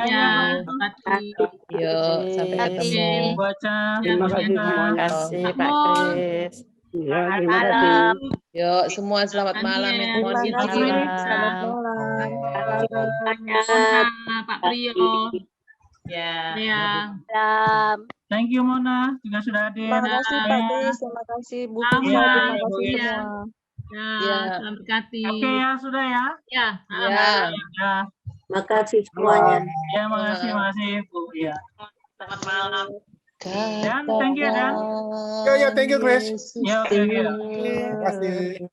[SPEAKER 7] Ya, berkati.
[SPEAKER 3] Yuk, sampai ketemu.
[SPEAKER 2] Baca.
[SPEAKER 8] Terima kasih
[SPEAKER 4] Terima
[SPEAKER 8] semuanya.
[SPEAKER 4] kasih Pak Kris.
[SPEAKER 8] Ya, terima kasih.
[SPEAKER 3] Yuk, semua selamat malam. Mohon
[SPEAKER 7] Terima
[SPEAKER 3] izin.
[SPEAKER 7] kasih.
[SPEAKER 4] Selamat
[SPEAKER 7] Pak Priyo.
[SPEAKER 3] Ya.
[SPEAKER 7] Ya.
[SPEAKER 2] Thank you Mona, juga sudah hadir.
[SPEAKER 13] Terima kasih Pak Kris, terima kasih Bu Kris,
[SPEAKER 7] Sama.
[SPEAKER 13] terima kasih
[SPEAKER 7] Iya.
[SPEAKER 13] semua.
[SPEAKER 7] Ya, selamat berkati.
[SPEAKER 2] Oke ya, sudah ya.
[SPEAKER 7] Ya,
[SPEAKER 2] Ya.
[SPEAKER 4] Makasih semuanya.
[SPEAKER 2] Ya, makasih Bu. Ya.
[SPEAKER 5] Selamat malam.
[SPEAKER 2] Dan thank you Dan.
[SPEAKER 12] Ya, thank you Chris.
[SPEAKER 2] Ya, oke.
[SPEAKER 12] Terima kasih.